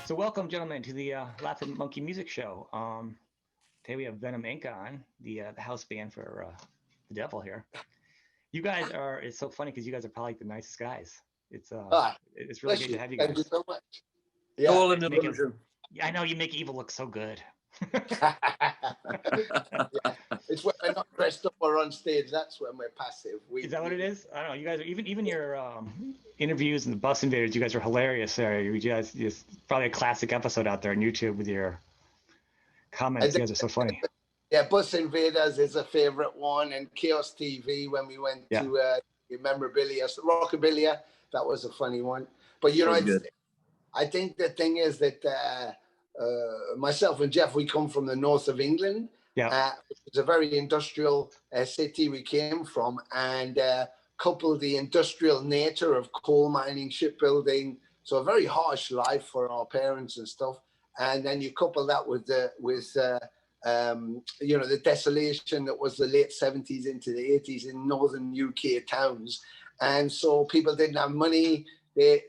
So welcome, gentlemen, to the Laughing Monkey Music Show. Today we have Venom Inc. on, the house band for the devil here. You guys are, it's so funny because you guys are probably like the nicest guys. It's Ah, it's really bless great you. to have you Thank you guys. so much. It's Yeah. all an It's making, illusion. yeah, I know you make evil look so good. Yeah. It's when we're not dressed up or on stage, that's when we're passive. Is that what it is? I don't know. You guys are even your interviews and the Bus Invaders. You guys are hilarious there. You guys just probably a classic episode out there on YouTube with your I comments. You think, guys are so funny. yeah, Bus Invaders is a favorite one, and Chaos TV when we went Yeah. to memorabilia, Rockabilia, that was a funny one. But you know, So it's, good. I think the thing is that myself and Jeff, we come from the north of England. Yeah. It's a very industrial city we came from, and coupled the industrial nature of coal mining, shipbuilding, so a very harsh life for our parents and stuff. And then you couple that with you know, the desolation that was the late 70s into the 80s in northern UK towns, and so people didn't have money. They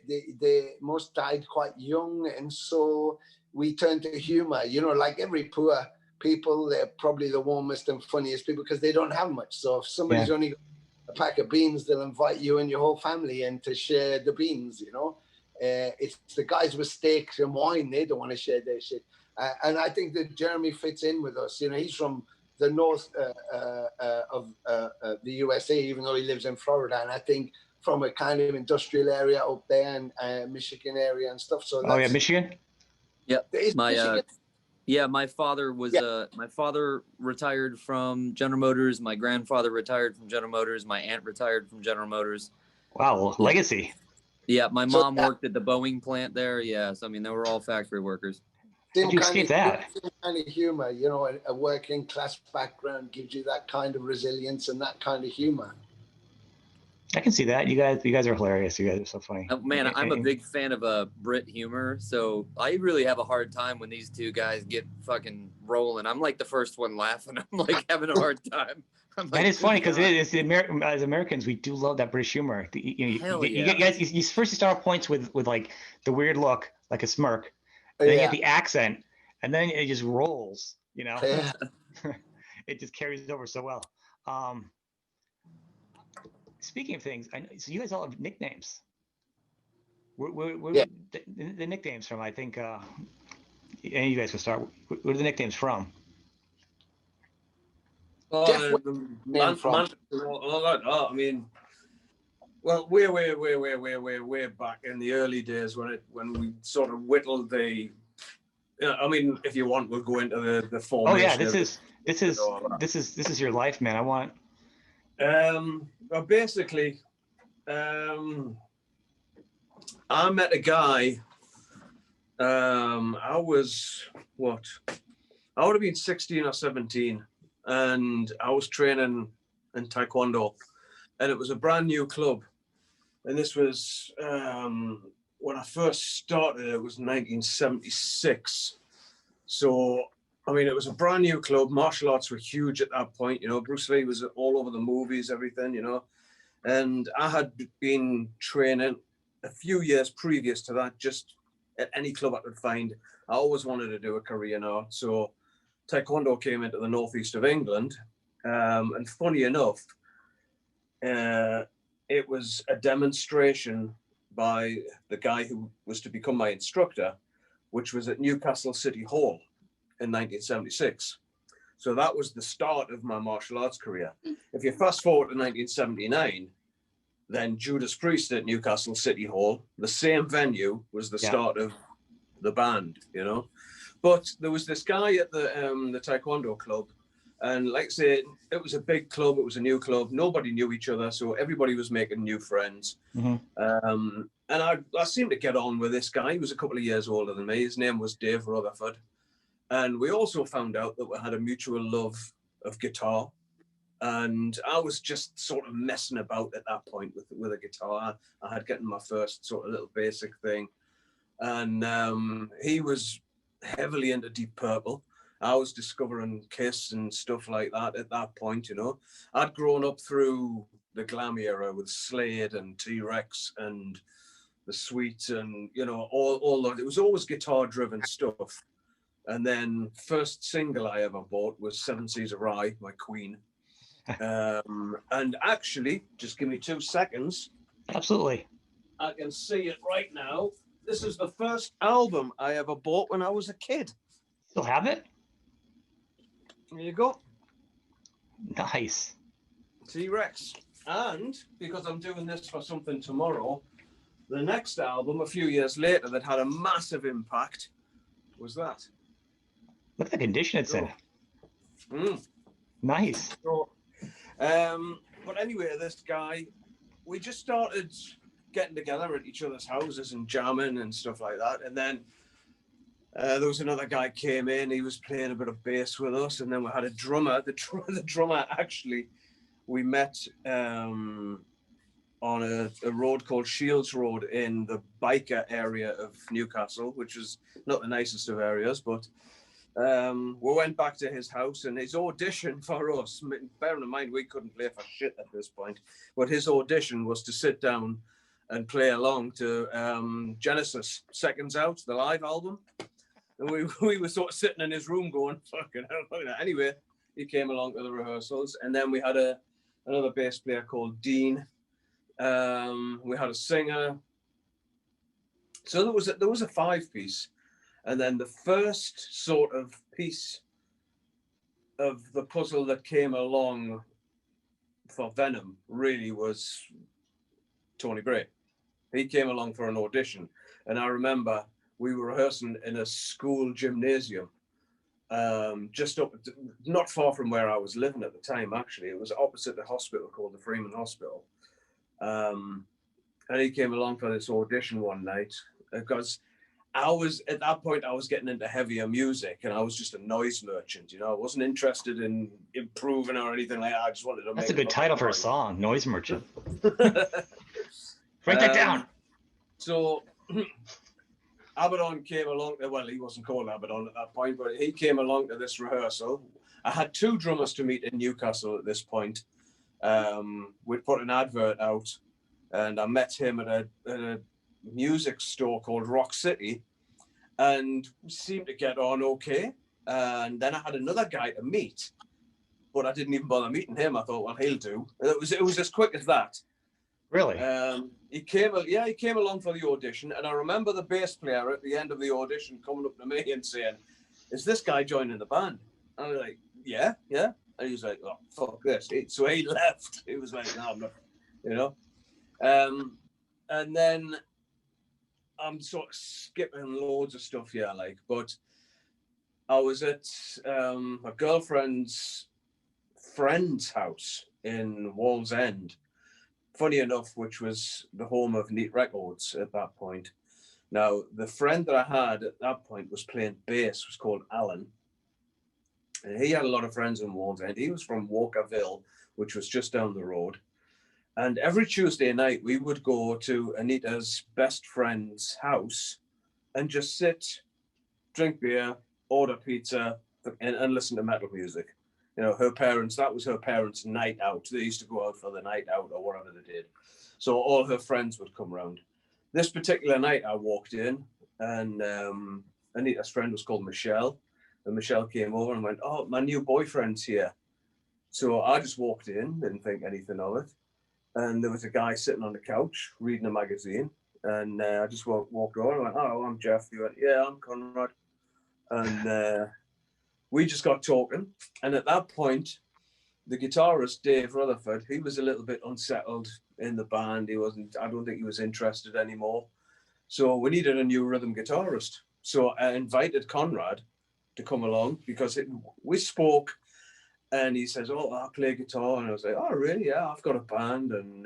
most died quite young, and so we turned to humor. You know, like every poor people, they're probably the warmest and funniest people because they don't have much. So if somebody's only got a pack of beans, they'll invite you and your whole family in to share the beans. You know, it's the guys with steaks and wine, they don't want to share their shit. And I think that Jeremy fits in with us. You know, he's from the north of the USA, even though he lives in Florida, and I think from a kind of industrial area up there and Michigan area and stuff. So Oh yeah, Michigan. Yep. Is Michigan? Yeah, my father was my father retired from General Motors, my grandfather retired from General Motors, my aunt retired from General Motors. Wow, legacy. Yeah, my mom worked at the Boeing plant there. Yeah, so I mean they were all factory workers. How'd you escape that? Same kind of humor, you know, a working class background gives you that kind of resilience and that kind of humor. I can see that. You guys are hilarious. You guys are so funny. Man, I'm a big fan of Brit humor, so I really have a hard time when these two guys get fucking rolling. I'm like the first one laughing. I'm like having a hard time. That is funny because as Americans, we do love that British humor. You get guys. You first start points with like the weird look, like a smirk. Then you get the accent, and then it just rolls. You know, it just carries over so well. Speaking of things, I know, so you guys all have nicknames. Where the nicknames from? I think any of you guys can start. Where are the nicknames from? Oh, all that. Oh, I mean, well, way back in the early days when we sort of whittled the. I mean, if you want, we'll go into the formation. Oh yeah, this is your life, man. I want. Well, basically, I met a guy. I was what? I would have been 16 or 17, and I was training in Taekwondo, and it was a brand new club, and this was when I first started. It was 1976, so. I mean, it was a brand new club. Martial arts were huge at that point. You know, Bruce Lee was all over the movies, everything, you know. And I had been training a few years previous to that, just at any club I could find. I always wanted to do a career in art. So Taekwondo came into the northeast of England. And funny enough, it was a demonstration by the guy who was to become my instructor, which was at Newcastle City Hall in 1976. So that was the start of my martial arts career. If you fast forward to 1979, then Judas Priest at Newcastle City Hall, the same venue, was the start of the band, you know. But there was this guy at the Taekwondo club, and like I say, it was a big club, it was a new club, nobody knew each other, so everybody was making new friends. And I seemed to get on with this guy. He was a couple of years older than me. His name was Dave Rutherford. And we also found out that we had a mutual love of guitar. And I was just sort of messing about at that point with a guitar. I had gotten my first sort of little basic thing. And he was heavily into Deep Purple. I was discovering Kiss and stuff like that at that point, you know. I'd grown up through the glam era with Slade and T-Rex and the Sweet, and all that. It was always guitar driven stuff. And then first single I ever bought was Seven Seas of Rye by Queen. And actually, just give me 2 seconds. Absolutely. I can see it right now. This is the first album I ever bought when I was a kid. Still have it? There you go. Nice. T-Rex. And because I'm doing this for something tomorrow, the next album a few years later that had a massive impact was that. Look at the condition it's in. Nice. So, but anyway, this guy, we just started getting together at each other's houses and jamming and stuff like that. And then there was another guy came in. He was playing a bit of bass with us, and then we had a drummer. The drummer actually, we met on a road called Shields Road in the biker area of Newcastle, which is not the nicest of areas, but we went back to his house, and his audition for us, bearing in mind we couldn't play for shit at this point, but his audition was to sit down and play along to Genesis Seconds Out, the live album. And we were sort of sitting in his room going, fucking hell. Anyway, he came along to the rehearsals, and then we had another bass player called Dean. We had a singer. So there was a 5-piece. And then the first sort of piece of the puzzle that came along for Venom really was Tony Gray. He came along for an audition. And I remember we were rehearsing in a school gymnasium, just up, not far from where I was living at the time, actually. It was opposite the hospital called the Freeman Hospital. And he came along for this audition one night because at that point, I was getting into heavier music, and I was just a noise merchant. I wasn't interested in improving or anything like that. I just wanted to That's a good title for a song, Noise Merchant. Write that down. So Abaddon came along. Well, he wasn't called Abaddon at that point, but he came along to this rehearsal. I had 2 drummers to meet in Newcastle at this point. We'd put an advert out, and I met him at a music store called Rock City, and we seemed to get on okay. And then I had another guy to meet, but I didn't even bother meeting him. I thought, well, he'll do. It was as quick as that. Really? He came along for the audition, and I remember the bass player at the end of the audition coming up to me and saying, "Is this guy joining the band?" And I was like, "Yeah." And he was like, "Oh, fuck this." So he left. He was like, "No, I'm not," and then I'm sort of skipping loads of stuff here, but I was at a girlfriend's friend's house in Wallsend, funny enough, which was the home of Neat Records at that point. Now, the friend that I had at that point was playing bass, was called Alan. And he had a lot of friends in Wallsend. He was from Walkerville, which was just down the road. And every Tuesday night, we would go to Anita's best friend's house and just sit, drink beer, order pizza, and listen to metal music. That was her parents' night out. They used to go out for the night out or whatever they did. So all her friends would come around. This particular night, I walked in, and Anita's friend was called Michelle. And Michelle came over and went, "Oh, my new boyfriend's here." So I just walked in, didn't think anything of it. And there was a guy sitting on the couch reading a magazine. And I just walked over and went, "Oh, I'm Jeff." He went, "Yeah, I'm Conrad." And we just got talking. And at that point, the guitarist, Dave Rutherford, he was a little bit unsettled in the band. I don't think he was interested anymore. So we needed a new rhythm guitarist. So I invited Conrad to come along because we spoke. And he says, "Oh, I play guitar." And I was like, "Oh, really? Yeah, I've got a band." And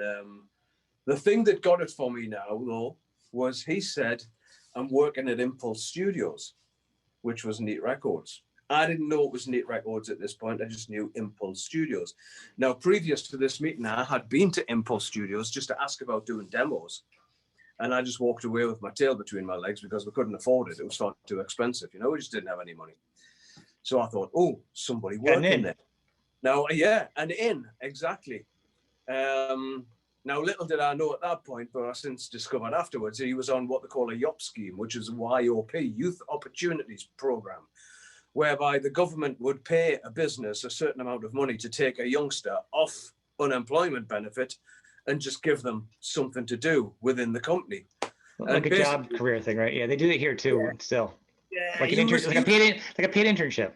the thing that got it for me now, though, was he said, "I'm working at Impulse Studios," which was Neat Records. I didn't know it was Neat Records at this point. I just knew Impulse Studios. Now, previous to this meeting, I had been to Impulse Studios just to ask about doing demos. And I just walked away with my tail between my legs because we couldn't afford it. It was far too expensive. We just didn't have any money. So I thought, oh, somebody working there. Now, yeah, and in, exactly. Now, little did I know at that point, but I since discovered afterwards, he was on what they call a YOP scheme, which is a YOP, Youth Opportunities Program, whereby the government would pay a business a certain amount of money to take a youngster off unemployment benefit and just give them something to do within the company. Like a job career thing, right? Yeah, they do it here too. Yeah. Still, Yeah, like like a paid internship.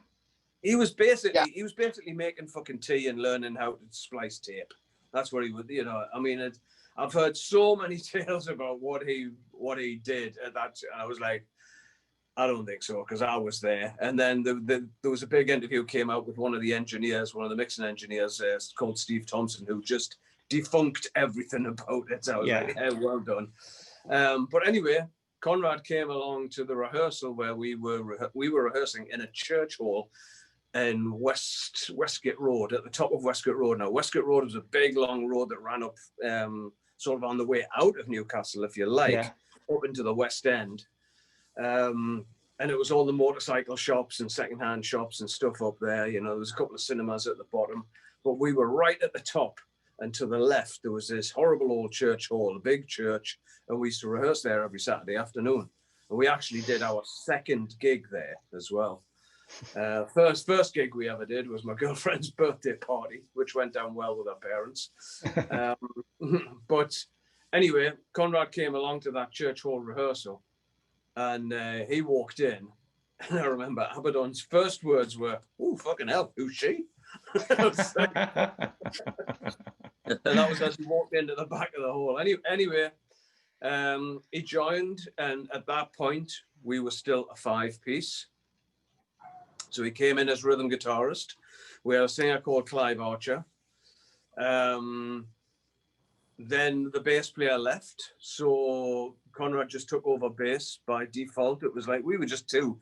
He was basically making fucking tea and learning how to splice tape. That's what he would, you know. I mean, I've heard so many tales about what he did at that. I was like, I don't think so, because I was there. And then there was a big interview came out with one of the engineers, one of the mixing engineers, called Steve Thompson, who just defunct everything about it. So I was like, yeah, well done. But anyway, Conrad came along to the rehearsal where we were rehearsing in a church hall in Westgate Road, at the top of Westgate Road. Now, Westgate Road was a big, long road that ran up sort of on the way out of Newcastle, if you like, up into the West End. And it was all the motorcycle shops and secondhand shops and stuff up there. You know, there was a couple of cinemas at the bottom, but we were right at the top. And to the left, there was this horrible old church hall, a big church, and we used to rehearse there every Saturday afternoon. And we actually did our second gig there as well. First gig we ever did was my girlfriend's birthday party, which went down well with our parents. But anyway, Conrad came along to that church hall rehearsal, and he walked in. And I remember Abaddon's first words were, "Oh, fucking hell, who's she?" And that was as he walked into the back of the hall. Anyway, he joined, and at that point, we were still a 5-piece. So he came in as rhythm guitarist. We had a singer called Clive Archer. Then the bass player left, so Conrad just took over bass by default. It was like we were just too,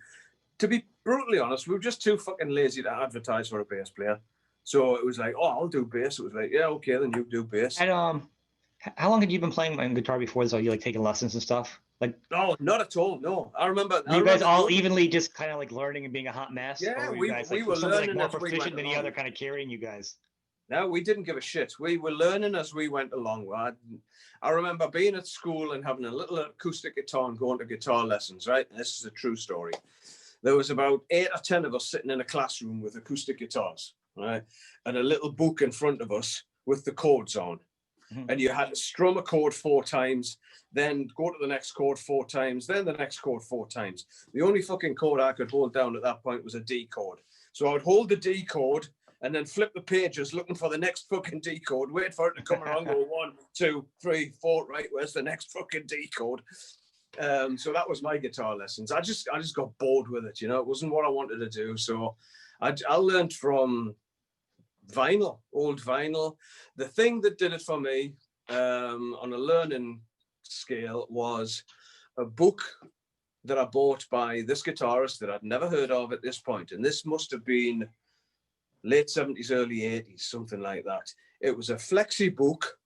to be brutally honest, we were just too fucking lazy to advertise for a bass player. So it was like, oh, I'll do bass. It was like, yeah, okay, then you do bass. And how long had you been playing guitar before this? Are you like taking lessons and stuff? Like, no, not at all. No, I remember. You guys all evenly just kind of like learning and being a hot mess. Yeah, we were learning like more proficient than the other, kind of carrying you guys. No, we didn't give a shit. We were learning as we went along. I remember being at school and having a little acoustic guitar and going to guitar lessons. Right, and this is a true story. There was about 8 or 10 of us sitting in a classroom with acoustic guitars, right, and a little book in front of us with the chords on. And you had to strum a chord 4 times, then go to the next chord 4 times, then the next chord 4 times. The only fucking chord I could hold down at that point was a D chord. So I would hold the D chord and then flip the pages looking for the next fucking D chord, wait for it to come around, go 1, 2, 3, 4, right, where's the next fucking D chord? So that was my guitar lessons. I just got bored with it, you know, it wasn't what I wanted to do. So I learned from vinyl, old vinyl. The thing that did it for me on a learning scale was a book that I bought by this guitarist that I'd never heard of at this point. And this must have been late 70s, early 80s, something like that. It was a flexi book.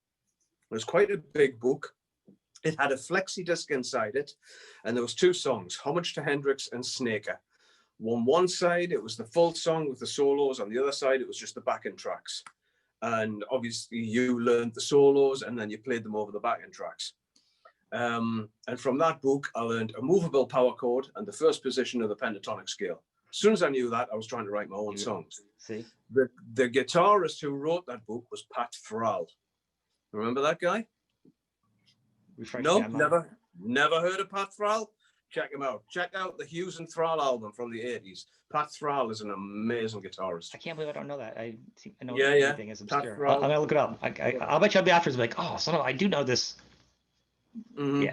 It was quite a big book. It had a flexi disc inside it. And there was 2 songs, Homage to Hendrix and Snaker. On one side, it was the full song with the solos. On the other side, it was just the backing tracks. And obviously, you learned the solos and then you played them over the backing tracks. And from that book, I learned a movable power chord and the first position of the pentatonic scale. As soon as I knew that, I was trying to write my own songs. See? The guitarist who wrote that book was Pat Thrall. Remember that guy? No, never heard of Pat Thrall? Check him out. Check out the Hughes and Thrall album from the 80s. Pat Thrall is an amazing guitarist. I can't believe I don't know that. I know everything is obscure. I'm going to look it up. I'll bet you I'll be afterwards like, oh, so no, I do know this. Mm-hmm.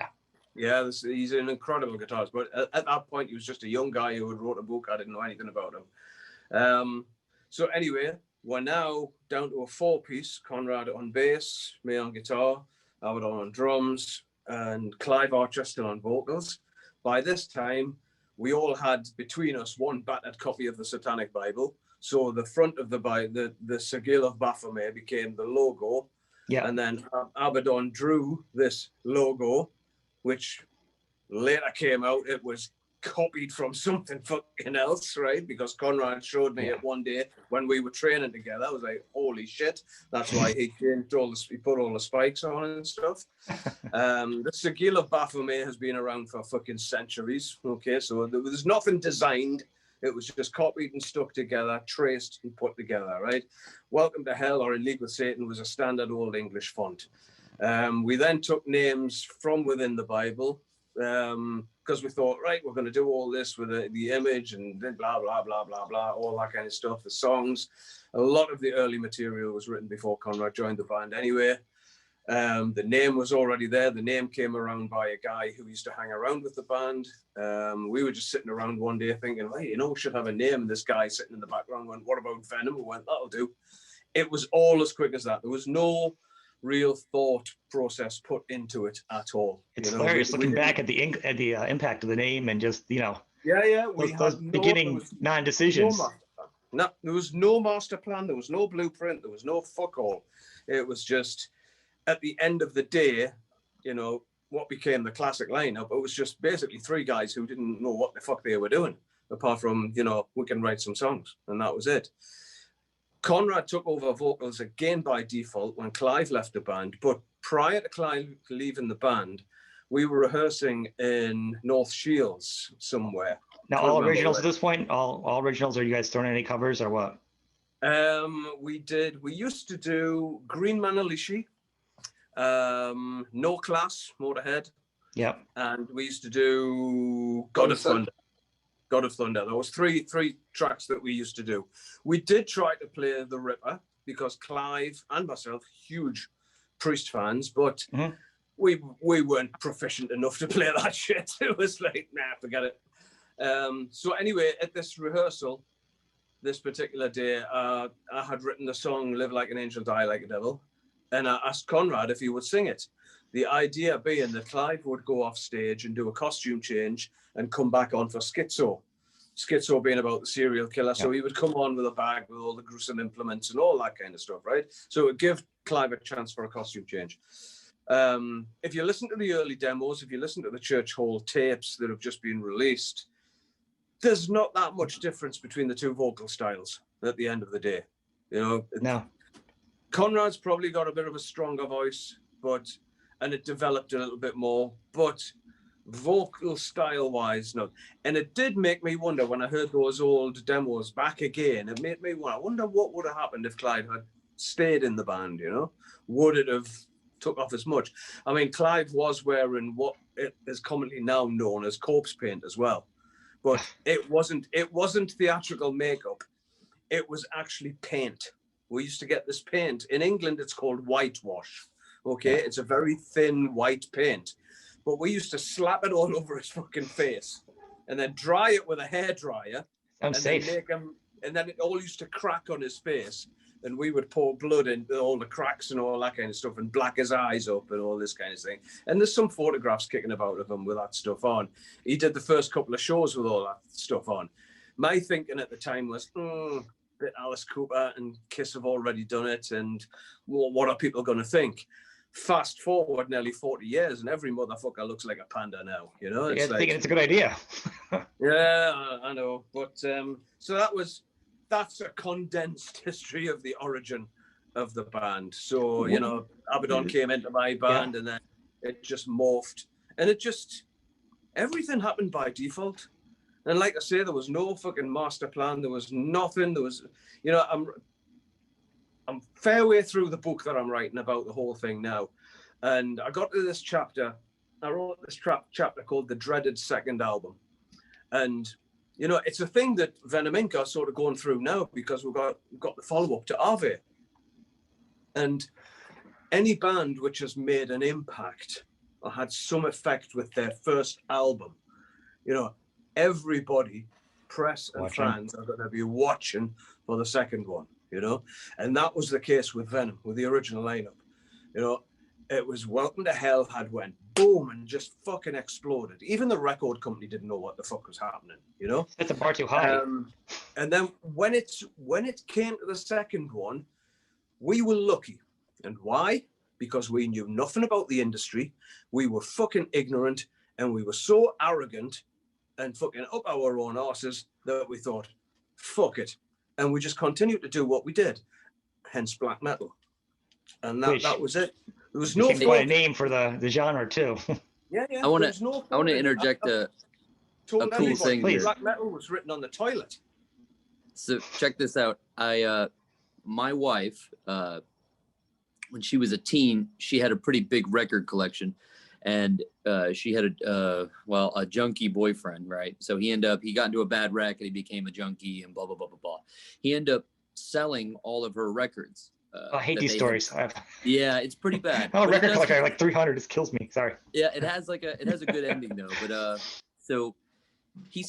Yeah, he's an incredible guitarist. But at that point, he was just a young guy who had wrote a book. I didn't know anything about him. So anyway, we're now down to a 4-piece. Conrad on bass, me on guitar, Abaddon on drums, and Clive Archer still on vocals. By this time, we all had between us one battered copy of the Satanic Bible. So the front of the Bible, the Sigil of Baphomet became the logo. Yeah. And then Abaddon drew this logo, which later came out. It was copied from something fucking else, right? Because Conrad showed me it one day when we were training together. I was like, holy shit. That's why he put all the spikes on and stuff. The Seguila Baphomet has been around for fucking centuries. Okay, so there was nothing designed. It was just copied and stuck together, traced and put together, right? Welcome to Hell or In League with Satan was a standard old English font. We then took names from within the Bible, because we thought, right, we're going to do all this with the image and blah, blah, blah, blah, blah, all that kind of stuff, the songs. A lot of the early material was written before Conrad joined the band anyway. The name was already there. The name came around by a guy who used to hang around with the band. We were just sitting around one day thinking, hey, you know, we should have a name. And this guy sitting in the background went, what about Venom? We went, that'll do. It was all as quick as that. There was no real thought process put into it at all. It's hilarious looking back at the impact of the name and just, you know, those beginning non-decisions. No, there was no master plan. There was no blueprint. There was no fuck all. It was just, at the end of the day, you know, what became the classic lineup, it was just basically three guys who didn't know what the fuck they were doing, apart from, you know, we can write some songs, and that was it. Conrad took over vocals again by default when Clive left the band, but prior to Clive leaving the band, we were rehearsing in North Shields somewhere. Now, all originals at this point? All originals? Are you guys throwing any covers or what? We used to do Green Man Alishi, No Class, Motorhead. Yep. And we used to do God of Thunder. God of Thunder. There was three tracks that we used to do. We did try to play The Ripper because Clive and myself, huge Priest fans, but we weren't proficient enough to play that shit. It was like, nah, forget it. So anyway, at this rehearsal, this particular day, I had written the song Live Like an Angel, Die Like a Devil, and I asked Conrad if he would sing it. The idea being that Clive would go off stage and do a costume change and come back on for Schizo. Schizo being about the serial killer. So he would come on with a bag with all the gruesome implements and all that kind of stuff, right? So it would give Clive a chance for a costume change. If you listen to the early demos, if you listen to the Church Hall tapes that have just been released, there's not that much difference between the two vocal styles at the end of the day. You know, no. Conrad's probably got a bit of a stronger voice, and it developed a little bit more, but vocal style wise, no. And it did make me wonder when I heard those old demos back again. It made me wonder, I wonder what would have happened if Clive had stayed in the band, you know? Would it have took off as much? I mean, Clive was wearing what is commonly now known as corpse paint as well. But it wasn't theatrical makeup. It was actually paint. We used to get this paint. In England, it's called whitewash. Okay, it's a very thin white paint. But we used to slap it all over his fucking face and then dry it with a hairdryer. Sounds safe. And then it all used to crack on his face. And we would pour blood into all the cracks and all that kind of stuff and black his eyes up and all this kind of thing. And there's some photographs kicking about of him with that stuff on. He did the first couple of shows with all that stuff on. My thinking at the time was, bit Alice Cooper and Kiss have already done it. And what are people going to think? Fast forward nearly 40 years and every motherfucker looks like a panda now, you know? It's thinking it's a good idea. Yeah, I know. But so that's a condensed history of the origin of the band. So, you know, Abaddon came into my band and then it just morphed. And everything happened by default. And like I say, there was no fucking master plan. There was nothing. There was, you know, I'm fair way through the book that I'm writing about the whole thing now. And I got to this chapter. I wrote this chapter called The Dreaded Second Album. And you know, it's a thing that Venom Inc. are sort of going through now because we've got the follow-up to Ave. And any band which has made an impact or had some effect with their first album, you know, everybody, press and fans, are going to be watching for the second one, you know? And that was the case with Venom, with the original lineup. You know, it was Welcome to Hell had went boom and just fucking exploded. Even the record company didn't know what the fuck was happening, you know? It's a bar too high. And then when it came to the second one, we were lucky. And why? Because we knew nothing about the industry. We were fucking ignorant and we were so arrogant and fucking up our own asses that we thought, fuck it. And we just continued to do what we did, hence black metal. And that was it. There was no quite a name for the genre too. Yeah. I want to interject a cool thing here. Black metal was written on the toilet. So check this out. My wife, when she was a teen, she had a pretty big record collection, and she had a junkie boyfriend, right? So he got into a bad wreck and he became a junkie and blah blah blah blah blah. He ended up selling all of her records. I hate these stories. Yeah, it's pretty bad. Oh, record collector, I have like 300. This kills me. Sorry. Yeah, it has a good ending though. But so he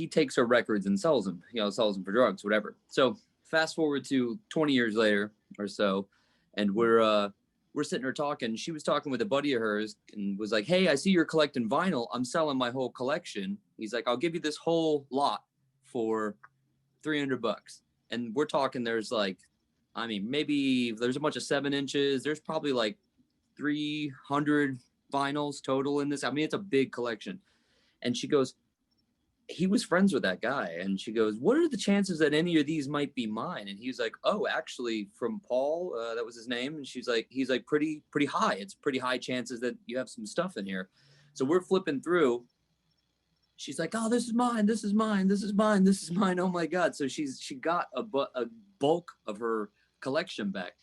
takes her records and sells them. Sells them for drugs, whatever. So fast forward to 20 years later or so, and we're sitting there talking. She was talking with a buddy of hers and was like, "Hey, I see you're collecting vinyl. I'm selling my whole collection." He's like, "I'll give you this whole lot for $300." And we're talking. There's like, maybe there's a bunch of 7 inches. There's probably like 300 vinyls total in this. It's a big collection. And she goes, he was friends with that guy. And she goes, what are the chances that any of these might be mine? And he's like, oh, actually from Paul, that was his name. And he's like, pretty high. It's pretty high chances that you have some stuff in here. So we're flipping through. She's like, oh, this is mine. This is mine. This is mine. This is mine. Oh my God. So she got a bulk of her collection back.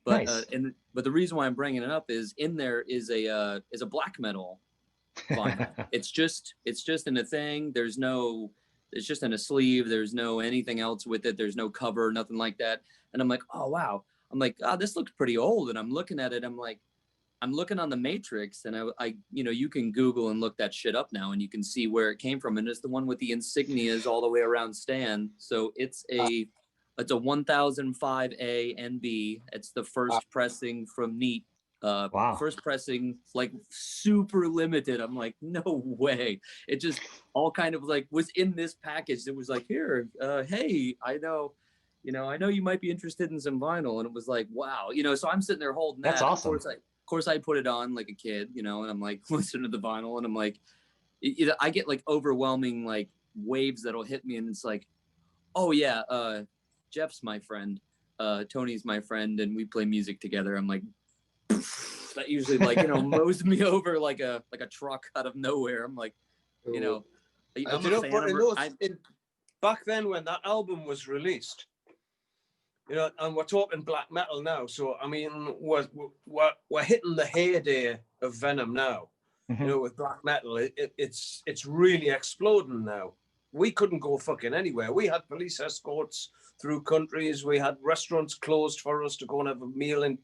But, nice. But the reason why I'm bringing it up is in there is a black metal vinyl. It's just in a thing. It's just in a sleeve. There's no anything else with it. There's no cover, nothing like that. And I'm like, oh wow. I'm like, oh, this looks pretty old. And I'm looking at it. I'm like, I'm looking on the Matrix, and I you can Google and look that shit up now, and you can see where it came from. And it's the one with the insignias all the way around Stan. So it's a 1005 A and B. It's the first pressing from Neat. Wow. First pressing, like super limited. I'm like, no way. It just all kind of like was in this package. It was like, here, hey, I know you might be interested in some vinyl. And it was like, wow, so I'm sitting there holding that. That's awesome. Of course I put it on like a kid, and I'm like listening to the vinyl, and I'm like, I get like overwhelming like waves that'll hit me, and it's like, oh yeah, Jeff's my friend, Tony's my friend, and we play music together. I'm like, that usually like mows me over like a truck out of nowhere. I'm like, back then when that album was released, and we're talking black metal now, so we're hitting the heyday of Venom now. Mm-hmm. With black metal, it's really exploding now. We couldn't go fucking anywhere. We had police escorts through countries. We had restaurants closed for us to go and have a meal in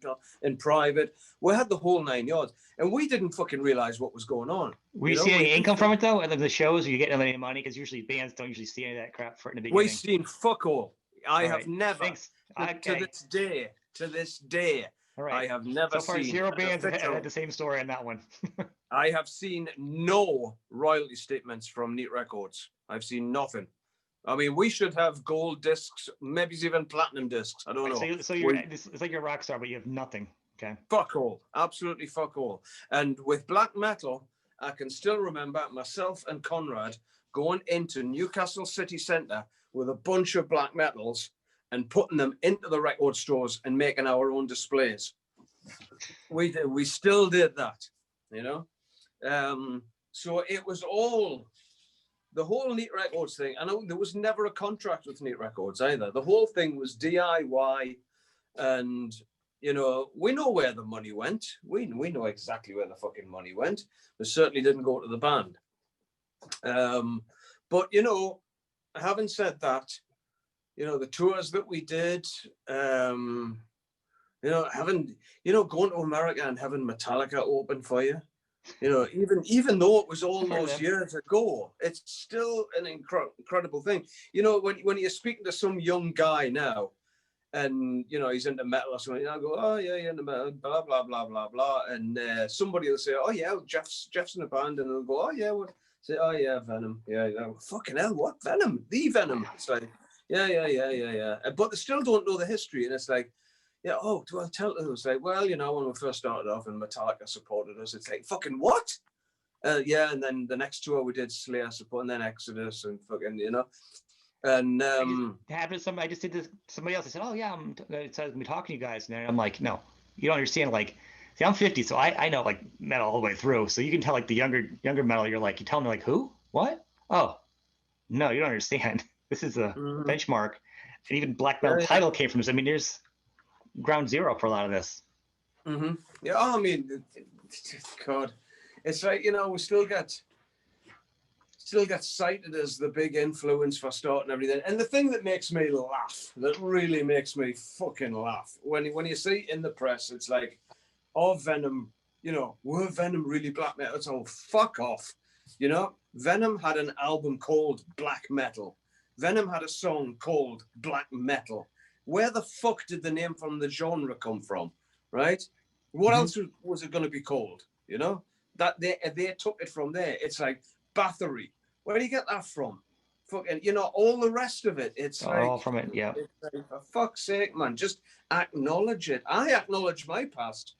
private. We had the whole 9 yards, and we didn't fucking realize what was going on. Were you seeing any income from it though? And the shows, are you getting any money? Because usually bands don't usually see any of that crap in the beginning. We've seen fuck all. I have never. To this day, all right. I have never seen. So far, 0 bands had the same story on that one. I have seen no royalty statements from Neat Records. I've seen nothing. We should have gold discs, maybe even platinum discs. I don't know. So it's like you're a rock star, but you have nothing. Okay. Fuck all. Absolutely fuck all. And with black metal, I can still remember myself and Conrad going into Newcastle City Centre with a bunch of black metals and putting them into the record stores and making our own displays. We still did that, so it was all the whole Neat Records thing. I know there was never a contract with Neat Records either. The whole thing was DIY, and we know where the money went. We know exactly where the fucking money went. It certainly didn't go to the band. But having said that, the tours that we did, going to America and having Metallica open for you, even though it was all those years ago, it's still an incredible thing. When you're speaking to some young guy now, and he's into metal or something, I go, oh yeah, you're into metal, blah blah blah blah blah, and somebody will say, oh yeah, Jeff's in a band, and they'll go, oh yeah, what? Say, oh yeah, Venom, yeah, fucking hell, what Venom? The Venom. It's like, yeah. But they still don't know the history, and it's like, yeah, oh, do I tell them? It's like, well, when we first started off and Metallica supported us, it's like, fucking what? Yeah, and then the next tour we did Slay, I suppose, and then Exodus and fucking, you know. And I just did this. Somebody else. I said, "Oh yeah, it says me talking to you guys," and I'm like, "No, you don't understand." Like, see, I'm 50, so I know like metal all the way through. So you can tell like the younger metal. You're like, you tell me like who, what? Oh, no, you don't understand. This is a benchmark, and even black metal title came from this. I mean, there's ground zero for a lot of this. Yeah, I mean, God, it's like, you know, we still get cited as the big influence for starting everything. And the thing that makes me laugh, that really makes me fucking laugh, when you see in the press, it's like, oh, Venom, you know, were Venom really black metal? It's all fuck off. You know, Venom had an album called Black Metal. Venom had a song called Black Metal. Where the fuck did the name from the genre come from? Right? What else was it going to be called? You know, that they took it from there. It's like Bathory. Where do you get that from? Fucking, you know, all the rest of it. It's all like, from it. Yeah. Like, for fuck's sake, man, just acknowledge it. I acknowledge my past.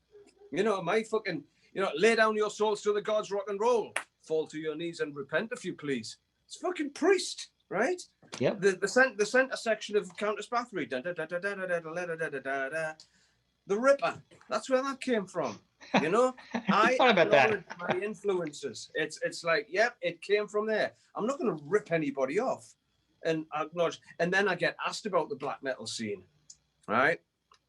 You know, my fucking, you know, lay down your souls to the gods, rock and roll. Fall to your knees and repent if you please. It's fucking Priest, right? Yep. The center section of Countess Bathory. The Ripper. That's where that came from. You know, I acknowledge my influences. It's like, yep, it came from there. I'm not going to rip anybody off, and acknowledge. And then I get asked about the black metal scene, right?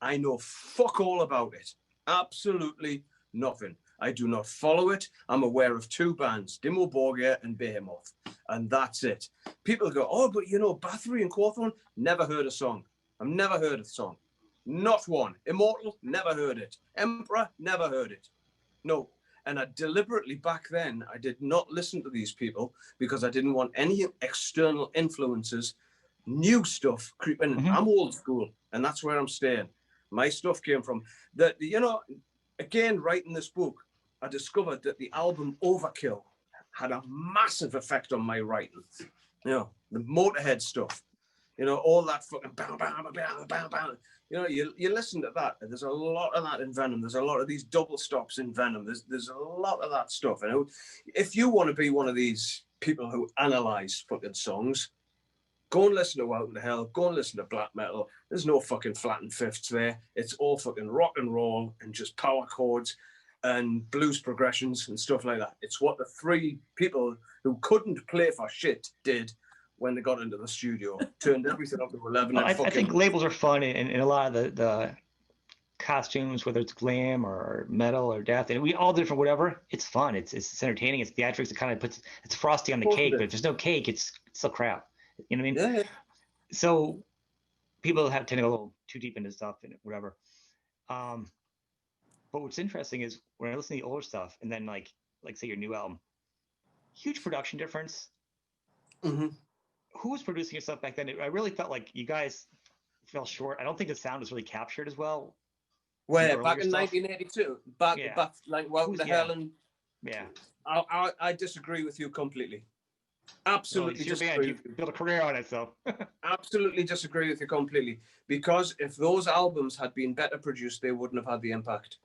I know fuck all about it. Absolutely nothing. I do not follow it. I'm aware of 2 bands, Dimmu Borgir and Behemoth, and that's it. People go, oh, but you know, Bathory and Cawthorn, never heard a song. I've never heard a song. Not one. Immortal, never heard it. Emperor, never heard it. No. And I deliberately, back then, I did not listen to these people because I didn't want any external influences, new stuff creeping in. I'm old school, and that's where I'm staying. My stuff came from that, you know, again, writing this book, I discovered that the album Overkill had a massive effect on my writing. You know, the Motorhead stuff, you know, all that fucking bam, bam, bam, bam, bam. You know, you listen to that, and there's a lot of that in Venom. There's a lot of these double stops in Venom. There's a lot of that stuff. And if you want to be one of these people who analyze fucking songs, go and listen to Welcome to Hell. Go and listen to black metal. There's no fucking flattened fifths there. It's all fucking rock and roll and just power chords and blues progressions and stuff like that. It's what the 3 people who couldn't play for shit did when they got into the studio. Turned everything up to 11. I think labels are fun, and a lot of the costumes, whether it's glam or metal or death, and we all different whatever. It's fun. It's entertaining. It's theatrics. It kind of puts it's frosty on the cake, but if there's no cake, it's still crap. You know what I mean? Yeah. So people tend to go a little too deep into stuff and whatever. But what's interesting is when I listen to the older stuff and then like say your new album, huge production difference. Who was producing your stuff back then? I really felt like you guys fell short. I don't think the sound was really captured as well. Where back in 1982, back like Welcome to Hell, and I disagree with you completely. Absolutely disagree. You built a career on it, so absolutely disagree with you completely. Because if those albums had been better produced, they wouldn't have had the impact.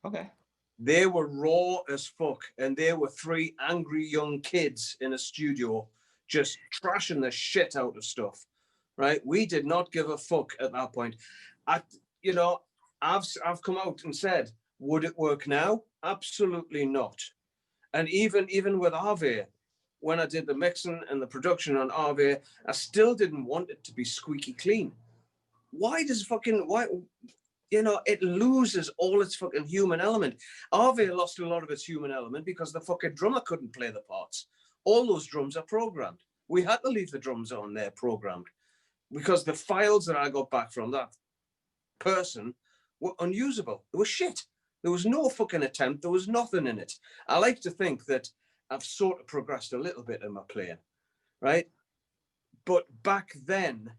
Okay. They were raw as fuck, and they were 3 angry young kids in a studio just trashing the shit out of stuff. Right? We did not give a fuck at that point. You know, I've come out and said, would it work now? Absolutely not. And even with Ave, when I did the mixing and the production on Ave, I still didn't want it to be squeaky clean. Why? You know, it loses all its fucking human element. Ave lost a lot of its human element because the fucking drummer couldn't play the parts. All those drums are programmed. We had to leave the drums on there programmed because the files that I got back from that person were unusable. They were shit. There was no fucking attempt. There was nothing in it. I like to think that I've sort of progressed a little bit in my playing, right? But back then,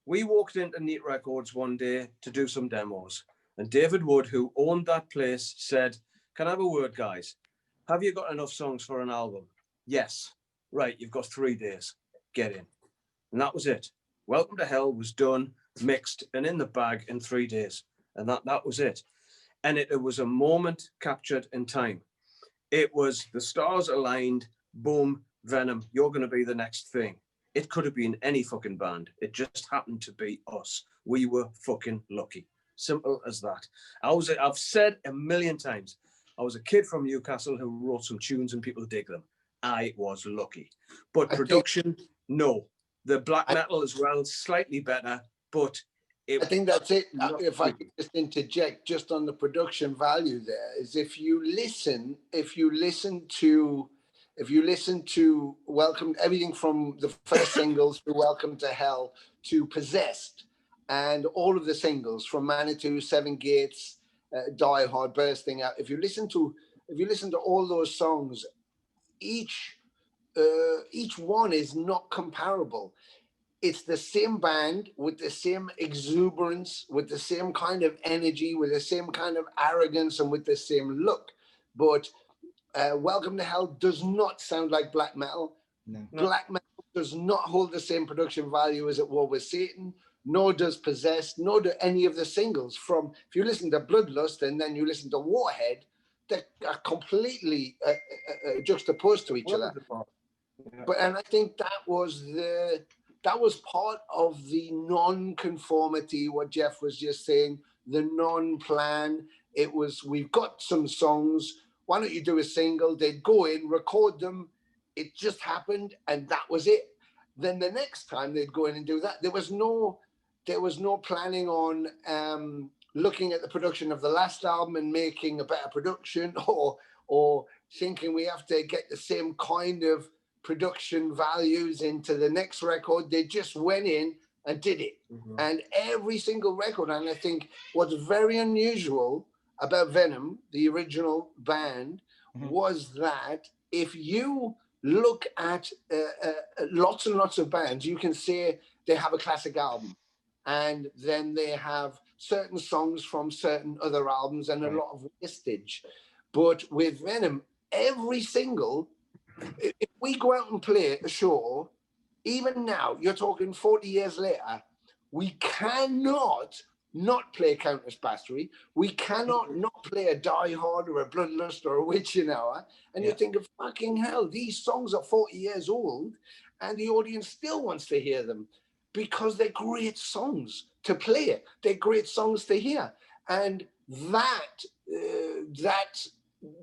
we walked into Neat Records one day to do some demos. And David Wood, who owned that place, said, can I have a word, guys? Have you got enough songs for an album? Yes. Right, you've got 3 days. Get in. And that was it. Welcome to Hell was done, mixed, and in the bag in 3 days. And that was it. And it was a moment captured in time. It was the stars aligned, boom, Venom, you're going to be the next thing. It could have been any fucking band. It just happened to be us. We were fucking lucky. Simple as that. I've said a million times, I was a kid from Newcastle who wrote some tunes and people dig them. I was lucky. But production, no. The black metal as well, slightly better, but I think that's it. If I could just interject just on the production value there, is if you listen to Welcome, everything from the first singles to Welcome to Hell to Possessed, and all of the singles from Manitou, Seven Gates, Die Hard, Bursting Out. If you listen to all those songs, each one is not comparable. It's the same band with the same exuberance, with the same kind of energy, with the same kind of arrogance, and with the same look. But Welcome to Hell does not sound like black metal. No. Black metal does not hold the same production value as it was with Satan, nor does Possessed, nor do any of the singles. From, if you listen to Bloodlust and then you listen to Warhead, they are completely juxtaposed to each other. Yeah. And I think that was part of the non-conformity, what Jeff was just saying, the non-plan. It was, we've got some songs, why don't you do a single? They'd go in, record them, it just happened, and that was it. Then the next time they'd go in and do that. There was no planning on looking at the production of the last album and making a better production, or thinking we have to get the same kind of production values into the next record. They just went in and did it. Mm-hmm. And every single record, and I think what's very unusual about Venom, the original band, mm-hmm. was that if you look at lots and lots of bands, you can say they have a classic album, and then they have certain songs from certain other albums and a lot of wastage. But with Venom, every single, if we go out and play a show, even now, you're talking 40 years later, we cannot not play Countess Battery. We cannot not play a Die Hard or a Bloodlust or a Witching Hour. And you think of fucking hell, these songs are 40 years old and the audience still wants to hear them because they're great songs to play. They're great songs to hear. And that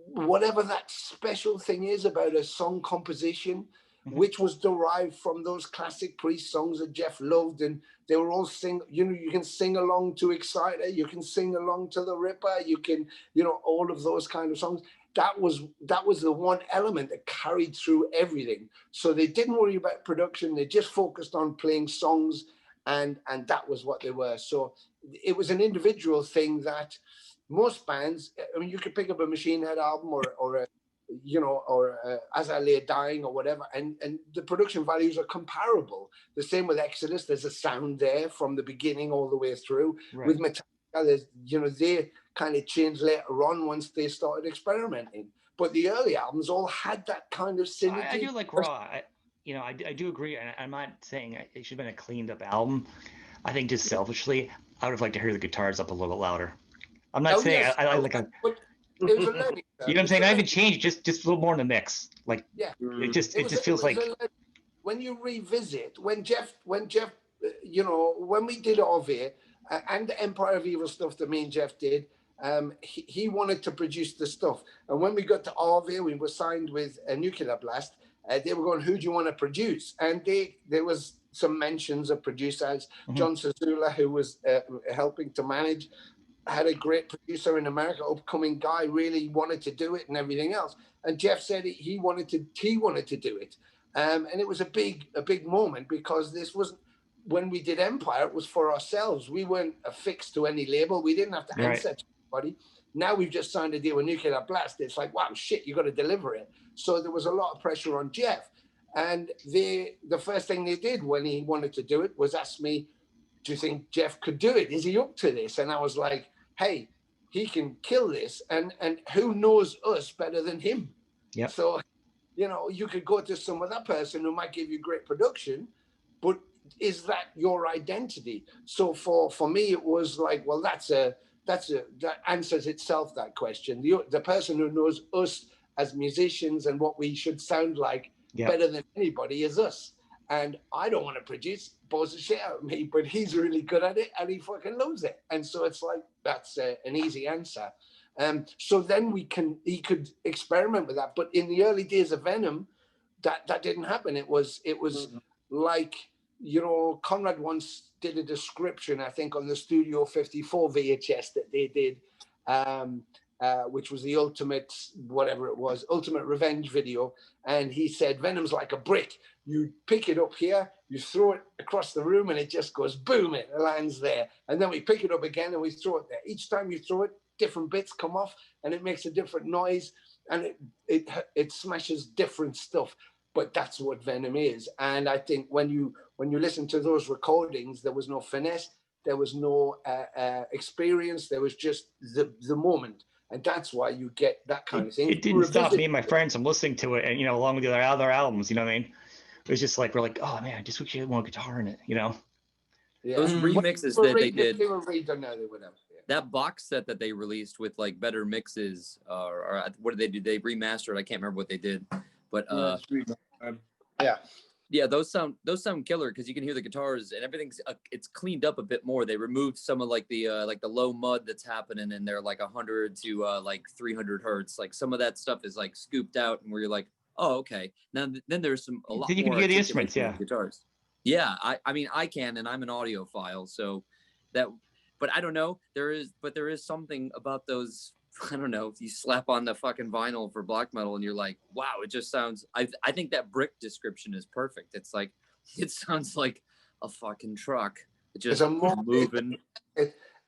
whatever that special thing is about a song composition, mm-hmm. which was derived from those classic Priest songs that Jeff loved, and they were all you can sing along to Exciter, you can sing along to The Ripper, you can, all of those kind of songs. That was the one element that carried through everything. So they didn't worry about production, they just focused on playing songs, and that was what they were. So it was an individual thing that most bands, I mean, you could pick up a Machine Head album or As I Lay Dying or whatever, and the production values are comparable. The same with Exodus. There's a sound there from the beginning all the way through. Right. With Metallica, they kind of changed later on once they started experimenting. But the early albums all had that kind of synergy. I do like Raw. I do agree. And I'm not saying it should have been a cleaned up album. I think just selfishly, I would have liked to hear the guitars up a little bit louder. I'm not saying yes, I like a. It was a learning. You know what I'm saying? Not even change, just a little more in the mix. Like it just feels like when you revisit when Jeff when we did RV and the Empire of Evil stuff that me and Jeff did, he wanted to produce the stuff, and when we got to RV, we were signed with a Nuclear Blast. They were going, who do you want to produce? And there was some mentions of producers. Mm-hmm. John Sazula, who was helping to manage, had a great producer in America, upcoming guy, really wanted to do it and everything else. And Jeff said he wanted to do it. And it was a big moment, because this wasn't, when we did Empire, it was for ourselves. We weren't affixed to any label. We didn't have to answer to anybody. Now we've just signed a deal with Nuclear Blast. It's like, wow, shit, you got to deliver it. So there was a lot of pressure on Jeff. And the first thing they did when he wanted to do it was ask me, do you think Jeff could do it? Is he up to this? And I was like, hey, he can kill this, and who knows us better than him? Yeah. So, you could go to some other person who might give you great production, but is that your identity? So for me, it was like, well, that answers itself, that question. The person who knows us as musicians and what we should sound like better than anybody is us. And I don't want to produce, blows the shit out of me, but he's really good at it and he fucking loves it. And so it's like, that's an easy answer. So then he could experiment with that. But in the early days of Venom, that didn't happen. It was like, you know, Conrad once did a description, I think, on the Studio 54 VHS that they did, which was the ultimate, whatever it was, ultimate revenge video. And he said, Venom's like a brick. You pick it up here, you throw it across the room, and it just goes boom, it lands there. And then we pick it up again and we throw it there. Each time you throw it, different bits come off and it makes a different noise, and it smashes different stuff. But that's what Venom is. And I think when you listen to those recordings, there was no finesse, there was no experience, there was just the moment. And that's why you get that kind of thing. It didn't stop me and my friends from listening to it, and you know, along with the other albums, you know what I mean? It was just like, we're like, oh man, I just wish you had more guitar in it, you know? Yeah. Those remixes that they did. They were redone now, they would have. That box set that they released with like better mixes, or what did they do? They remastered. I can't remember what they did, but yeah, those sound killer because you can hear the guitars and everything's it's cleaned up a bit more. They removed some of like the low mud that's happening in there, like 100 to like 300 hertz. Like some of that stuff is like scooped out, and where you're like, oh, okay. Now then there's a lot then you more can hear the instruments, guitars. Yeah, I mean I can, and I'm an audiophile, so that. But I don't know. There is something about those. I don't know. If you slap on the fucking vinyl for black metal and you're like, wow, it just sounds. I think that brick description is perfect. It's like, it sounds like a fucking truck. It just moving.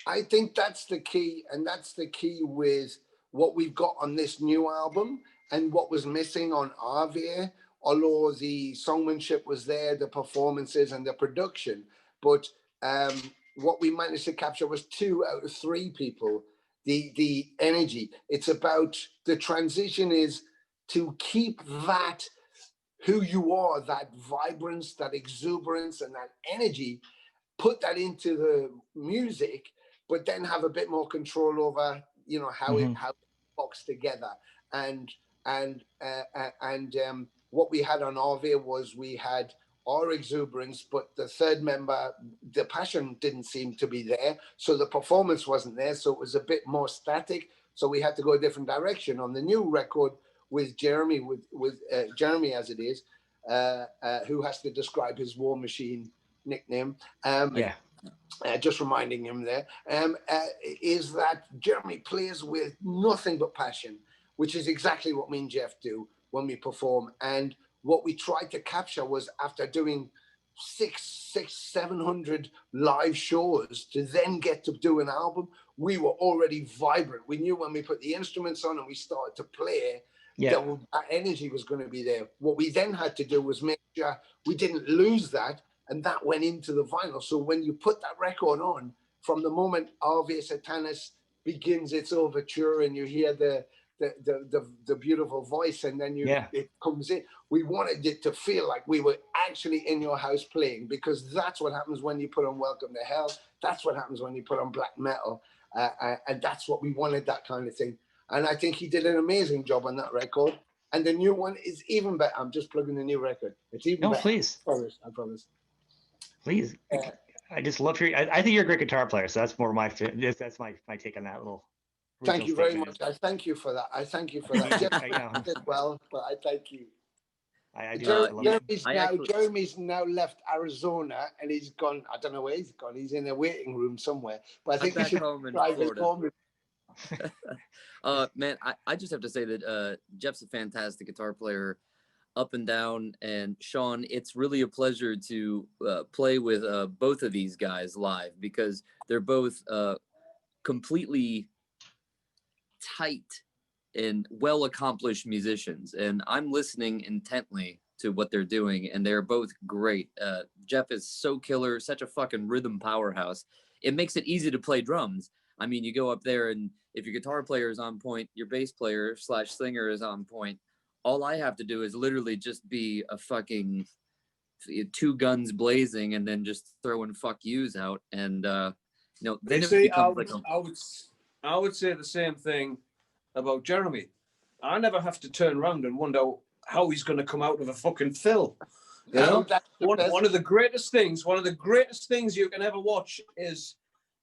I think that's the key, and that's the key with what we've got on this new album and what was missing on Arvia. Although the songmanship was there, the performances and the production, but what we managed to capture was 2 out of 3 people. The energy. It's about the transition is to keep that who you are, that vibrance, that exuberance, and that energy, put that into the music, but then have a bit more control over, you know, how it box together. And what we had on Arvia was we had our exuberance, but the third member, the passion didn't seem to be there. So the performance wasn't there. So it was a bit more static. So we had to go a different direction. On the new record with Jeremy, with Jeremy as it is, who has to describe his War Machine nickname. Just reminding him there, is that Jeremy plays with nothing but passion, which is exactly what me and Jeff do when we perform. And what we tried to capture was, after doing 700 live shows, to then get to do an album, we were already vibrant. We knew when we put the instruments on and we started to play, that energy was going to be there. What we then had to do was make sure we didn't lose that, and that went into the vinyl. So when you put that record on, from the moment Ave Satanas begins its overture and you hear the beautiful voice, and then it comes in, we wanted it to feel like we were actually in your house playing, because that's what happens when you put on Welcome to Hell. That's what happens when you put on black metal, and that's what we wanted, that kind of thing. And I think he did an amazing job on that record, and the new one is even better. I'm just plugging the new record. It's even better. Please. I promise. Please. I just love your. I think you're a great guitar player, so that's more my. That's my take on that little. Thank you very much. I thank you for that. Jeff did well, but I thank you. Jeremy's now left Arizona, and he's gone. I don't know where he's gone. He's in a waiting room somewhere. But I think he should drive his home. Man, I just have to say that Jeff's a fantastic guitar player, up and down. And Sean, it's really a pleasure to play with both of these guys live, because they're both completely tight and well accomplished musicians, and I'm listening intently to what they're doing, and they're both great. Jeff is so killer, such a fucking rhythm powerhouse. It makes it easy to play drums. I mean, you go up there, and if your guitar player is on point, your bass player / singer is on point. All I have to do is literally just be a fucking 2 guns blazing, and then just throwing fuck yous out, and then it becomes like I would say the same thing about Jeremy. I never have to turn around and wonder how he's going to come out of a fucking fill. You know, one of the greatest things you can ever watch is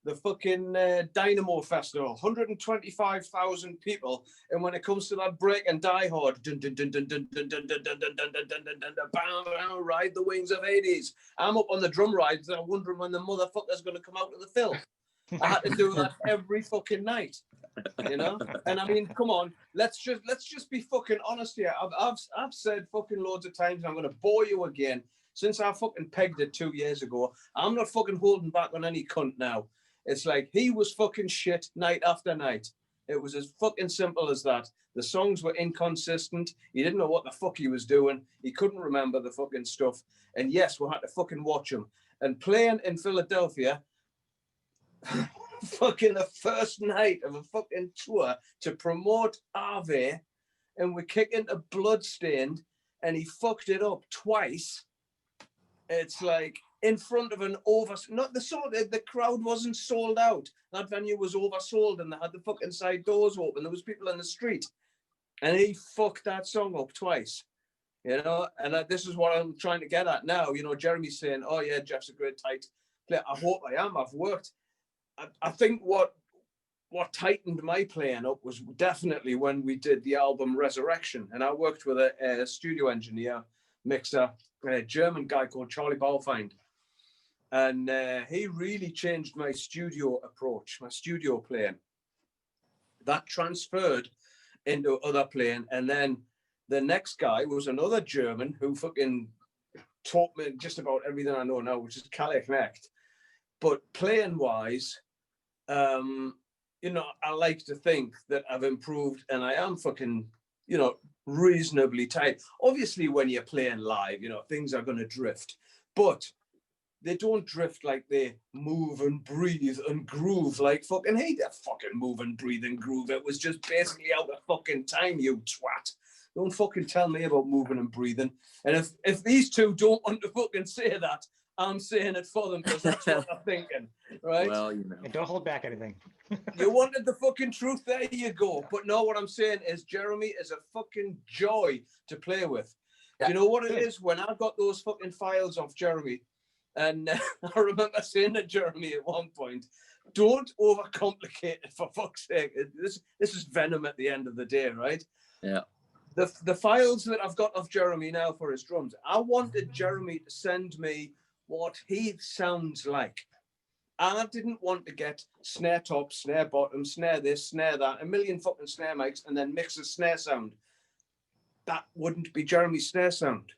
the fucking Dynamo Festival, 125,000 people, and when it comes to that break and Die Hard, ride the wings of Hades. I'm up on the drum rides, and I'm wondering when the motherfucker's going to come out of the fill. I had to do that every fucking night, you know. And I mean, come on, let's just be fucking honest here. I've said fucking loads of times, and I'm going to bore you again. Since I fucking pegged it 2 years ago, I'm not fucking holding back on any cunt now. It's like he was fucking shit night after night. It was as fucking simple as that. The songs were inconsistent. He didn't know what the fuck he was doing. He couldn't remember the fucking stuff. And yes, we had to fucking watch him. And playing in Philadelphia, fucking the first night of a fucking tour to promote Ave, and we kick into Bloodstained, and he fucked it up twice. It's like in front of an the crowd wasn't sold out. That venue was oversold, and they had the fucking side doors open. There was people in the street, and he fucked that song up twice. You know, and this is what I'm trying to get at now. You know, Jeremy's saying, "Oh yeah, Jeff's a great tight player." I hope I am. I've worked. I think what tightened my playing up was definitely when we did the album Resurrection, and I worked with a studio engineer, mixer, a German guy called Charlie Baufind, and he really changed my studio approach, my studio playing. That transferred into other playing, and then the next guy was another German who fucking taught me just about everything I know now, which is Kalle Knecht. But playing wise, you know, I like to think that I've improved, and I am fucking, you know, reasonably tight. Obviously, when you're playing live, you know, things are going to drift, but they don't drift like they move and breathe and groove like fucking, hey, that fucking move and breathe and groove. It was just basically out of fucking time, you twat. Don't fucking tell me about moving and breathing. And if these two don't want to fucking say that, I'm saying it for them because that's what they're thinking, right? Well, you know. And don't hold back anything. You wanted the fucking truth, there you go. But no, what I'm saying is Jeremy is a fucking joy to play with. Yeah. You know what it is? When I got those fucking files off Jeremy, and I remember saying to Jeremy at one point, don't overcomplicate it, for fuck's sake. This is Venom at the end of the day, right? Yeah. The files that I've got of Jeremy now for his drums, I wanted Jeremy to send me what he sounds like. I didn't want to get snare top, snare bottom, snare this, snare that, a million fucking snare mics, and then mix a snare sound. That wouldn't be Jeremy's snare sound.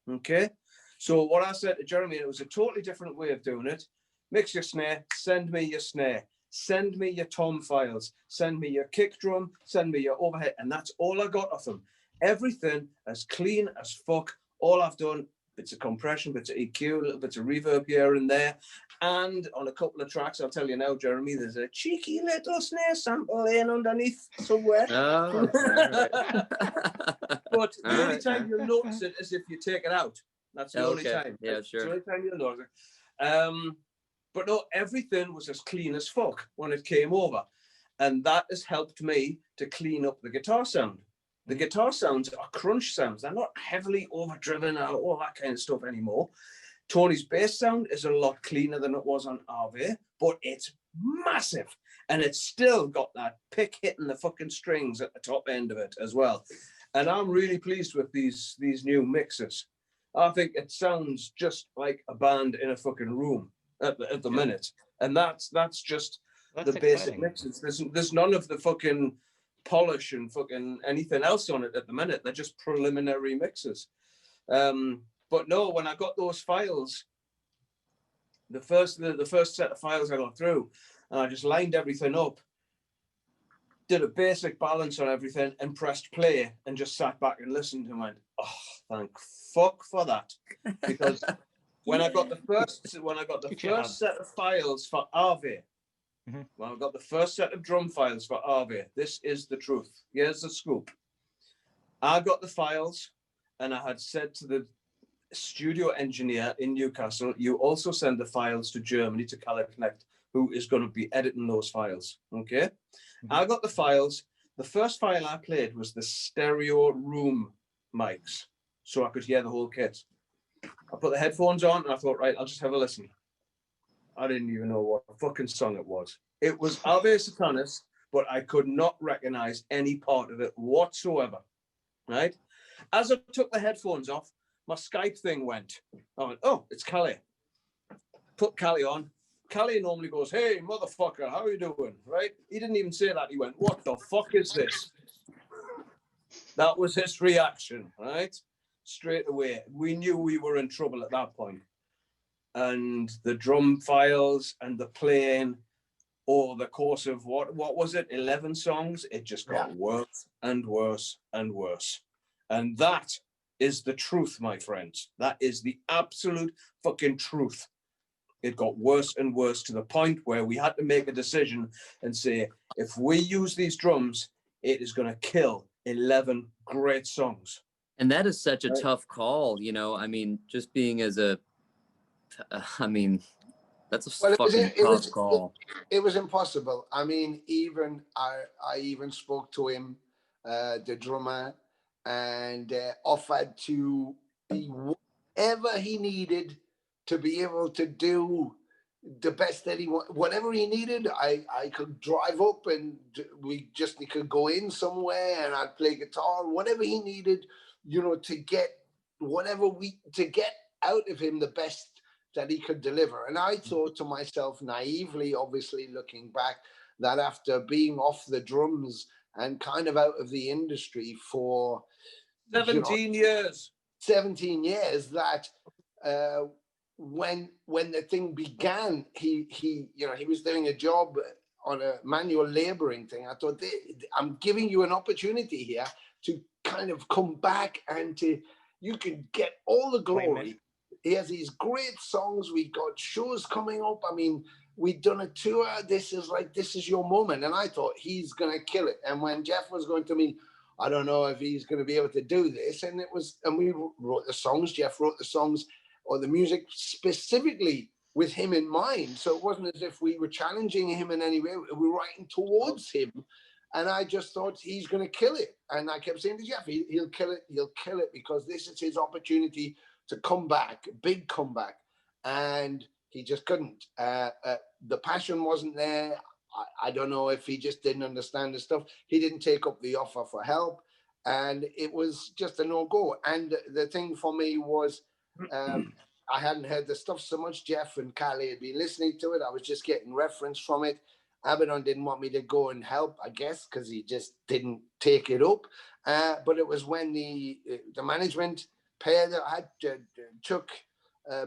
Okay? So what I said to Jeremy, and it was a totally different way of doing it, mix your snare, send me your snare. Send me your tom files, send me your kick drum, send me your overhead, and that's all I got of them. Everything as clean as fuck. All I've done, bits of compression, bits of EQ, little bits of reverb here and there. And on a couple of tracks, I'll tell you now, Jeremy, there's a cheeky little snare sample in underneath somewhere. Oh, but the only time you'll notice it is if you take it out. That's the only time. Yeah, sure. That's the only time you'll notice it. But no, everything was as clean as fuck when it came over. And that has helped me to clean up the guitar sound. The guitar sounds are crunch sounds. They're not heavily overdriven or all that kind of stuff anymore. Tony's bass sound is a lot cleaner than it was on Ave, but it's massive. And it's still got that pick hitting the fucking strings at the top end of it as well. And I'm really pleased with these new mixes. I think it sounds just like a band in a fucking room at the minute. And that's just the basic mixes. There's none of the fucking polish and fucking anything else on it at the minute. They're just preliminary mixes. But no, when I got those files, the first set of files I got through, and I just lined everything up, did a basic balance on everything, and pressed play, and just sat back and listened and went, "Oh, thank fuck for that," because when I got the first set of files for Ave. Well, I've got the first set of drum files for Ave. This is the truth. Here's the scoop. I got the files, and I had said to the studio engineer in Newcastle, you also send the files to Germany, to Kalle Knecht, who is going to be editing those files. Okay? I got the files. The first file I played was the stereo room mics, so I could hear the whole kit. I put the headphones on and I thought, right, I'll just have a listen. I didn't even know what fucking song it was. It was Ave Satanas, but I could not recognize any part of it whatsoever, right? As I took the headphones off, my Skype thing went. I went, oh, it's Callie. Put Callie on. Callie normally goes, hey, motherfucker, how are you doing, right? He didn't even say that. He went, what the fuck is this? That was his reaction, right? Straight away. We knew we were in trouble at that point. And the drum files and the playing over the course of, what was it, 11 songs? It just got worse and worse and worse. And that is the truth, my friends. That is the absolute fucking truth. It got worse and worse to the point where we had to make a decision and say, if we use these drums, it is going to kill 11 great songs. And that is such a tough call, you know. I mean, just being as a, I mean, that's a fucking tough call. It was impossible. I mean, even I even spoke to him, the drummer, and offered to be whatever he needed to be able to do the best that he wanted. Whatever he needed, I could drive up and he could go in somewhere and I'd play guitar, whatever he needed, you know, to get out of him the best that he could deliver. And I thought to myself, naively, obviously looking back, that after being off the drums and kind of out of the industry for 17 years, that when the thing began, he was doing a job on a manual laboring thing. I thought, I'm giving you an opportunity here to kind of come back and you can get all the glory. He has these great songs. We got shows coming up. I mean, we'd done a tour. This is your moment. And I thought he's going to kill it. And when Jeff was going to me, I don't know if he's going to be able to do this. And we wrote the songs. Jeff wrote the songs or the music specifically with him in mind. So it wasn't as if we were challenging him in any way. We were writing towards him. And I just thought he's going to kill it. And I kept saying to Jeff, he'll kill it. He'll kill it because this is his opportunity to come back, big comeback. And he just couldn't. The passion wasn't there. I don't know if he just didn't understand the stuff. He didn't take up the offer for help. And it was just a no-go. And the thing for me was, I hadn't heard the stuff so much. Jeff and Callie had been listening to it. I was just getting reference from it. Abaddon didn't want me to go and help, I guess, because he just didn't take it up. But it was when the management pair that I had took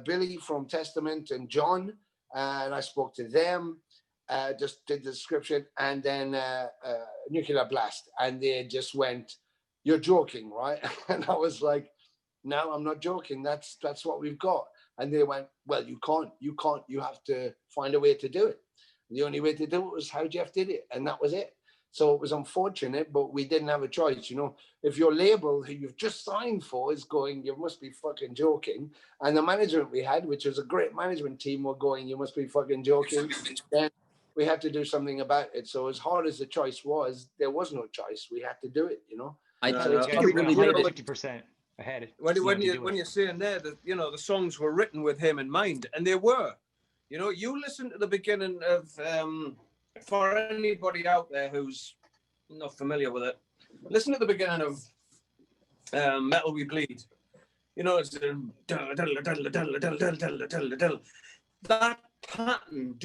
Billy from Testament and John, and I spoke to them, just did the description, and then Nuclear Blast, and they just went, "You're joking, right?" And I was like, "No, I'm not joking. That's what we've got." And they went, "Well, you can't. You have to find a way to do it." The only way to do it was how Jeff did it, and that was it. So it was unfortunate, but we didn't have a choice. You know, if your label who you've just signed for is going, "You must be fucking joking," and the management we had, which was a great management team, were going, "You must be fucking joking," then we had to do something about it. So as hard as the choice was, there was no choice. We had to do it. You know, I think it really did 50% ahead. When you're saying there that, you know, the songs were written with him in mind, and they were. You know, you listen to the beginning of, for anybody out there who's not familiar with it, listen to the beginning of Metal We Bleed. You know, it's that pattern.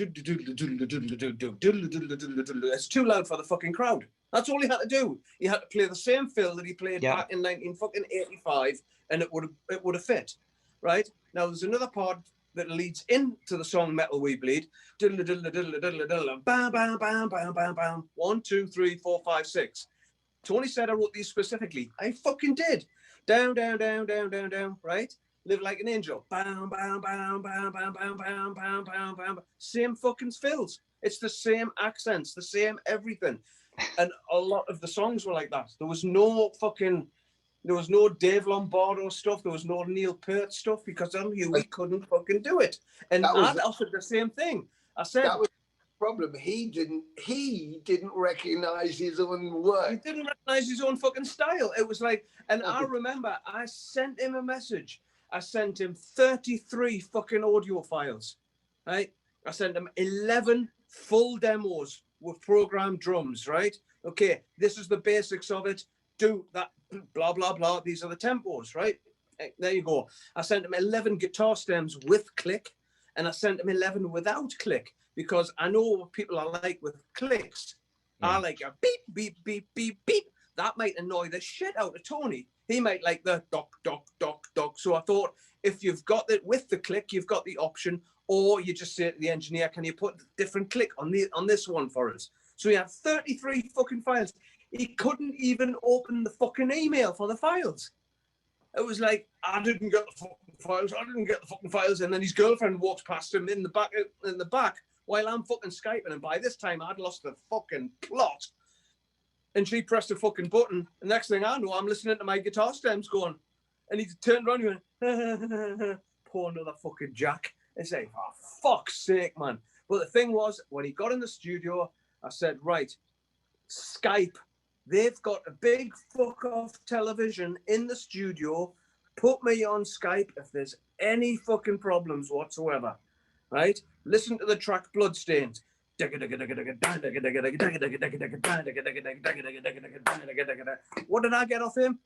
It's too loud for the fucking crowd. That's all he had to do. He had to play the same fill that he played back in 1985, and it would have fit, right? Now there's another part that leads into the song Metal We Bleed. Bam, bam, bam, bam, bam, bam. 1, 2, 3, 4, 5, 6. Tony said I wrote these specifically. I fucking did. Down, down, down, down, down, down, right? Live Like an Angel. Bam, bam, bam, bam, bam, bam, bam, bam, bam, bam. Same fucking fills. It's the same accents, the same everything. And a lot of the songs were like that. There was no Dave Lombardo stuff. There was no Neil Peart stuff because I knew we couldn't fucking do it. And I offered the same thing. I said, problem. He didn't recognize his own work. He didn't recognize his own fucking style. It was like, and I remember I sent him a message. I sent him 33 fucking audio files, right? I sent him 11 full demos with programmed drums, right? Okay, this is the basics of it. Do that, blah, blah, blah. These are the tempos, right? There you go. I sent him 11 guitar stems with click, and I sent him 11 without click, because I know what people are like with clicks. Yeah. I like a beep, beep, beep, beep, beep. That might annoy the shit out of Tony. He might like the dock, dock, dock, dock. So I thought, if you've got it with the click, you've got the option, or you just say to the engineer, can you put a different click on this one for us? So he had 33 fucking files. He couldn't even open the fucking email for the files. It was like, I didn't get the fucking files. I didn't get the fucking files. And then his girlfriend walks past him in the back while I'm fucking Skyping. And by this time, I'd lost the fucking plot. And she pressed a fucking button. The next thing I know, I'm listening to my guitar stems going. And he turned around and went, poor another fucking Jack. It's like, oh, fuck's sake, man. But the thing was, when he got in the studio, I said, right, Skype. They've got a big fuck-off television in the studio. Put me on Skype if there's any fucking problems whatsoever, right? Listen to the track Bloodstains. What did I get off him?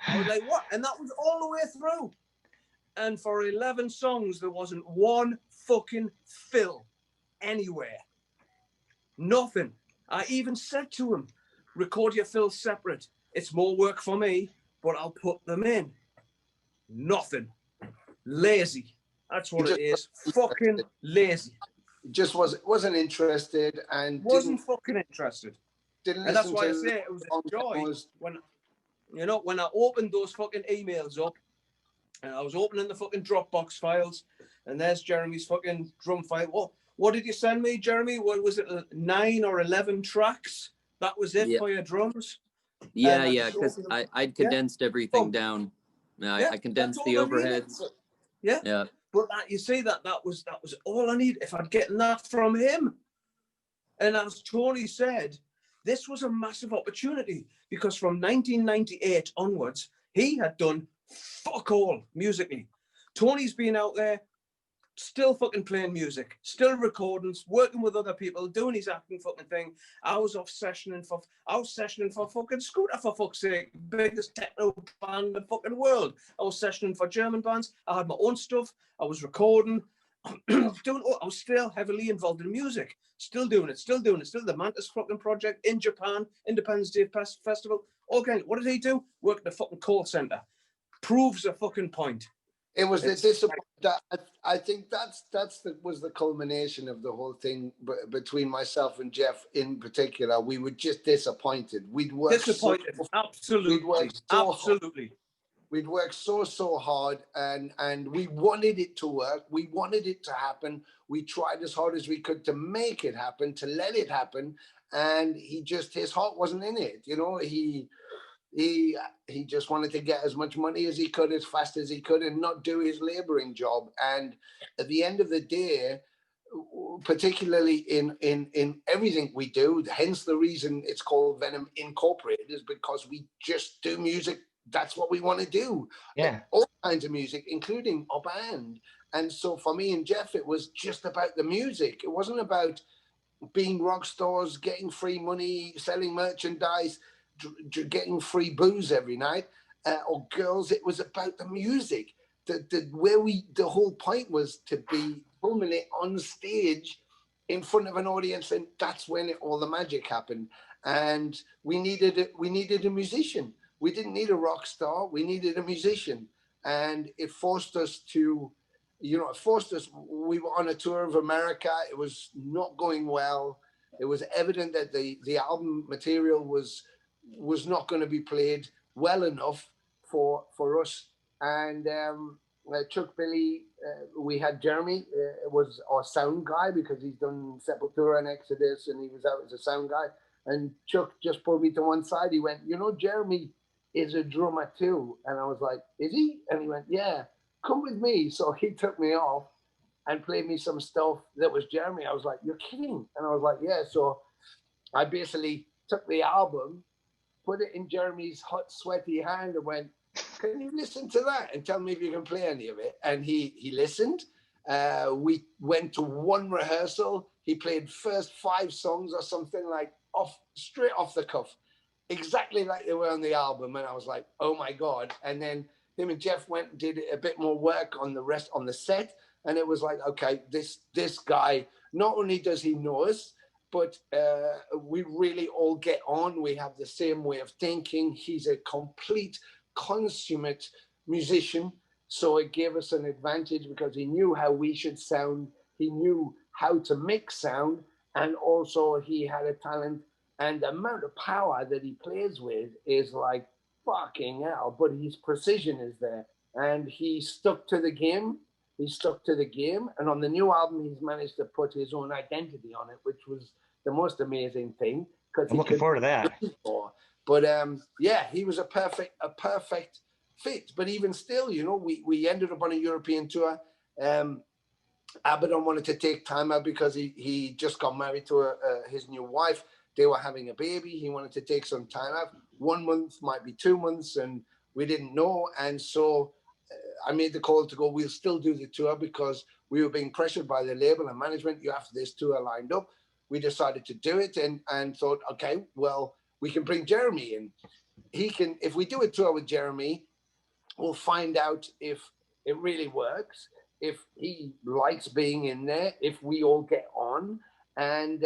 I was like, what? And that was all the way through. And for 11 songs, there wasn't one fucking fill anywhere. Nothing. I even said to him, record your fills separate. It's more work for me, but I'll put them in. Nothing. Lazy. That's what it is. Fucking lazy. Just wasn't interested and wasn't fucking interested. Didn't and that's why I say it was a joy when I opened those fucking emails up, and I was opening the fucking Dropbox files, and there's Jeremy's fucking drum file. What did you send me, Jeremy? What was it, 9 or 11 tracks? That was it for your drums? Yeah, because I'd condensed everything down. I condensed the overheads. Yeah. But you see that was all I need. If I'd gotten that from him. And as Tony said, this was a massive opportunity, because from 1998 onwards, he had done fuck all musically. Tony's been out there, still fucking playing music, still recording, working with other people, doing his acting fucking thing. I was sessioning for fucking Scooter, for fuck's sake, biggest techno band in the fucking world. I was sessioning for German bands. I had my own stuff. I was recording, I was still heavily involved in music, still doing it. Still the Mantis fucking project in Japan, Independence Day Festival. Okay, what did he do? Work at the fucking call center. Proves a fucking point. It was the disappointment. I think was the culmination of the whole thing between myself and Jeff in particular. We were just disappointed. We'd worked absolutely. We'd worked so hard, and we wanted it to work. We wanted it to happen. We tried as hard as we could to make it happen, to let it happen. And his heart wasn't in it. You know, he just wanted to get as much money as he could, as fast as he could, and not do his laboring job. And at the end of the day, particularly in everything we do, hence the reason it's called Venom Incorporated, is because we just do music. That's what we want to do. Yeah. All kinds of music, including our band. And so for me and Jeff, it was just about the music. It wasn't about being rock stars, getting free money, selling merchandise, getting free booze every night, or girls. It was about the music. The whole point was to be culminate on stage in front of an audience, and that's when all the magic happened. And we needed a musician. We didn't need a rock star. We needed a musician, and it forced us to, we were on a tour of America. It was not going well. It was evident that the album material was not going to be played well enough for us. And Chuck Billy, we had Jeremy, was our sound guy, because he's done Sepultura and Exodus, and he was out as a sound guy. And Chuck just pulled me to one side. He went, Jeremy is a drummer too. And I was like, is he? And he went, yeah, come with me. So he took me off, and played me some stuff that was Jeremy. I was like, you're kidding. And I was like, yeah. So I basically took the album, put it in Jeremy's hot, sweaty hand and went, can you listen to that and tell me if you can play any of it? And he listened. We went to one rehearsal. He played first 5 songs or something like straight off the cuff, exactly like they were on the album. And I was like, oh my God. And then him and Jeff went and did a bit more work on the set. And it was like, okay, this guy, not only does he know us, but we really all get on. We have the same way of thinking. He's a complete consummate musician. So it gave us an advantage because he knew how we should sound. He knew how to mix sound. And also he had a talent, and the amount of power that he plays with is like fucking hell, but his precision is there. And he stuck to the game. And on the new album, he's managed to put his own identity on it, which was the most amazing thing. I'm looking forward to that. But yeah, he was a perfect fit. But even still, you know, we ended up on a European tour. Abaddon wanted to take time out because he just got married to his new wife. They were having a baby. He wanted to take some time out. 1 month, might be 2 months, and we didn't know. And so I made the call to go, we'll still do the tour because we were being pressured by the label and management. You have this tour lined up. We decided to do it and thought, okay, well, we can bring Jeremy in. If we do a tour with Jeremy, we'll find out if it really works, if he likes being in there, if we all get on, and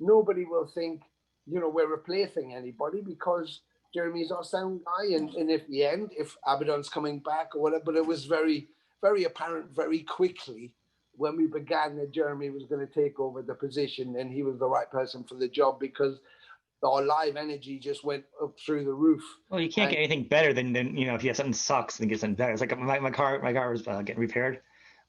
nobody will think, you know, we're replacing anybody because Jeremy's our sound guy. And at the end, if Abaddon's coming back or whatever, but it was very, very apparent very quickly when we began that Jeremy was going to take over the position and he was the right person for the job because our live energy just went up through the roof. Well, you can't get anything better than you know, if you have something sucks and get something better. It's like my car was getting repaired.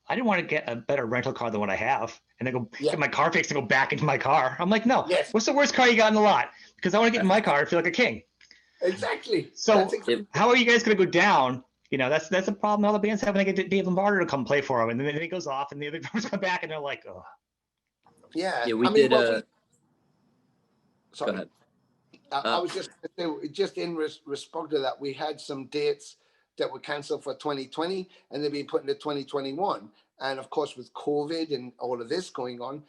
I didn't want to get a better rental car than what I have, and then get my car fixed and go back into my car. I'm like, no. Yes. What's the worst car you got in the lot? Because I want to get in my car and feel like a king. Exactly. So how are you guys going to go down? You know, that's a problem all the bands have when they get Dave Lombardo to come play for them, and then he goes off, and the other drummers come back, and they're like, oh. Yeah. Yeah, we did. Sorry. Go ahead. I was just in response to that. We had some dates that were cancelled for 2020, and they've been put into 2021. And of course, with COVID and all of this going on,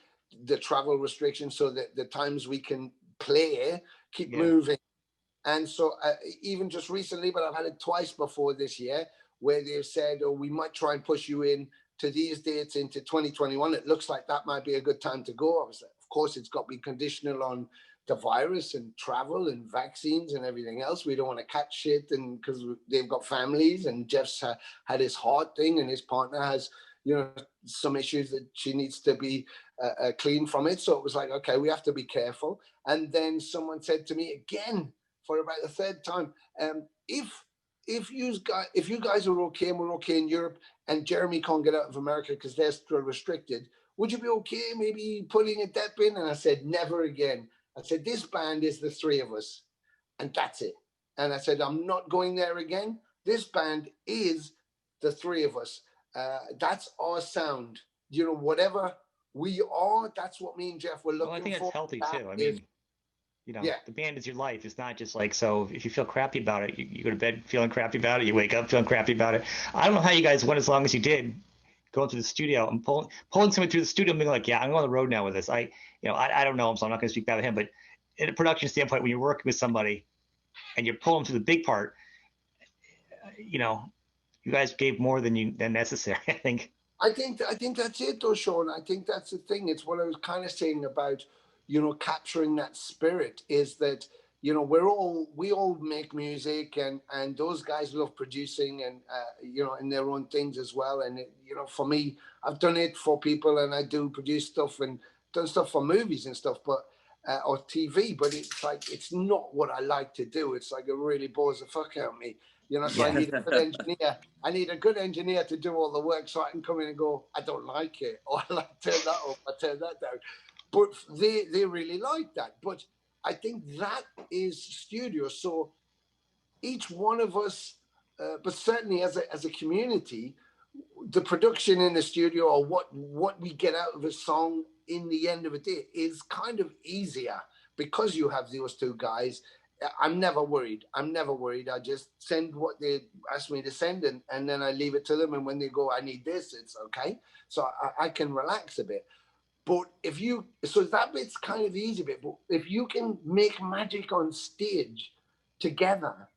the travel restrictions, so that the times we can play keep moving. And so even just recently, but I've had it twice before this year, where they've said, oh, we might try and push you in to these dates into 2021. It looks like that might be a good time to go. Of course, it's got to be conditional on the virus and travel and vaccines and everything else. We don't want to catch shit, and because they've got families, and Jeff's had his heart thing, and his partner has, you know, some issues that she needs to be clean from it. So it was like, okay, we have to be careful. And then someone said to me again, for about the third time, if you guys are okay and we're okay in Europe, and Jeremy can't get out of America because they're still restricted, would you be okay maybe putting a dep in? And I said, never again. I said, this band is the 3 of us, and that's it. And I said, I'm not going there again. This band is the 3 of us. That's our sound. You know, whatever we are, that's what me and Jeff were looking for. Well, I think it's healthy too. I mean, you know, the band is your life. It's not just like, so if you feel crappy about it, you go to bed feeling crappy about it. You wake up feeling crappy about it. I don't know how you guys went as long as you did, going through the studio and pulling someone through the studio and being like, yeah, I'm going on the road now with this. I don't know him, so I'm not going to speak bad of him. But in a production standpoint, when you're working with somebody and you're pulling through the big part, you know, you guys gave more than necessary, I think. I think that's it, though, Sean. I think that's the thing. It's what I was kind of saying about, you know, capturing that spirit, is that, you know, we all make music, and those guys love producing, and you know, in their own things as well. And you know, for me, I've done it for people, and I do produce stuff and done stuff for movies and stuff, but or TV. But it's like, it's not what I like to do. It's like, it really bores the fuck out of me. You know, so I need a good engineer. I need a good engineer to do all the work, so I can come in and go, I don't like it, or I like turn that up, I turn that down. But they really like that. But I think that is studio. So each one of us, but certainly as a community, the production in the studio, or what we get out of a song in the end of the day, is kind of easier because you have those two guys. I'm never worried. I just send what they ask me to send, and then I leave it to them. And when they go, I need this, it's okay. So I can relax a bit. But so that bit's kind of the easy bit. But if you can make magic on stage together,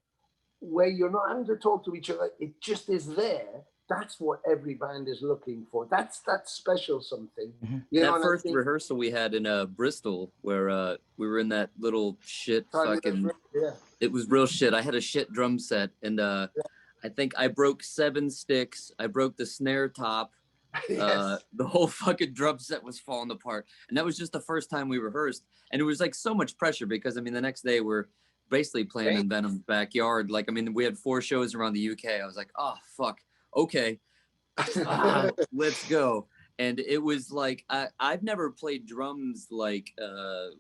where you're not having to talk to each other, it just is there. That's what every band is looking for. That's special something. Mm-hmm. You know, that first rehearsal we had in Bristol, where we were in that little shit fucking. Yeah. It was real shit. I had a shit drum set, and I think I broke 7 sticks. I broke the snare top. Yes. The whole fucking drum set was falling apart, and that was just the first time we rehearsed. And it was like so much pressure because I mean, the next day we're basically playing in Venom's backyard. Like, I mean, we had 4 shows around the UK. I was like, oh fuck, okay, let's go. And it was like I've never played drums like I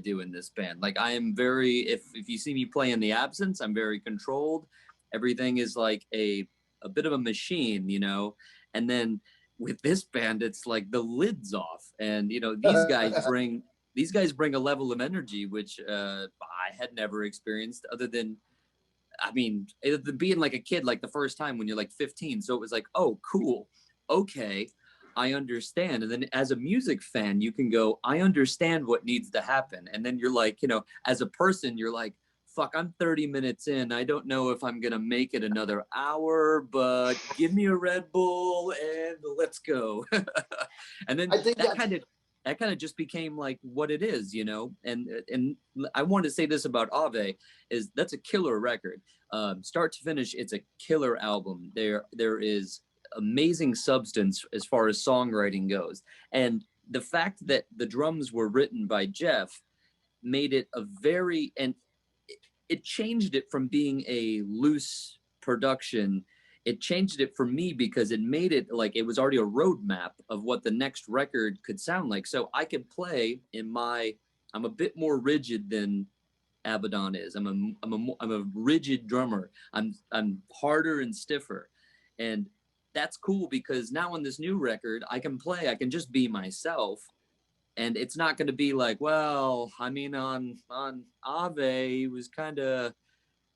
do in this band. Like, I am very, if you see me play in the absence, I'm very controlled. Everything is like a bit of a machine, you know. And then with this band, it's like the lid's off, and you know, these guys bring a level of energy which I had never experienced, other than, I mean, being like a kid, like the first time when you're like 15. So it was like, oh, cool. Okay, I understand. And then as a music fan, you can go, I understand what needs to happen. And then you're like, you know, as a person, you're like, fuck, I'm 30 minutes in. I don't know if I'm going to make it another hour, but give me a Red Bull and let's go. And then that kind of just became like what it is, you know. And I want to say this about Ave, is that's a killer record. Start to finish, it's a killer album. There is amazing substance as far as songwriting goes. And the fact that the drums were written by Jeff made it a very, and it changed it from being a loose production. It changed it for me because it made it like it was already a roadmap of what the next record could sound like. So I could play I'm a bit more rigid than Abaddon is. I'm a rigid drummer. I'm harder and stiffer. And that's cool because now on this new record, I can just be myself. And it's not going to be like, well, I mean, on Ave, it was kind of,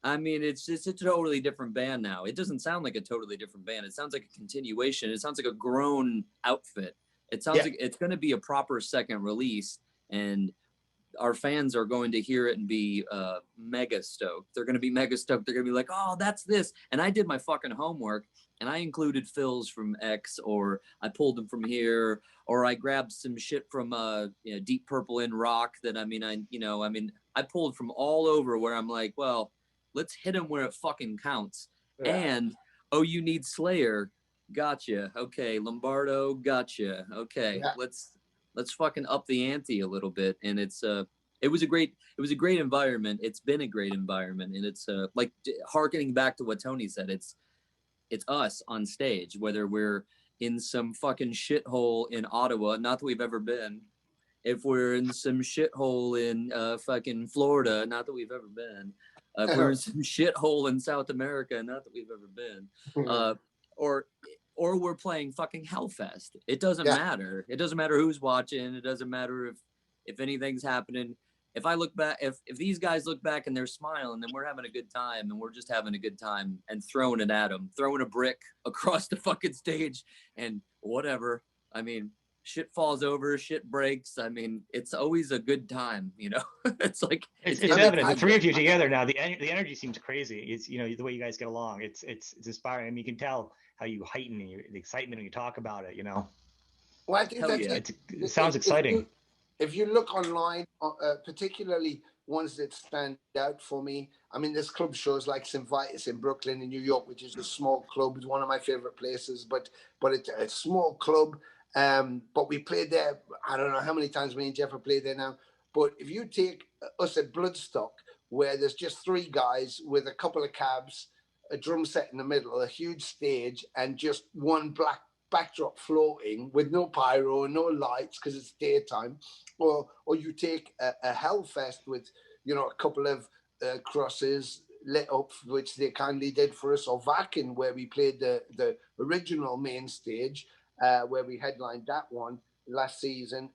I mean, it's a totally different band now. It doesn't sound like a totally different band. It sounds like a continuation. It sounds like a grown outfit. It sounds like it's going to be a proper second release, and our fans are going to hear it and be mega stoked. They're going to be mega stoked. They're going to be like, oh, that's this. And I did my fucking homework, and I included fills from X, or I pulled them from here, or I grabbed some shit from Deep Purple in Rock that, I pulled from all over, where I'm like, well, let's hit them where it fucking counts. Yeah. And, oh, you need Slayer. Gotcha. Okay. Lombardo. Gotcha. Okay. Yeah. Let's fucking up the ante a little bit. And it was a great environment. It's been a great environment. And it's like harkening back to what Tony said, it's us on stage, whether we're in some fucking shithole in Ottawa, not that we've ever been. If we're in some shithole in fucking Florida, not that we've ever been. If we're in some shithole in South America, not that we've ever been. Or we're playing fucking Hellfest. It doesn't matter. It doesn't matter who's watching. It doesn't matter if anything's happening. If I look back, if these guys look back and they're smiling, then we're having a good time, and we're just having a good time and throwing it at them, throwing a brick across the fucking stage and whatever. I mean, shit falls over, shit breaks. I mean, it's always a good time, you know. It's like it's evident. The 3 of you together now, the energy seems crazy. It's, you know, the way you guys get along. It's inspiring. I mean, you can tell how you heighten the excitement when you talk about it, you know. Well, I think it sounds exciting. If you look online, particularly ones that stand out for me, I mean, there's club shows like St. Vitus in Brooklyn, in New York, which is a small club. It's one of my favorite places, but it's a small club. But we played there, I don't know how many times me and Jeff have played there now. But if you take us at Bloodstock, where there's just 3 guys with a couple of cabs, a drum set in the middle, a huge stage, and just one black backdrop floating with no pyro and no lights because it's daytime, or you take a Hellfest with, you know, a couple of crosses, lit up, which they kindly did for us, or Vakin, where we played the original main stage, where we headlined that one last season.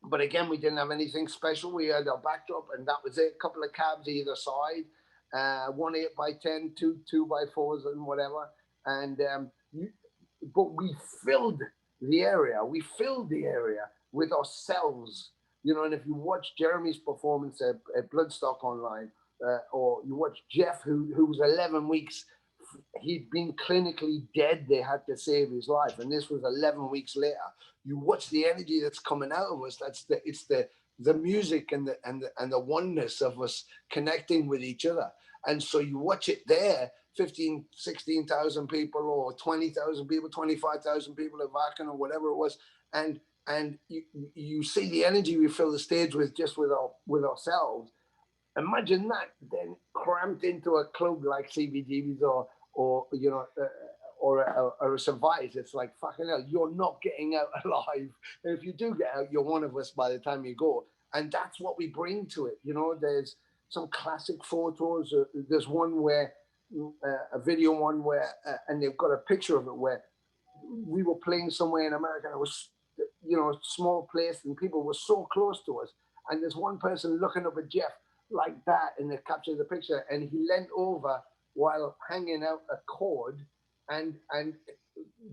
But again, we didn't have anything special. We had our backdrop, and that was it. A couple of cabs either side, one 8x10, two 2x4s, and whatever. And but we filled the area. We filled the area with ourselves, you know. And if you watch Jeremy's performance at Bloodstock Online, or you watch Jeff, who was 11 weeks, he'd been clinically dead. They had to save his life, and this was 11 weeks later. You watch the energy that's coming out of us. It's the music and the oneness of us connecting with each other. And so you watch it there, 15, 16,000 people, or 20,000 people, 25,000 people at Vakin, or whatever it was, and you see the energy we fill the stage with, just with ourselves. Imagine that then cramped into a club like CBGB's or you know, or a Survive. It's like, fucking hell, you're not getting out alive. And if you do get out, you're one of us by the time you go. And that's what we bring to it. You know, there's some classic photos. There's one where, a video one where, and they've got a picture of it where we were playing somewhere in America. It was, you know, a small place, and people were so close to us. And there's one person looking up at Jeff like that, and they captured the picture, and he leant over while hanging out a cord and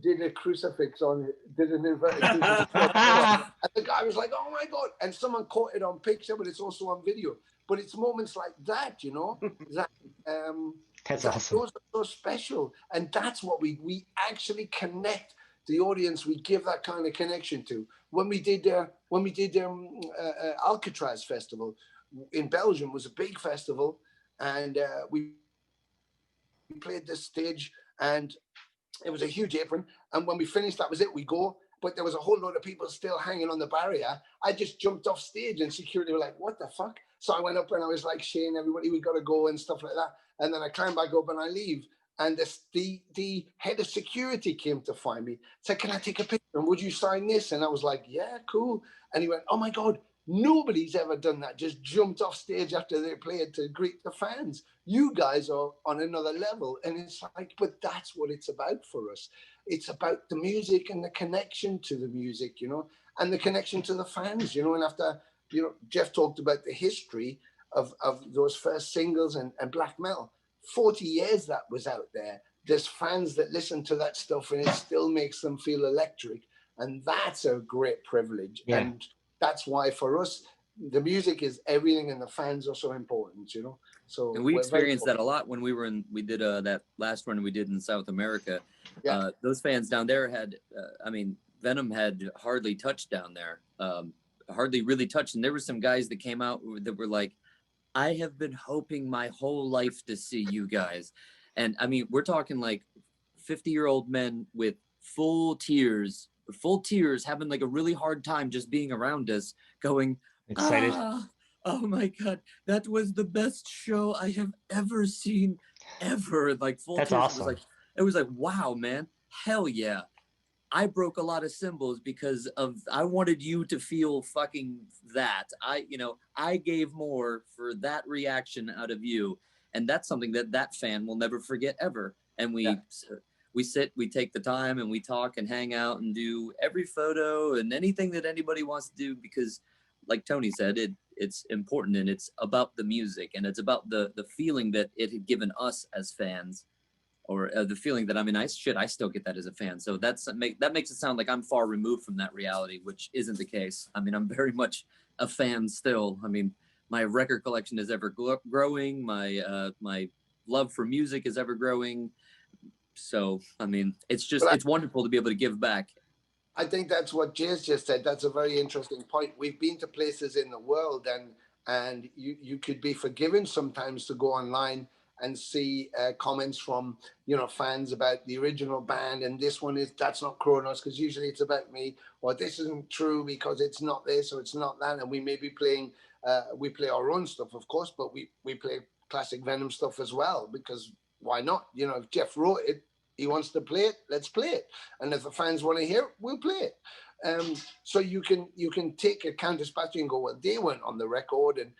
did a crucifix on it, did an inverted crucifix. And the guy was like, oh my God. And someone caught it on picture, but it's also on video. But it's moments like that, you know, that that's awesome. Those are so special. And that's what we actually connect the audience. We give that kind of connection to. When we did Alcatraz Festival in Belgium, was a big festival, and we played this stage, and it was a huge apron. And when we finished, that was it. We go, but there was a whole load of people still hanging on the barrier. I just jumped off stage, and security were like, "What the fuck?" So I went up and I was like, "Shane, everybody, we got to go," and stuff like that. And then I climb back up and I leave. And the head of security came to find me. Said, "Can I take a picture? And would you sign this?" And I was like, "Yeah, cool." And he went, "Oh my God, nobody's ever done that. Just jumped off stage after they played to greet the fans. You guys are on another level." And it's like, but that's what it's about for us. It's about the music and the connection to the music, you know, and the connection to the fans, you know. And after, you know, Jeff talked about the history of those first singles and black metal. 40 years that was out there. There's fans that listen to that stuff, and it still makes them feel electric. And that's a great privilege. Yeah. And that's why for us, the music is everything, and the fans are so important, you know. So and we experienced that a lot when we did that last run we did in South America. Yeah. Those fans down there had, I mean, Venom had hardly touched down there, hardly really touched. And there were some guys that came out that were like, "I have been hoping my whole life to see you guys." And I mean, we're talking like 50-year-old men with full tears, having like a really hard time just being around us, going, excited. Oh my God, that was the best show I have ever seen, ever. Like full That's tears. awesome. It was like, wow, man, hell yeah. I broke a lot of cymbals because I wanted you to feel fucking that. I gave more for that reaction out of you. And that's something that fan will never forget ever. And we sit, we take the time, and we talk and hang out and do every photo and anything that anybody wants to do, because like Tony said, it's important, and it's about the music, and it's about the feeling that it had given us as fans. Or the feeling that, I mean, I still get that as a fan. So that makes it sound like I'm far removed from that reality, which isn't the case. I mean, I'm very much a fan still. I mean, my record collection is ever growing. My love for music is ever growing. So, I mean, it's wonderful to be able to give back. I think that's what Jay's just said. That's a very interesting point. We've been to places in the world, and you could be forgiven sometimes to go online and see comments from, you know, fans about the original band, and that's not Kronos because usually it's about me, or this isn't true because it's not this or it's not that. And we may be playing, we play our own stuff, of course, but we play classic Venom stuff as well, because why not? You know, if Jeff wrote it, he wants to play it, let's play it. And if the fans want to hear it, we'll play it. So you can take a Countess Patty and go, well, they weren't on the record and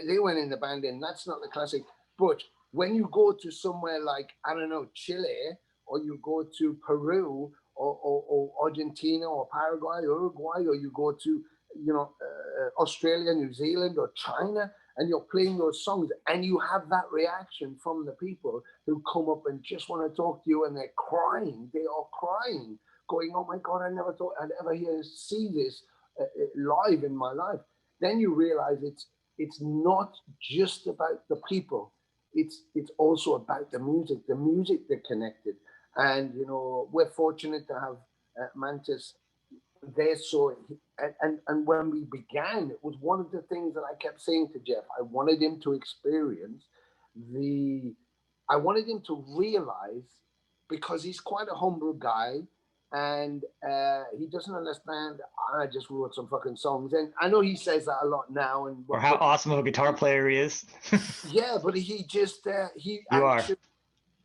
they weren't in the band, and that's not the classic. But when you go to somewhere like, I don't know, Chile, or you go to Peru, or Argentina, or Paraguay, or Uruguay, or you go to, Australia, New Zealand, or China, and you're playing those songs, and you have that reaction from the people who come up and just want to talk to you, and they're crying. They are crying, going, "Oh my God, I never thought I'd ever see this live in my life." Then you realize it's not just about the people. It's also about the music that connected. And, we're fortunate to have Mantis there. So, and when we began, it was one of the things that I kept saying to Jeff. I wanted him to experience I wanted him to realize, because he's quite a humble guy, and he doesn't understand. I just wrote some fucking songs, and I know he says that a lot now. And or how awesome of a guitar player he is. Yeah, but he just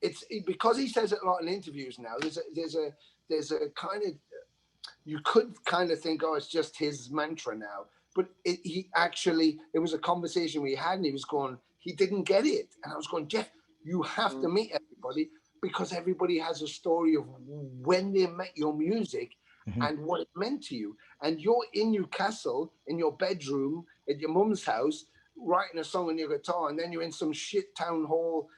it's because he says it a lot in interviews now. There's a kind of, you could kind of think, oh, it's just his mantra now, but it was a conversation we had, and he was going, he didn't get it, and I was going, Jeff, you have to meet everybody, because everybody has a story of when they met your music and what it meant to you. And you're in Newcastle in your bedroom at your mum's house writing a song on your guitar, and then you're in some shit town hall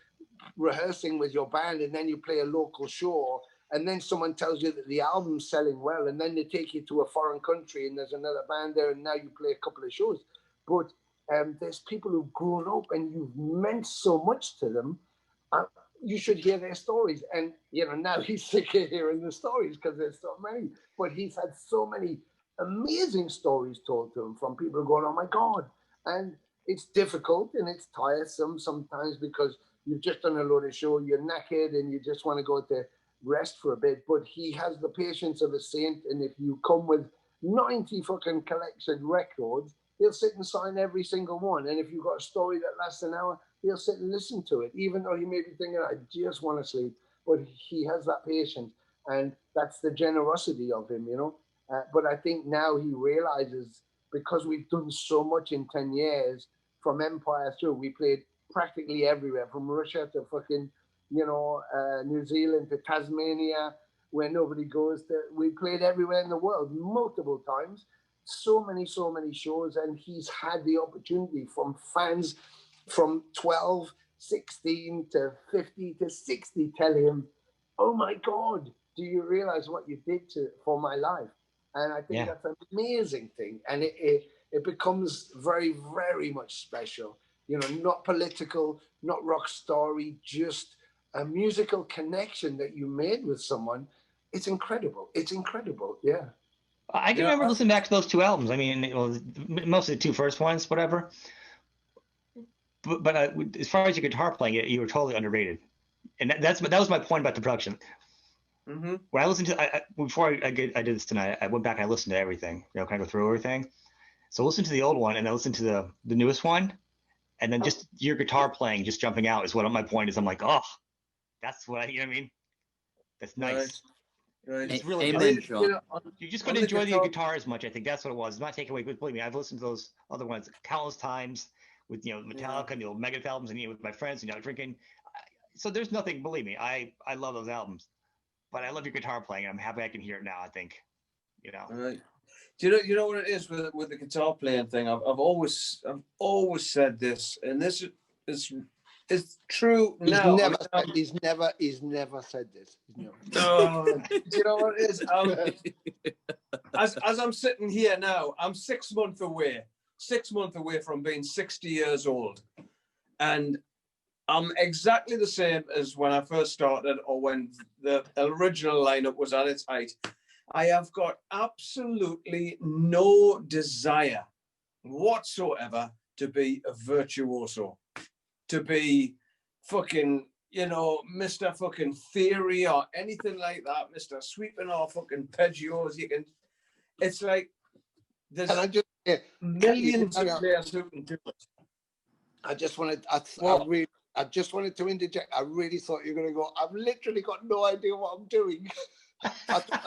rehearsing with your band, and then you play a local show, and then someone tells you that the album's selling well, and then they take you to a foreign country and there's another band there, and now you play a couple of shows. But there's people who've grown up and you've meant so much to them. You should hear their stories. And now he's sick of hearing the stories because there's so many, but he's had so many amazing stories told to him from people going, oh my God. And it's difficult and it's tiresome sometimes, because you've just done a load of show, you're knackered, and you just want to go to rest for a bit. But he has the patience of a saint, and if you come with 90 fucking collection records, he'll sit and sign every single one. And if you've got a story that lasts an hour, he'll sit and listen to it, even though he may be thinking, I just want to sleep. But he has that patience, and that's the generosity of him, but I think now he realizes, because we've done so much in 10 years, from Empire through, we played practically everywhere, from Russia to fucking, New Zealand to Tasmania, where nobody goes to. We played everywhere in the world multiple times, so many shows, and he's had the opportunity from fans from 12, 16 to 50 to 60 tell him, oh my God, do you realize what you did for my life? And I think that's an amazing thing. And it becomes very, very much special. Not political, not rock story, just a musical connection that you made with someone. It's incredible. It's incredible. Yeah. I can remember listening back to those two albums. I mean, mostly the two first ones, whatever. But as far as your guitar playing, you were totally underrated. And that was my point about the production. Mm-hmm. When I listened to, before I did this tonight, I went back and I listened to everything, kind of go through everything. So listen to the old one and I listened to the newest one. And then just your guitar playing, just jumping out is what my point is. I'm like, oh, that's what, you know what I mean? That's nice. Right. It's really Amen, good. Sean. You just couldn't enjoy the guitar as much. I think that's what it was. It's not taking away, believe me, I've listened to those other ones countless times with, Metallica and the old Megadeth albums, and with my friends, drinking. So there's nothing, believe me, I love those albums. But I love your guitar playing. I'm happy I can hear it now, I think. Right. Do you know what it is with the guitar playing thing? I've always said this, and this is true now. He's never said this. No. Do you know what it is? As I'm sitting here now, I'm 6 months away from being 60 years old, and I'm exactly the same as when I first started, or when the original lineup was at its height. I have got absolutely no desire whatsoever to be a virtuoso, to be fucking, Mr. fucking Theory or anything like that, Mr. Sweeping or fucking Pedgios. It's like there's millions of players who can do it. I just wanted to interject. I really thought you were going to go, I've literally got no idea what I'm doing. I'm just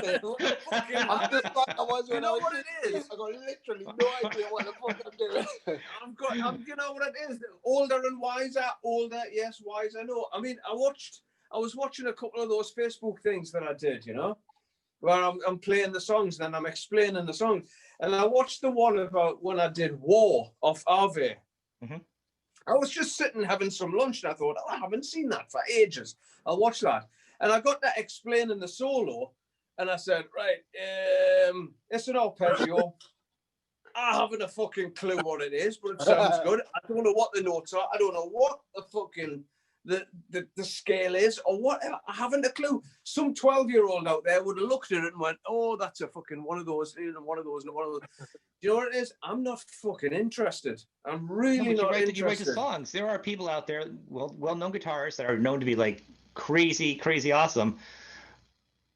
like I was when I was what it is? I got literally no idea what the fuck I'm doing. You know what it is? Older and wiser, yes, wiser. No, I mean, I was watching a couple of those Facebook things that I did, you know, where I'm playing the songs, then I'm explaining the songs. And I watched the one about when I did War off Ave. Mm-hmm. I was just sitting having some lunch and I thought, I haven't seen that for ages. I'll watch that. And I got to explaining the solo and I said, right, it's an arpeggio. I haven't a fucking clue what it is, but it sounds good. I don't know what the notes are. I don't know what the fucking the scale is or whatever. I haven't a clue. Some 12-year-old out there would have looked at it and went, oh, that's a fucking one of those, and one of those, and one of those. Do you know what it is? I'm not fucking interested. I'm really not interested. You write the songs. There are people out there, well-known guitarists that are known to be like crazy awesome.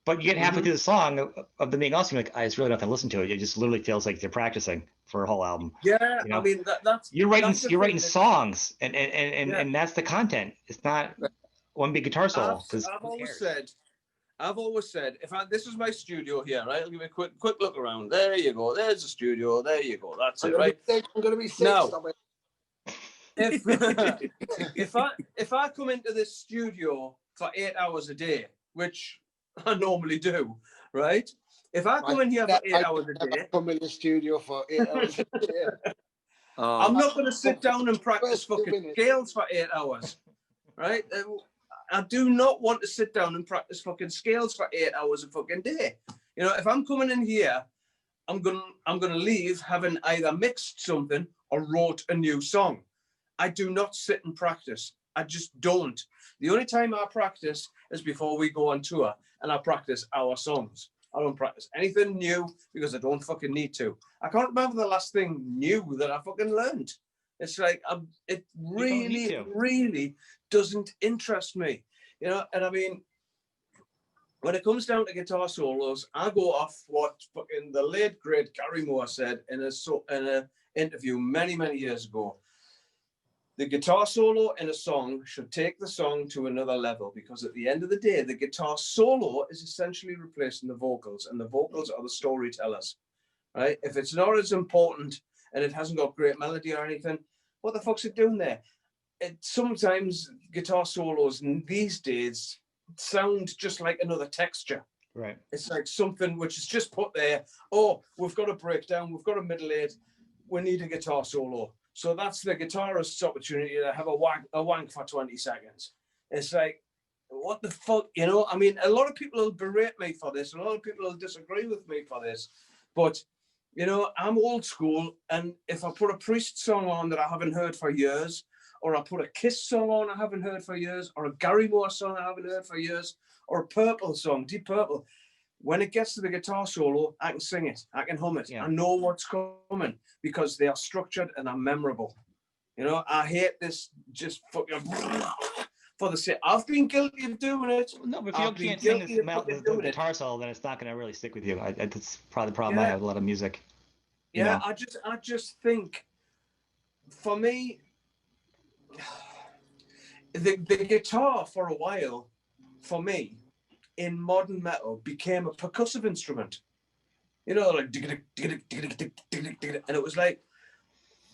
But you get halfway through the song of them being awesome, like, it's really nothing to listen to it. It just literally feels like they're practicing for a whole album. Yeah, you know? I mean that's you're writing songs, and that's the content. It's not one big guitar solo. I've always said, this is my studio here, right? I'll give you a quick look around. There you go. There's the studio. There you go. That's it, right? I'm gonna be sick. Now, if I come into this studio for 8 hours a day, which I normally do, right? If I come in here for 8 hours a day, come in the studio for 8 hours a day. I'm not going to sit down and practice fucking scales for 8 hours, right? I do not want to sit down and practice fucking scales for 8 hours a fucking day. You know, if I'm coming in here, I'm gonna leave having either mixed something or wrote a new song. I do not sit and practice. I just don't. The only time I practice is before we go on tour, and I practice our songs. I don't practice anything new because I don't fucking need to. I can't remember the last thing new that I fucking learned. It's like it really doesn't interest me, you know. And I mean, when it comes down to guitar solos, I go off what fucking the late great Gary Moore said in a interview many years ago. The guitar solo in a song should take the song to another level, because at the end of the day, the guitar solo is essentially replacing the vocals, and the vocals are the storytellers, right? If it's not as important and it hasn't got great melody or anything, what the fuck's it doing there? Sometimes guitar solos these days sound just like another texture. Right. It's like something which is just put there. Oh, we've got a breakdown, we've got a middle eight, we need a guitar solo. So that's the guitarist's opportunity to have a wank for 20 seconds. It's like, what the fuck, you know? I mean, a lot of people will berate me for this, and a lot of people will disagree with me for this. But, you know, I'm old school, and if I put a Priest song on that I haven't heard for years, or I put a Kiss song on I haven't heard for years, or a Gary Moore song I haven't heard for years, or a Purple song, Deep Purple, when it gets to the guitar solo, I can sing it. I can hum it. Yeah. I know what's coming because they are structured and are memorable. You know, I hate this just fucking for the sake. I've been guilty of doing it. No, but if you can't sing the guitar solo, then it's not going to really stick with you. That's probably the problem I have with a lot of music. Yeah, I just think, for me, the guitar for a while, for me, in modern metal became a percussive instrument, you know, like and it was like,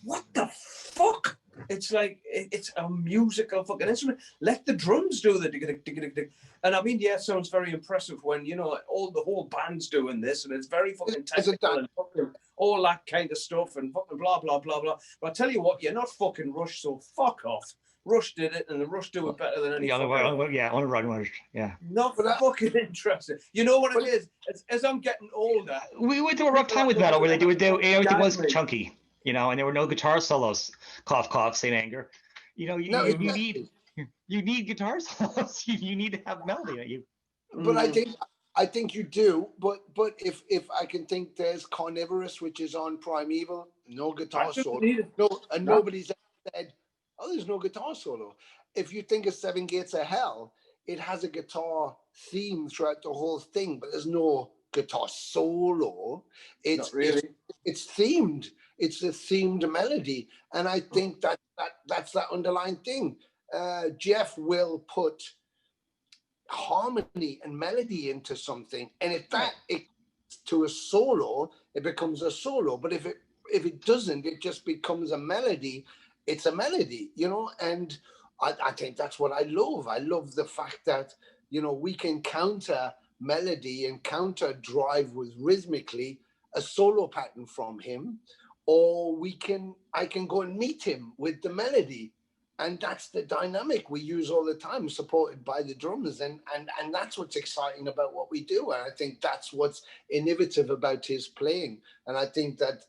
what the fuck? It's like it's a musical fucking instrument. Let the drums do the and I mean, yeah, it sounds very impressive when, you know, the whole band's doing this, and it's very fucking technical and fucking all that kind of stuff and fucking blah blah blah blah. But I tell you what, you're not fucking Rush, so fuck off. Rush did it, and the Rush do it better than any. On the Rush. Yeah. Not fucking interested. You know what it is? As I'm getting older, we went through a rough time with metal where everything was chunky, you know, and there were no guitar solos. Cough, cough, Saint Anger. You know, you need guitar solos. You need to have melody. But I think you do. But if I can think, there's Carnivorous, which is on Primeval, no guitar solo. Nobody's ever said, oh, there's no guitar solo. If you think of Seven Gates of Hell, it has a guitar theme throughout the whole thing, but there's no guitar solo. It's themed. It's a themed melody, and I think that's that underlying thing. Jeff will put harmony and melody into something. And if that to a solo, it becomes a solo. But if it doesn't, it just becomes a melody. It's a melody, you know. And I think that's what I love. I love the fact that, you know, we can counter melody and counter drive with rhythmically a solo pattern from him, or I can go and meet him with the melody. And that's the dynamic we use all the time, supported by the drummers. And that's what's exciting about what we do. And I think that's what's innovative about his playing. And I think that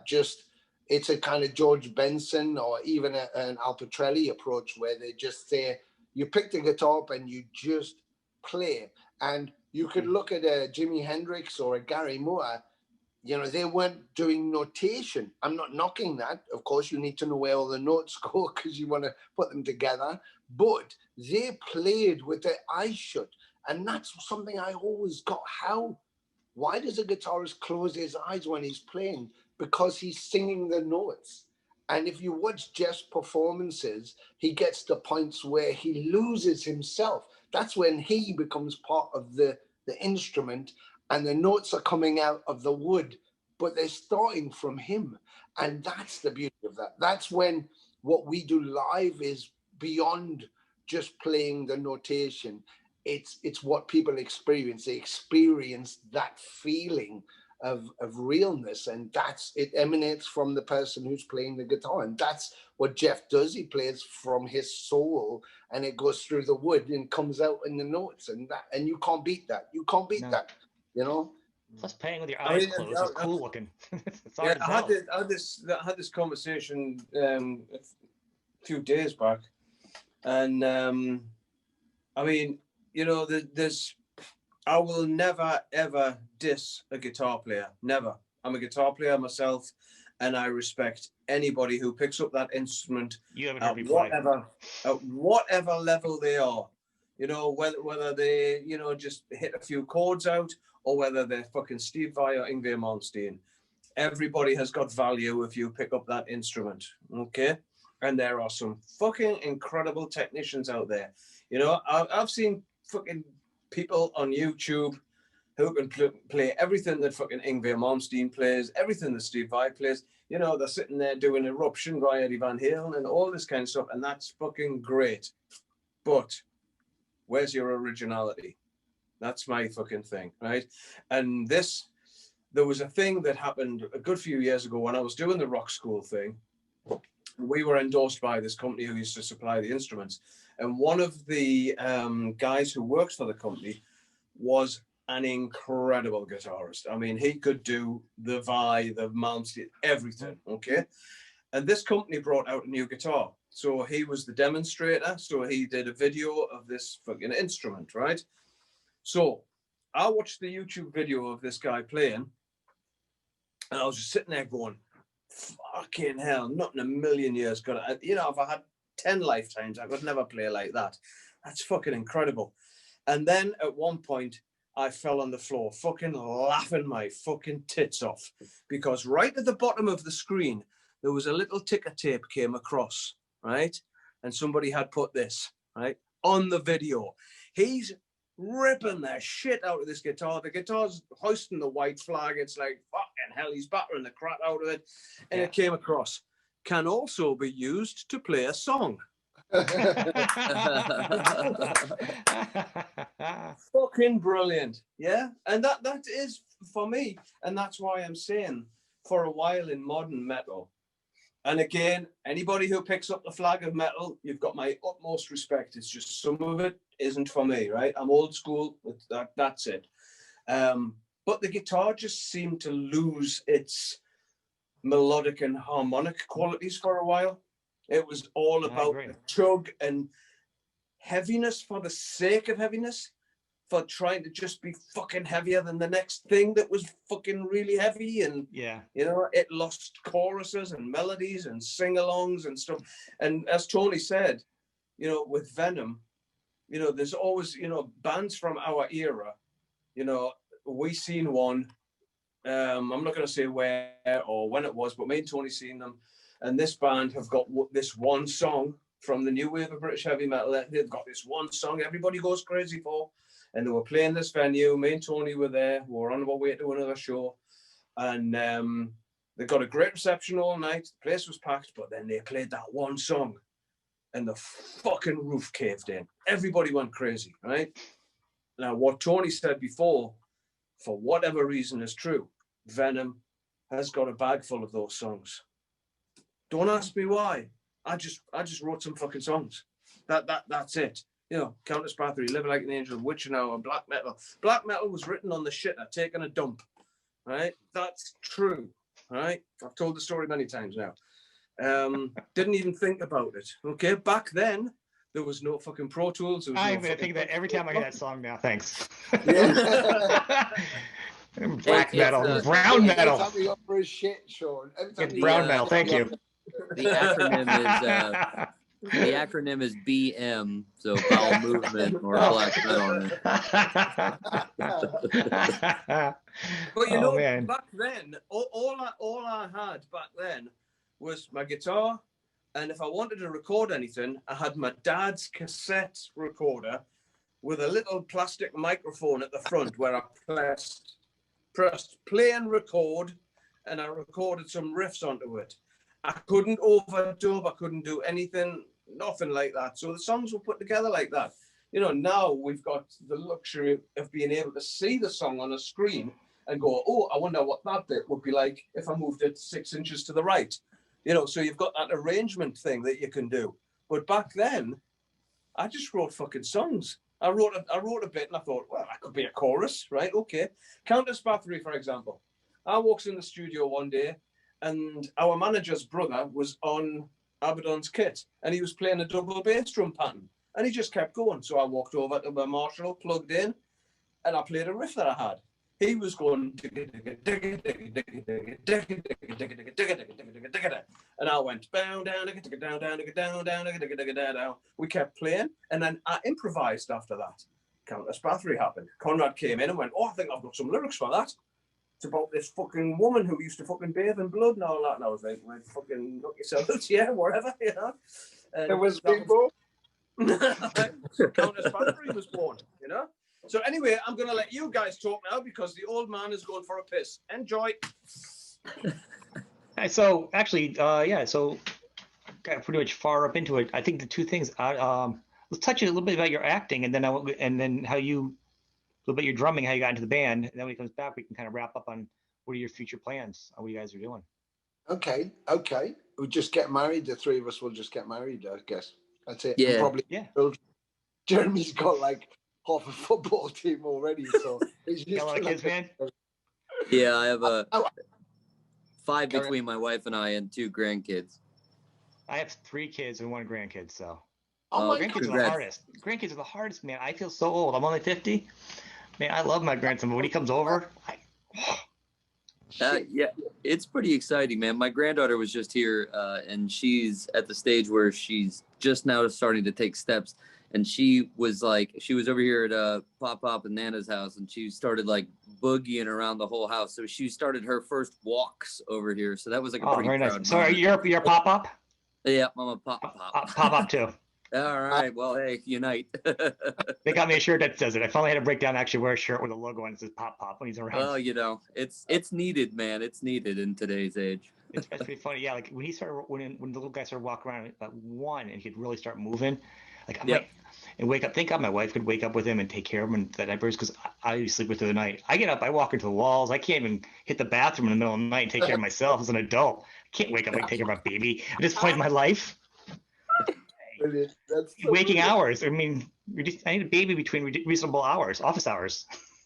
just, it's a kind of George Benson or even an Al Pitrelli approach, where they just say, you pick the guitar up and you just play. And you could look at a Jimi Hendrix or a Gary Moore. You know, they weren't doing notation. I'm not knocking that. Of course, you need to know where all the notes go because you want to put them together. But they played with their eyes shut. And that's something I always got. Why does a guitarist close his eyes when he's playing? Because he's singing the notes. And if you watch Jeff's performances, he gets to points where he loses himself. That's when he becomes part of the instrument, and the notes are coming out of the wood, but they're starting from him. And that's the beauty of that. That's when what we do live is beyond just playing the notation. It's what people experience. They experience that feeling of realness, and it emanates from the person who's playing the guitar. And that's what Jeff does. He plays from his soul, and it goes through the wood and comes out in the notes. And you can't beat that. You can't beat that. You know, plus playing with your eyes closed is cool looking. It's hard to tell. I had this conversation a few days back, and I mean, you know, I will never ever diss a guitar player. Never. I'm a guitar player myself, and I respect anybody who picks up that instrument at whatever level they are. You know, whether they, you know, just hit a few chords out, or whether they're fucking Steve Vai or Yngwie Malmsteen. Everybody has got value if you pick up that instrument, okay? And there are some fucking incredible technicians out there. You know, I've seen fucking people on YouTube who can play everything that fucking Yngwie Malmsteen plays, everything that Steve Vai plays. You know, they're sitting there doing Eruption by Eddie Van Halen and all this kind of stuff, and that's fucking great. But where's your originality? That's my fucking thing, right? And there was a thing that happened a good few years ago when I was doing the rock school thing. We were endorsed by this company who used to supply the instruments. And one of the guys who works for the company was an incredible guitarist. I mean, he could do the Vai, the Malmsteen, everything, okay? And this company brought out a new guitar. So he was the demonstrator. So he did a video of this fucking instrument, right? So I watched the YouTube video of this guy playing, and I was just sitting there going, fucking hell, not in a million years could I, you know, if I had 10 lifetimes, I could never play like that. That's fucking incredible. And then at one point, I fell on the floor, fucking laughing my fucking tits off, because right at the bottom of the screen, there was a little ticker tape came across, right? And somebody had put this, right, on the video. He's ripping the shit out of this guitar. The guitar's hoisting the white flag. It's like, fucking hell, he's battering the crap out of it. And it came across, can also be used to play a song. Fucking brilliant. Yeah. And that is for me. And that's why I'm saying for a while in modern metal, and again, anybody who picks up the flag of metal, you've got my utmost respect. It's just some of it isn't for me, right? I'm old school. That's it. But the guitar just seemed to lose its melodic and harmonic qualities for a while. It was all about the chug and heaviness for the sake of heaviness, for trying to just be fucking heavier than the next thing that was fucking really heavy. And, you know, it lost choruses and melodies and sing-alongs and stuff. And as Tony said, you know, with Venom, you know, there's always, you know, bands from our era, you know, we seen one, I'm not going to say where or when it was, but me and Tony seen them. And this band have got this one song from the new wave of British heavy metal. They've got this one song everybody goes crazy for, and they were playing this venue. Me and Tony were there. We were on our way to another show, and they got a great reception all night. The place was packed, but then they played that one song, and the fucking roof caved in. Everybody went crazy, right? Now, what Tony said before, for whatever reason, is true. Venom has got a bag full of those songs. Don't ask me why. I just wrote some fucking songs. That's it. You know, Countess Bathory, Living Like an Angel, Witching Hour, Black Metal. Black Metal was written on the shitter, taking a dump. Right? That's true. Right? I've told the story many times now. Didn't even think about it. Okay, back then there was no fucking Pro Tools. I'm gonna think that every time I hear that song now. Thanks. Black metal, brown metal. Every time we go for a shit, Sean. It's brown metal. Thank you. The acronym is BM, so bowel movement or black metal. But you know, man. Back then, all I had back then was my guitar, and if I wanted to record anything, I had my dad's cassette recorder with a little plastic microphone at the front where I pressed play and record, and I recorded some riffs onto it. I couldn't overdub, I couldn't do anything, nothing like that. So the songs were put together like that. You know, now we've got the luxury of being able to see the song on a screen and go, oh, I wonder what that bit would be like if I moved it 6 inches to the right. You know, so you've got that arrangement thing that you can do. But back then, I just wrote fucking songs. I wrote a bit and I thought, well, that could be a chorus, right? Okay. Countess Bathory, for example. I walks in the studio one day and our manager's brother was on Abaddon's kit and he was playing a double bass drum pattern and he just kept going. So I walked over to my Marshall, plugged in, and I played a riff that I had. He was going, and I went down, down, down, down, down, down. We kept playing, and then I improvised after that. Countess Bathory happened. Conrad came in and went, oh, I think I've got some lyrics for that. It's about this fucking woman who used to fucking bathe in blood and all that. And I was like, well, fucking knock yourself out, yeah, whatever, you know. And it was people. Countess Bathory was born, you know. So anyway, I'm going to let you guys talk now because the old man is going for a piss. Enjoy. So actually, so got pretty much far up into it. I think the two things. Let's touch a little bit about your acting, and then how you, a little bit your drumming, how you got into the band. And then when he comes back, we can kind of wrap up on what are your future plans, what you guys are doing. Okay. We'll just get married. The three of us will just get married, I guess. That's it. Yeah. Probably. Yeah. Jeremy's got like half a football team already, so he's got a lot of kids, man. Yeah, I have 5 between my wife and I and 2 grandkids. I have 3 kids and 1 grandkid, so grandkids are the hardest. Grandkids are the hardest, man. I feel so old. I'm only 50. Man, I love my grandson, but when he comes over, yeah, it's pretty exciting, man. My granddaughter was just here, and she's at the stage where she's just now starting to take steps. And she was over here at Pop and Nana's house, and she started like boogieing around the whole house. So she started her first walks over here. So that was like a pretty proud nice. So you're a Pop? Yeah, I'm a Pop. Pop too. All right. Well, hey, unite. They got me a shirt that says it. I finally had to break down and actually wear a shirt with a logo on it that says Pop when he's around. Well, you know, it's needed, man. It's needed in today's age. It's pretty funny. Yeah, like when he started, when the little guy started walking around at 1 and he could really start moving, like I'm like, and wake up. Thank God my wife could wake up with him and take care of him and the diapers because I sleep with through the night. I get up, I walk into the walls. I can't even hit the bathroom in the middle of the night and take care of myself as an adult. I can't wake up and take care of my baby. I just find my life. That's waking hours. I mean, I need a baby between reasonable hours, office hours.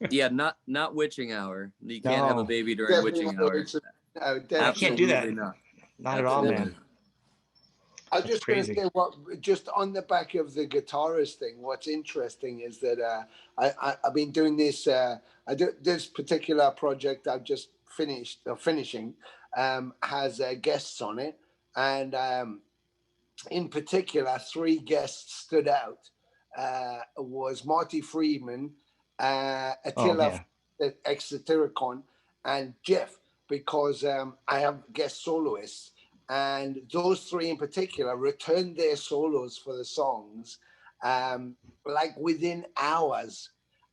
Yeah, not witching hour. You can't have a baby during witching hours. I can't do that. Not at all, man. I was just going to say, just on the back of the guitarist thing, what's interesting is that I've been doing this. This particular project I've just finishing has guests on it, and in particular, 3 guests stood out. Was Marty Friedman, Attila Exotericon, and Jeff, because I have guest soloists. And those three in particular returned their solos for the songs like within hours,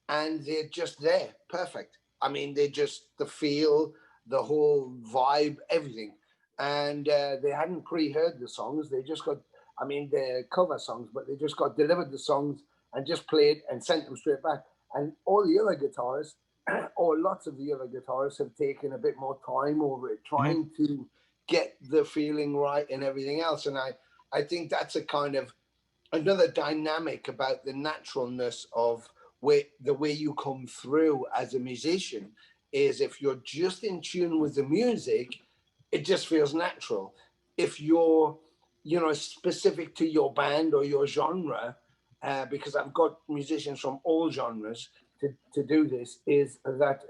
and they're just there, perfect. I mean, they just, the feel, the whole vibe, everything. And they hadn't pre-heard the songs. They just got, I mean, they're cover songs, but they just got delivered the songs and just played and sent them straight back. And all the other guitarists, or lots of the other guitarists, have taken a bit more time over it, trying to get the feeling right and everything else. And I think that's a kind of another dynamic about the naturalness of the way you come through as a musician is if you're just in tune with the music, it just feels natural. If you're, you know, specific to your band or your genre, because I've got musicians from all genres to do this, is that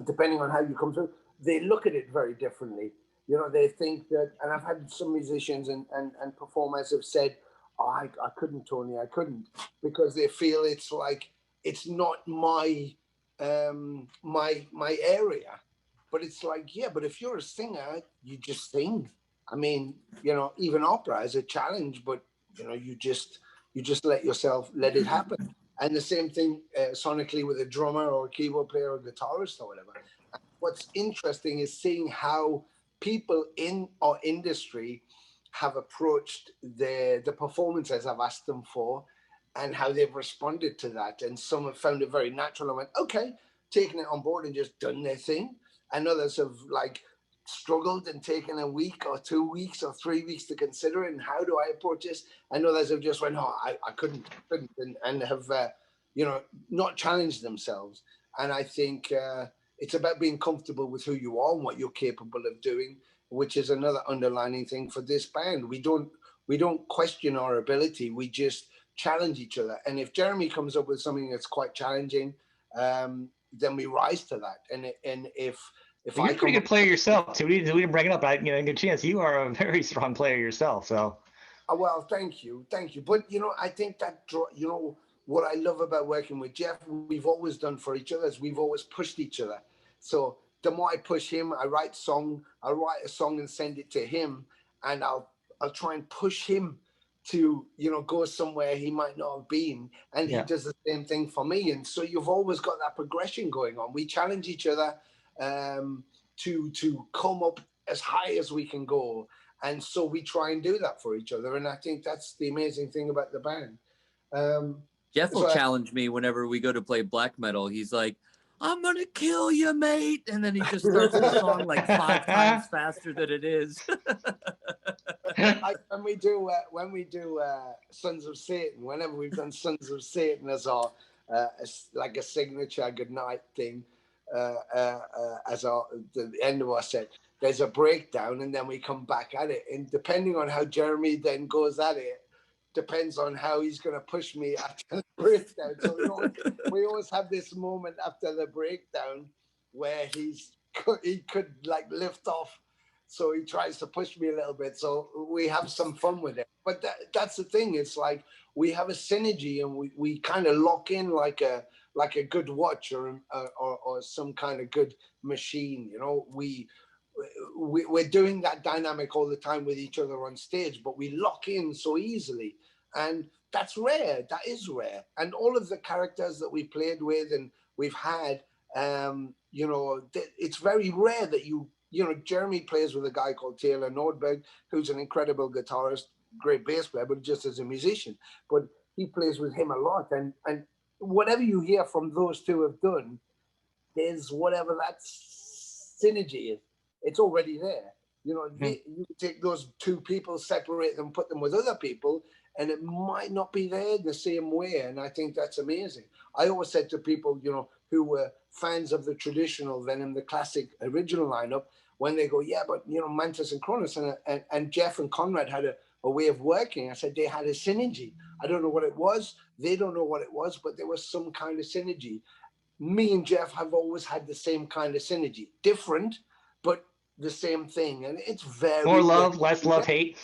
depending on how you come through, they look at it very differently. You know, they think that, and I've had some musicians and performers have said, oh, I couldn't, Tony, I couldn't, because they feel it's like, it's not my my area. But it's like, yeah, but if you're a singer, you just sing. I mean, you know, even opera is a challenge, but you know, you just let it happen. And the same thing sonically with a drummer or a keyboard player or a guitarist or whatever. What's interesting is seeing how people in our industry have approached the performances I've asked them for and how they've responded to that. And some have found it very natural and went, okay, taken it on board and just done their thing. And others have like struggled and taken a week or 2 weeks or 3 weeks to consider it. And how do I approach this? And others have just went, oh, I couldn't and have, you know, not challenged themselves. And I think it's about being comfortable with who you are and what you're capable of doing, which is another underlining thing for this band. We don't question our ability. We just challenge each other. And if Jeremy comes up with something that's quite challenging, then we rise to that. And if you're a pretty good player yourself too. We didn't bring it up. You know, good chance. You are a very strong player yourself. So. Well, thank you. But you know, I think that you know what I love about working with Jeff, we've always done for each other is we've always pushed each other. So the more I push him, I'll write a song and send it to him, and I'll try and push him to, you know, go somewhere he might not have been, and he does the same thing for me. And so you've always got that progression going on. We challenge each other to come up as high as we can go, and so we try and do that for each other. And I think that's the amazing thing about the band. Jeff will challenge me whenever we go to play black metal. He's like, I'm gonna kill you, mate, and then he just starts the song like 5 times faster than it is. When we do Sons of Satan, whenever we've done Sons of Satan as our like a signature goodnight thing, as the end of our set, there's a breakdown, and then we come back at it. And depending on how Jeremy then goes at it, depends on how he's going to push me after the breakdown. So we always have this moment after the breakdown where he could like lift off. So he tries to push me a little bit. So we have some fun with it. But that's the thing. It's like we have a synergy, and we kind of lock in like a good watch or some kind of good machine. You know, we're doing that dynamic all the time with each other on stage, but we lock in so easily. And that's rare. That is rare. And all of the characters that we played with and we've had, you know, it's very rare that you know, Jeremy plays with a guy called Taylor Nordberg, who's an incredible guitarist, great bass player, but just as a musician. But he plays with him a lot. And whatever you hear from those two have done, there's whatever that synergy is. It's already there. You know, you take those two people, separate them, put them with other people, and it might not be there the same way. And I think that's amazing. I always said to people, you know, who were fans of the traditional Venom, the classic original lineup, when they go, yeah, but, you know, Mantis and Cronus and Jeff and Conrad had a way of working. I said they had a synergy. I don't know what it was. They don't know what it was, but there was some kind of synergy. Me and Jeff have always had the same kind of synergy. Different, but the same thing. And it's very more love, less love, hate.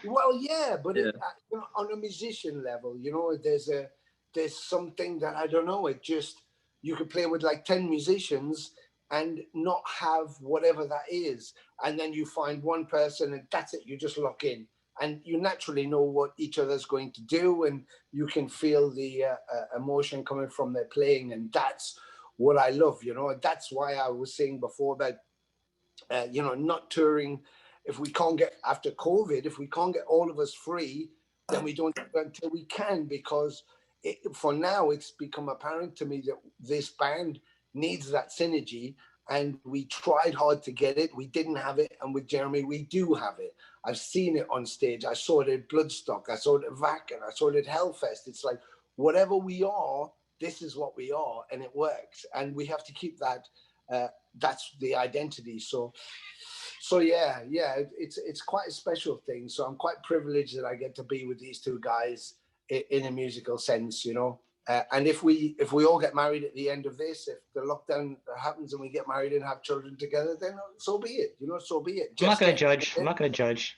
Well, yeah, but you know, on a musician level, you know, there's something that I don't know. It just, you could play with like 10 musicians and not have whatever that is. And then you find one person and that's it, you just lock in. And you naturally know what each other's going to do, and you can feel the emotion coming from their playing. And that's what I love, you know. That's why I was saying before that, you know, not touring. If we can't get, after COVID, if we can't get all of us free, then we don't until we can, because for now it's become apparent to me that this band needs that synergy, and we tried hard to get it. We didn't have it, and with Jeremy, we do have it. I've seen it on stage. I saw it at Bloodstock. I saw it at Wacken. I saw it at Hellfest. It's like, whatever we are, this is what we are, and it works. And we have to keep that. That's the identity. So yeah, it's quite a special thing. So I'm quite privileged that I get to be with these two guys in a musical sense, you know. And if we all get married at the end of this, if the lockdown happens and we get married and have children together, then so be it, you know. So be it. I'm not going to judge. I'm not going to judge.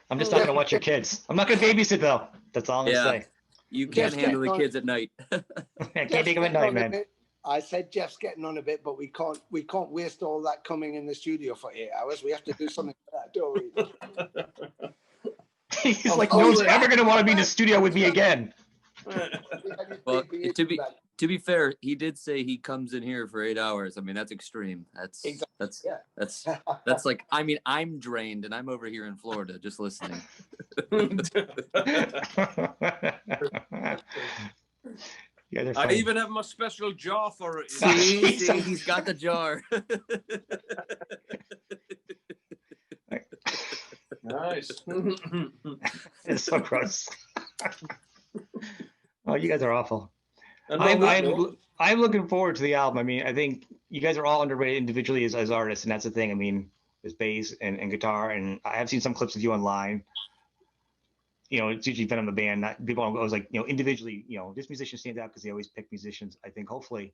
I'm just not going to watch your kids. I'm not going to babysit though. That's all I'm going to say. You can't handle the kids at night. I can't take them at night, man. I said Jeff's getting on a bit, but we can't waste all that coming in the studio for 8 hours. We have to do something for that, don't we? He's like, no one's ever going to want to be in the studio with me again. Well, to be fair, he did say he comes in here for 8 hours. I mean, that's extreme. That's like, I mean, I'm drained and I'm over here in Florida just listening. I even have my special jar for it. See, he's got the jar. Nice. It's so gross. Oh, you guys are awful. I'm looking forward to the album. I mean, I think you guys are all underrated individually as artists, and that's the thing. I mean, there's bass and guitar, and I have seen some clips of you online. You know, it's usually Venom the band. People are always like, you know, individually, you know, this musician stands out because they always pick musicians. I think hopefully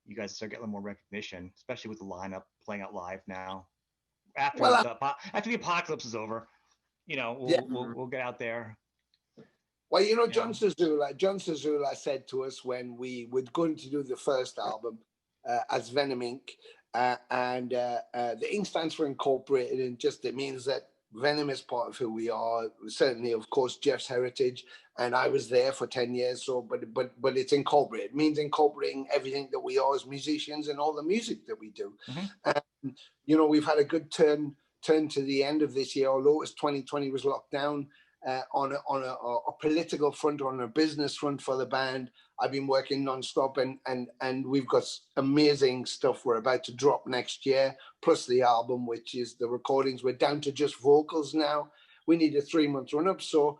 you guys start getting a little more recognition, especially with the lineup playing out live now. After the apocalypse is over, you know, we'll get out there. Well, you know, John Sazula said to us when we were going to do the first album as Venom Inc. And the Inc stands for incorporated, and just it means that Venom is part of who we are. Certainly, of course, Jeff's heritage, and I was there for 10 years. So, but it's incorporated. It means incorporating everything that we are as musicians and all the music that we do. Mm-hmm. You know, we've had a good turn to the end of this year, although it's 2020 was locked down. On a political front, on a business front for the band, I've been working nonstop, and we've got amazing stuff we're about to drop next year, plus the album, which is the recordings. We're down to just vocals now. We need a 3-month run up. So,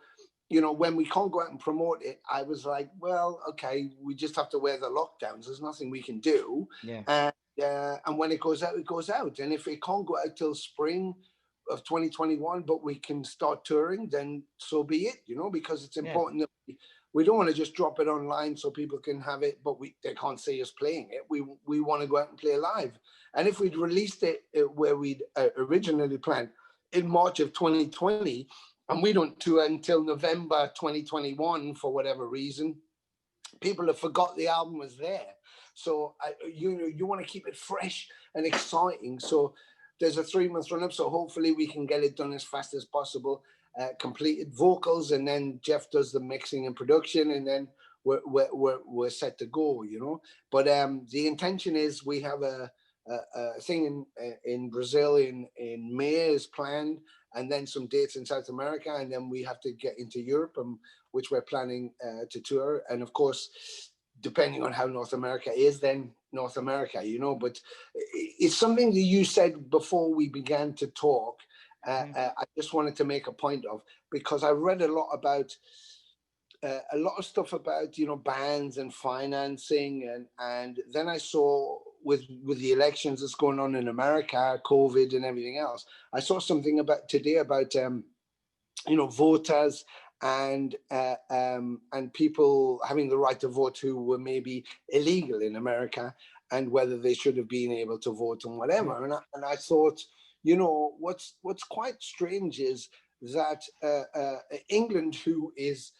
you know, when we can't go out and promote it, I was like, well, okay, we just have to wear the lockdowns. There's nothing we can do. Yeah. And when it goes out, it goes out. And if it can't go out till spring of 2021, but we can start touring, then so be it, you know, because it's important that we don't want to just drop it online so people can have it, but they can't see us playing it. We want to go out and play live. And if we'd released it where we'd originally planned in March of 2020, and we don't tour until November 2021 for whatever reason, people have forgot the album was there. So you want to keep it fresh and exciting. So there's a 3-month run up, so hopefully we can get it done as fast as possible. Completed vocals, and then Jeff does the mixing and production, and then we're set to go, you know. But the intention is we have a thing in Brazil in May is planned, and then some dates in South America, and then we have to get into Europe, which we're planning to tour, and of course, depending on how North America is, then North America, you know. But it's something that you said before we began to talk. I just wanted to make a point of, because I read a lot of stuff about, you know, bands and financing, and then I saw with the elections that's going on in America, COVID and everything else, I saw something today about you know, voters and people having the right to vote who were maybe illegal in America, and whether they should have been able to vote and whatever. And I thought, you know, what's quite strange is that England, who is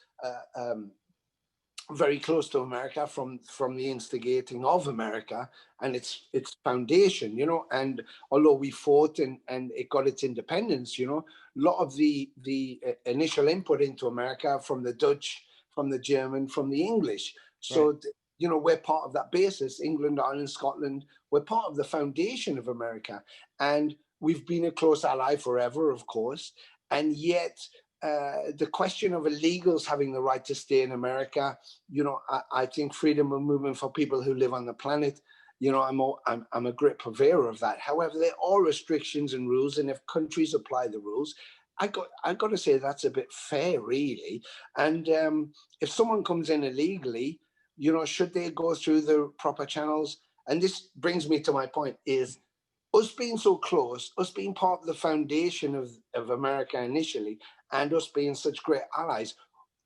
very close to America from the instigating of America and its foundation, you know. And although we fought and it got its independence, you know, a lot of the initial input into America from the Dutch, from the German, from the English. So, right. You know, we're part of that basis. England, Ireland, Scotland, we're part of the foundation of America. And we've been a close ally forever, of course. And yet, the question of illegals having the right to stay in America, you know, I think freedom of movement for people who live on the planet, you know, I'm a great purveyor of that. However, there are restrictions and rules, and if countries apply the rules, I got to say that's a bit fair, really. And if someone comes in illegally, you know, should they go through the proper channels? And this brings me to my point: is us being so close, us being part of the foundation of America initially, and us being such great allies,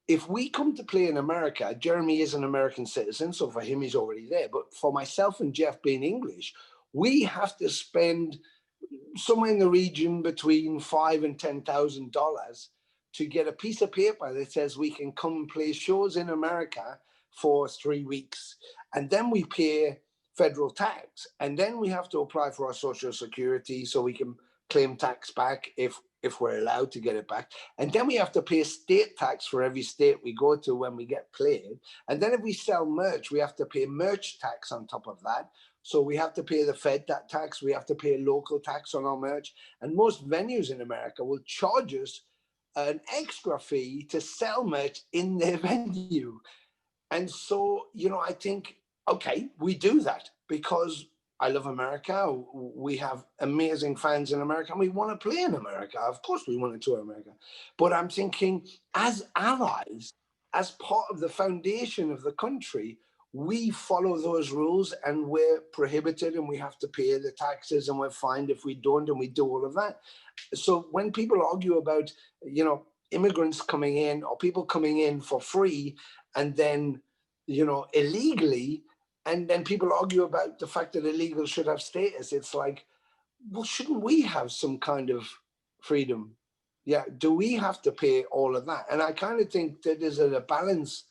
if we come to play in America, Jeremy is an American citizen, so for him, he's already there. But for myself and Jeff being English, we have to spend somewhere in the region between $5,000 and $10,000 to get a piece of paper that says we can come and play shows in America for 3 weeks. And then we pay federal tax. And then we have to apply for our Social Security so we can claim tax back if we're allowed to get it back. And then we have to pay state tax for every state we go to when we get played. And then if we sell merch, we have to pay merch tax on top of that. So we have to pay the Fed that tax. We have to pay local tax on our merch. And most venues in America will charge us an extra fee to sell merch in their venue. And so, you know, I think, okay, we do that because I love America. We have amazing fans in America and we want to play in America. Of course, we want to tour America. But I'm thinking, as allies, as part of the foundation of the country, we follow those rules and we're prohibited and we have to pay the taxes and we're fined if we don't, and we do all of that. So when people argue about, you know, immigrants coming in or people coming in for free and then, you know, illegally, and then people argue about the fact that illegals should have status, it's like, well, shouldn't we have some kind of freedom? Yeah, do we have to pay all of that? And I kind of think that there's a balance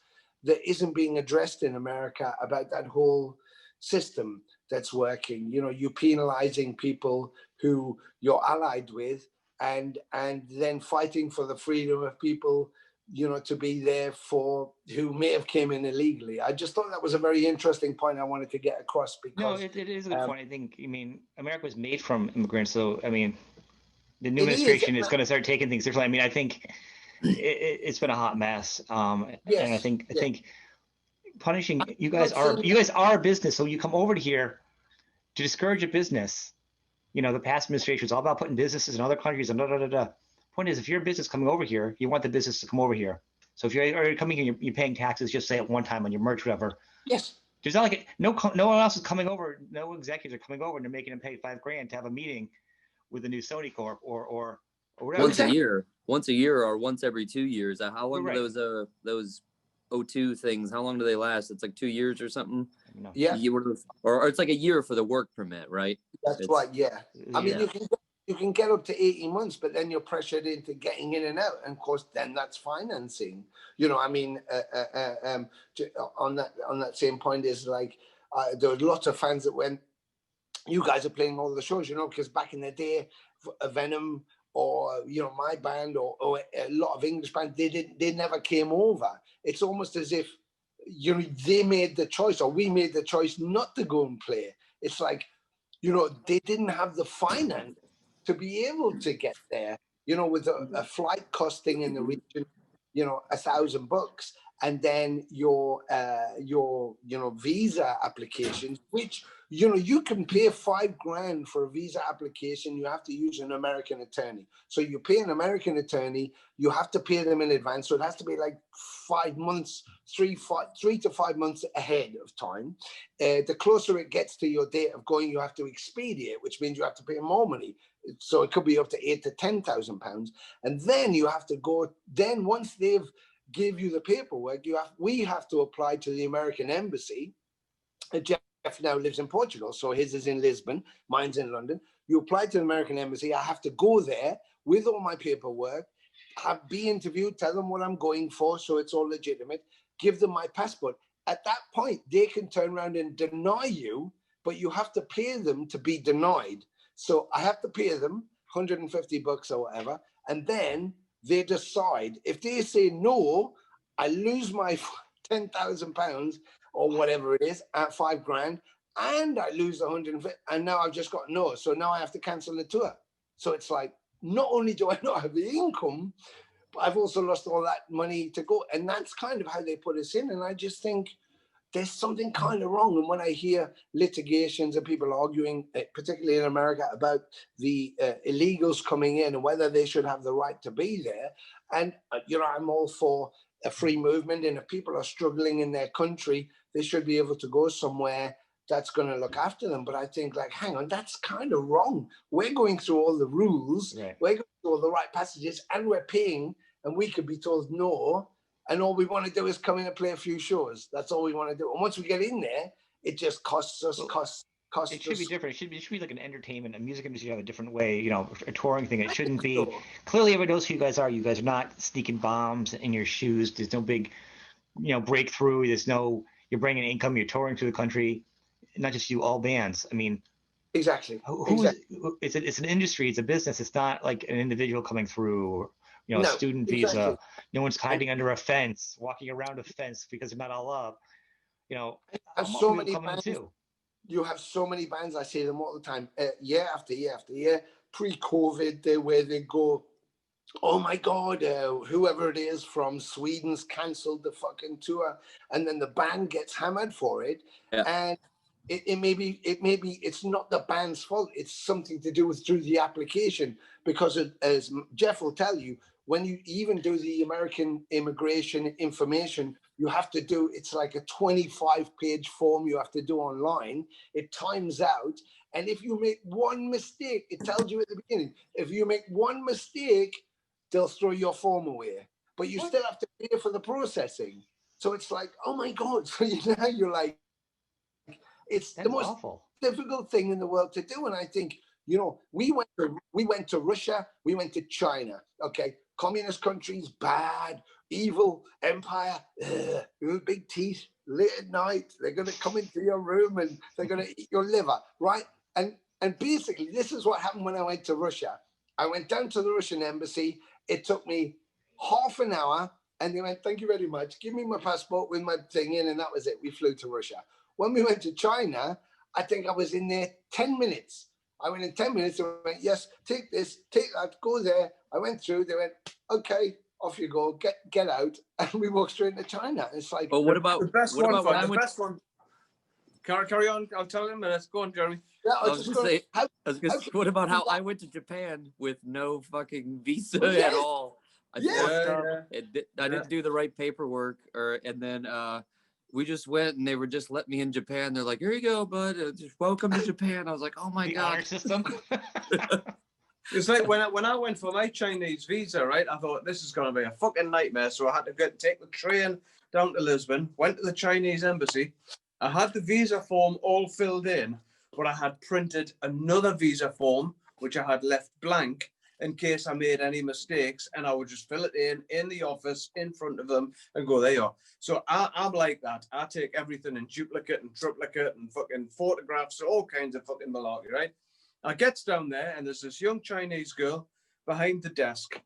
that isn't being addressed in America about that whole system that's working. You know, you're penalizing people who you're allied with and then fighting for the freedom of people, you know, to be there for who may have came in illegally. I just thought that was a very interesting point I wanted to get across because no, it is a good point. I think, I mean, America was made from immigrants, so I mean, the new administration is going to start taking things differently. I mean, I think it's been a hot mess, yes, and I think punishing you guys are a business, so you come over here to discourage a business. You know, the past administration was all about putting businesses in other countries and Point is, if you're a business coming over here, you want the business to come over here. So if you're coming here, you're paying taxes, just say at one time on your merch, whatever. Yes. There's not like no one else is coming over. No executives are coming over and they're making them pay $5,000 to have a meeting with the new Sony Corp or whatever. Once a year, or once every 2 years. How long do those O2 things? How long do they last? It's like 2 years or something. No. Yeah. Or it's like a year for the work permit, right? That's right. Yeah. I mean, you can get up to 18 months, but then you're pressured into getting in and out, and of course, then that's financing. You know, I mean, on that same point is like there were lots of fans that went, you guys are playing all the shows, you know, because back in the day, Venom or, you know, my band or a lot of English bands, they never came over. It's almost as if, you know, they made the choice or we made the choice not to go and play. It's like, you know, they didn't have the finance to be able to get there, you know, with a flight costing in the region, you know, $1,000, and then your you know, visa applications, which, you know, you can pay $5,000 for a visa application. You have to use an American attorney. So you pay an American attorney, you have to pay them in advance. So it has to be like 5 months, 3 to 5 months ahead of time. The closer it gets to your date of going, you have to expedite, which means you have to pay more money. So it could be up to £8,000 to £10,000. And then you have to go, then once they've give you the paperwork, we have to apply to the American embassy. Jeff now lives in Portugal, so his is in Lisbon, mine's in London. You apply to the American embassy. I have to go there with all my paperwork, be interviewed, tell them what I'm going for, so it's all legitimate. give them my passport. At that point, they can turn around and deny you, but you have to pay them to be denied. So I have to pay them $150 or whatever, and then they decide. If they say no, I lose my £10,000 or whatever it is at $5,000, and I lose 150, and now I've just got no. So now I have to cancel the tour. So it's like, not only do I not have the income, but I've also lost all that money to go. And that's kind of how they put us in. And I just think there's something kind of wrong. And when I hear litigations and people arguing, particularly in America, about the illegals coming in and whether they should have the right to be there, and I'm all for a free movement. And if people are struggling in their country, they should be able to go somewhere that's going to look after them. But I think, like, hang on, that's kind of wrong. We're going through all the rules, right. We're going through all the right passages, and we're paying, and we could be told no. And all we want to do is come in and play a few shows. That's all we want to do. And once we get in there, it just costs us. It should be different. It should be like an entertainment, a music industry have a different way, a touring thing. It shouldn't be. Clearly, everybody knows who you guys are. You guys are not sneaking bombs in your shoes. There's no big, breakthrough. You're bringing income. You're touring through the country. Not just you, all bands. I mean, exactly. It's an industry. It's a business. It's not like an individual coming through. No, student visa. Exactly. No one's hiding under a fence, walking around a fence because they're not all up. So many bands too. You have so many bands. I say them all the time, year after year after year. Pre-COVID, where they go, oh my God, whoever it is from Sweden's cancelled the fucking tour, and then the band gets hammered for it, and it may be it's not the band's fault. It's something to do with through the application, because as Jeff will tell you, when you even do the American immigration information, you have to do, it's like a 25-page form you have to do online. It times out. And if you make one mistake, it tells you at the beginning, if you make one mistake, they'll throw your form away. But you still have to pay for the processing. So it's like, oh my God. So now you're like, it's the most difficult thing in the world to do. And I think, we went to Russia, we went to China. Okay, communist countries, bad, evil, empire, big teeth, late at night. They're going to come into your room and they're going to eat your liver, right? And basically, this is what happened when I went to Russia. I went down to the Russian embassy. It took me half an hour, and they went, "Thank you very much. Give me my passport with my thing in," and that was it. We flew to Russia. When we went to China, I think I was in there 10 minutes. I went in 10 minutes and went, "Yes, take this, take that, go there." I went through. They went, "Okay, off you go, get out," and we walked straight into China. It's like, well, what about the best one? Carry on. I'll tell him. Let's go on, Jeremy. Yeah, I was gonna say, what about how I went to Japan with no fucking visa at all? I didn't do the right paperwork, and then we just went, and they were just let me in Japan. They're like, "Here you go, bud. Just welcome to Japan." I was like, "Oh my God!" Honor system. It's like when I went for my Chinese visa, right? I thought this is going to be a fucking nightmare. So I had to take the train down to Lisbon, went to the Chinese embassy. I had the visa form all filled in, but I had printed another visa form, which I had left blank in case I made any mistakes. And I would just fill it in the office in front of them and go, "There you are." So I'm like that. I take everything in duplicate and triplicate and fucking photographs, all kinds of fucking malarkey, right? I gets down there, and there's this young Chinese girl behind the desk.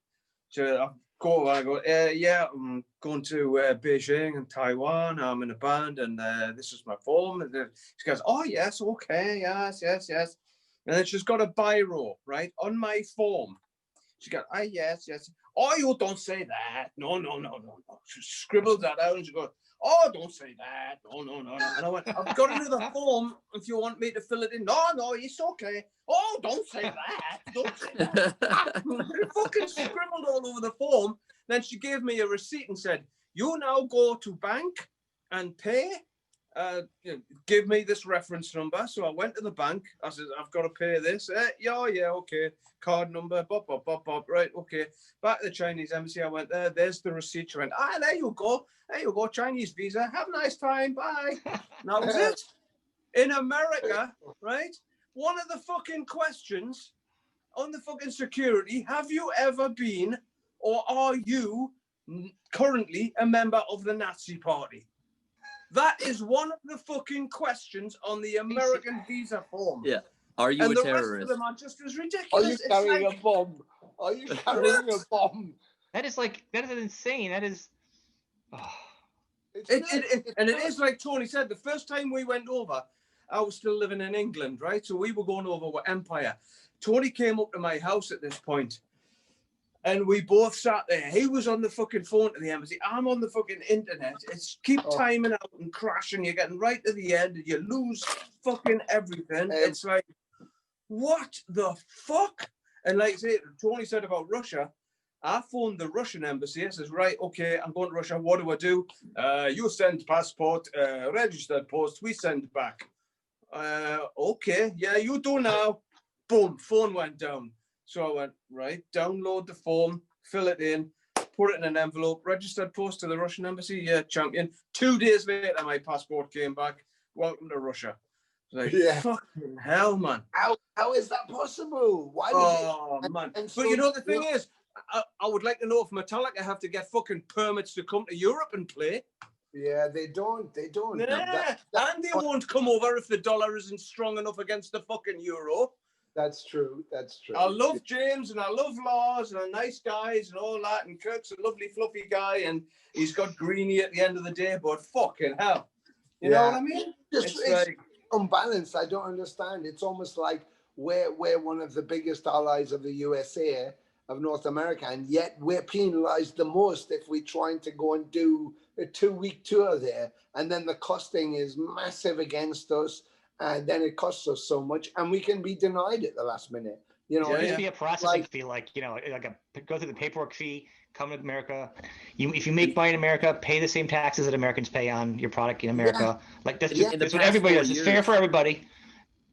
So I go, "Yeah, I'm going to Beijing and Taiwan. I'm in a band, and this is my form." And she goes, "Oh, yes, okay, yes. And then she's got a biro, right, on my form. She got, yes. "Oh, you don't say that. No. She scribbled that out, and she goes, "Oh, don't say that. No. And I went, "I've got another form if you want me to fill it in." No, it's okay." "Oh, don't say that. Don't say that." She fucking scribbled all over the form. Then she gave me a receipt and said, "You now go to bank and pay. Give me this reference number." So I went to the bank. I said, "I've got to pay this." Yeah, okay. Card number, bop. Right, okay. Back to the Chinese embassy. I went there. There's the receipt. She went, "There you go. Chinese visa. Have a nice time. Bye." And that was it. In America, right? One of the fucking questions on the fucking security: have you ever been, or are you currently a member of the Nazi Party? That is one of the fucking questions on the American visa form. Yeah. Are you and a the terrorist? rest of them are just as ridiculous. Are you carrying a bomb? Are you carrying a bomb? That is insane. That is. Oh. And it is like Tony said, the first time we went over, I was still living in England, right? So we were going over with Empire. Tony came up to my house at this point, and we both sat there. He was on the fucking phone to the embassy. I'm on the fucking internet. It's keep timing out and crashing. You're getting right to the end, and you lose fucking everything. It's like, what the fuck? And like I say, Tony said about Russia, I phoned the Russian embassy. I says, right, okay, I'm going to Russia. What do? You send passport, registered post. We send back. Okay, yeah, you do now. Boom, phone went down. So I went, right, download the form, fill it in, put it in an envelope, registered post to the Russian embassy. Yeah, champion. 2 days later, my passport came back. Welcome to Russia. Like, fucking hell, man. How is that possible? Why? Man. But you know, the thing is, I would like to know if Metallica have to get fucking permits to come to Europe and play. Yeah, they don't. Yeah. And they won't come over if the dollar isn't strong enough against the fucking euro. That's true. I love James and I love Lars and they're nice guys and all that. And Kirk's a lovely, fluffy guy and he's got Greenie at the end of the day. But fucking hell, you know what I mean? It's like unbalanced. I don't understand. It's almost like we're one of the biggest allies of the USA, of North America, and yet we're penalized the most if we're trying to go and do a 2-week tour there, and then the costing is massive against us, and then it costs us so much, and we can be denied at the last minute. You know, it'd be a processing fee, like go through the paperwork fee, come to America. If you make money in America, pay the same taxes that Americans pay on your product in America. Like that's what everybody does. It's fair for everybody.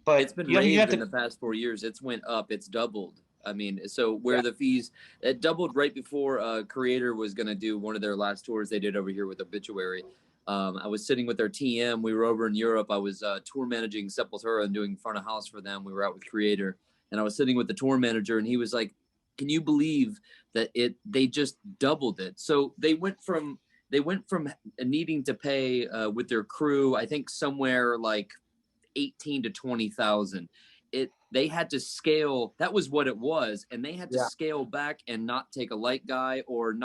But it's been raised in the past 4 years. It's went up. It's doubled. I mean, so where the fees, it doubled right before Creator was going to do one of their last tours they did over here with Obituary. I was sitting with their TM. We were over in Europe. I was tour managing Sepultura and doing front of house for them. We were out with Creator. And I was sitting with the tour manager, and he was like, can you believe that they just doubled it? So they went from needing to pay with their crew, I think somewhere like 18 to 20,000. They had to scale. That was what it was, and they had to scale back and not take a light guy or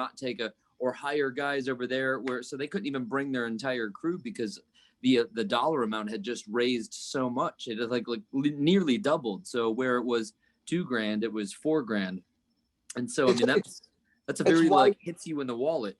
hire guys over there so they couldn't even bring their entire crew because the dollar amount had just raised so much. It had like nearly doubled. So where it was $2,000, it was $4,000. And so I mean that's a very hits you in the wallet.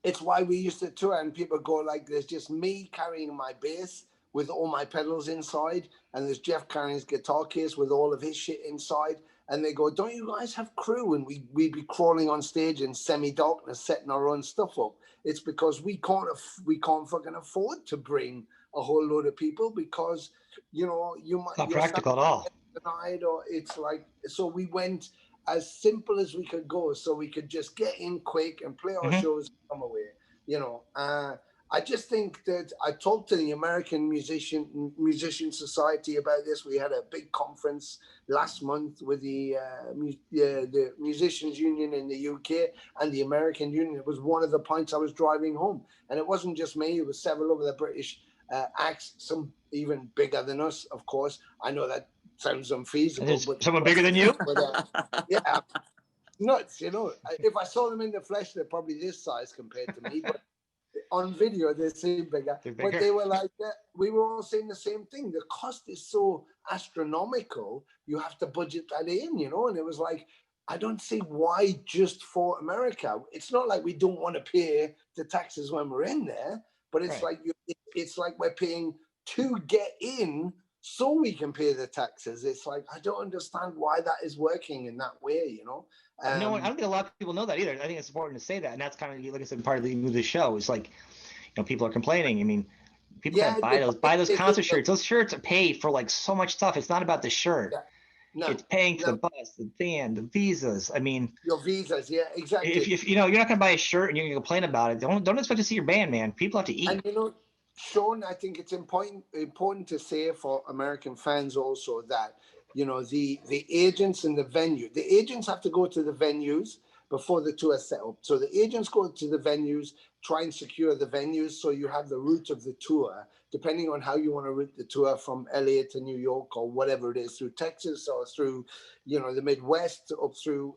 It's why we used to tour and people go like, there's just me carrying my bass with all my pedals inside, and there's Jeff carrying his guitar case with all of his shit inside, and they go, don't you guys have crew? And we'd be crawling on stage in semi-darkness setting our own stuff up. It's because we can't fucking afford to bring a whole load of people because you might not practical at all. Denied, or it's like, so we went as simple as we could go, so we could just get in quick and play our shows and come away. I just think that I talked to the American Musician Society about this. We had a big conference last month with the Musicians Union in the UK and the American Union. It was one of the points I was driving home. And it wasn't just me. It was several of the British acts, some even bigger than us, of course. I know that sounds unfeasible. But someone bigger than you? But, yeah, nuts, If I saw them in the flesh, they're probably this size compared to me. But on video, they seem bigger. But they were like, we were all saying the same thing. The cost is so astronomical, you have to budget that in, And it was like, I don't see why just for America. It's not like we don't want to pay the taxes when we're in there, but it's it's like we're paying to get in so we can pay the taxes. It's like, I don't understand why that is working in that way, No, I don't think a lot of people know that either. I think it's important to say that, and that's kind of, like I said, part of the show. It's like, people are complaining. I mean, people can't buy those concert shirts. Those shirts are paid for like so much stuff. It's not about the shirt. Yeah. No, it's paying for the bus, the van, the visas. I mean, your visas, yeah, exactly. If you're not going to buy a shirt and you're going to complain about it, don't expect to see your band, man. People have to eat. And Sean, I think it's important to say for American fans also that the agents and the venue. The agents have to go to the venues, before the tour is set up. So the agents go to the venues, try and secure the venues, so you have the route of the tour, depending on how you want to route the tour from LA to New York or whatever it is, through Texas or through, you know, the Midwest, up through,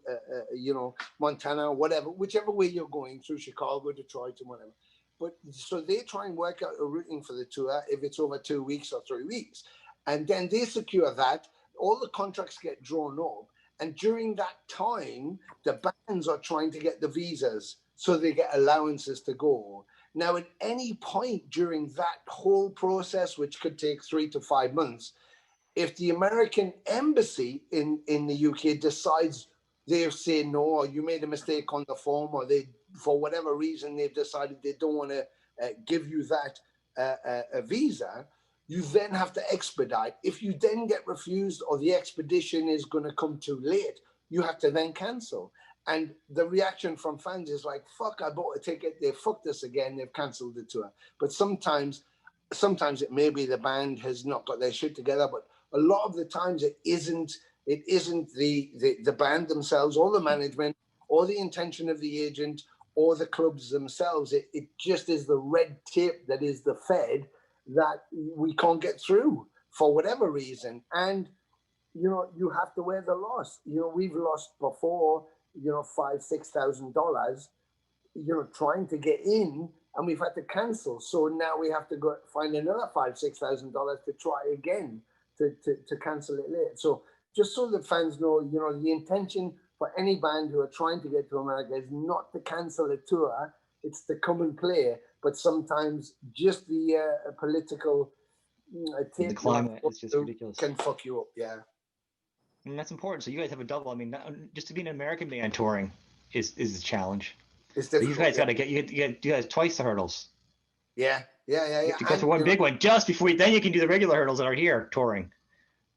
you know, Montana, whatever, whichever way you're going, through Chicago, Detroit, and whatever. But so they try and work out a routing for the tour if it's over 2 weeks or 3 weeks. And then they secure that. All the contracts get drawn up. And during that time, the bands are trying to get the visas so they get allowances to go. Now, at any point during that whole process, which could take 3 to 5 months, if the American embassy in the UK decides they've said no, or you made a mistake on the form, or they, for whatever reason, they've decided they don't want to give you that a visa, you then have to expedite. If you then get refused or the expedition is going to come too late, you have to then cancel. And the reaction from fans is like, fuck, I bought a ticket, they fucked us again, they've cancelled the tour. But sometimes it may be the band has not got their shit together, but a lot of the times it isn't the band themselves or the management or the intention of the agent or the clubs themselves. It just is the red tape that is the Fed that we can't get through for whatever reason. And, you know, you have to wear the loss. You know, we've lost before, you know, $5,000-6,000, you know, trying to get in, and we've had to cancel. So now we have to go find another $5,000-6,000 to try again to cancel it later. So just so the fans know, you know, the intention for any band who are trying to get to America is not to cancel a tour, it's to come and play. But sometimes just the political the climate is just ridiculous. Can fuck you up, yeah. And that's important. So you guys have a double. I mean, just to be an American band touring is a challenge. It's difficult. You guys got to get you guys twice the hurdles. Yeah. You have to go through one big one just before then you can do the regular hurdles that are here touring,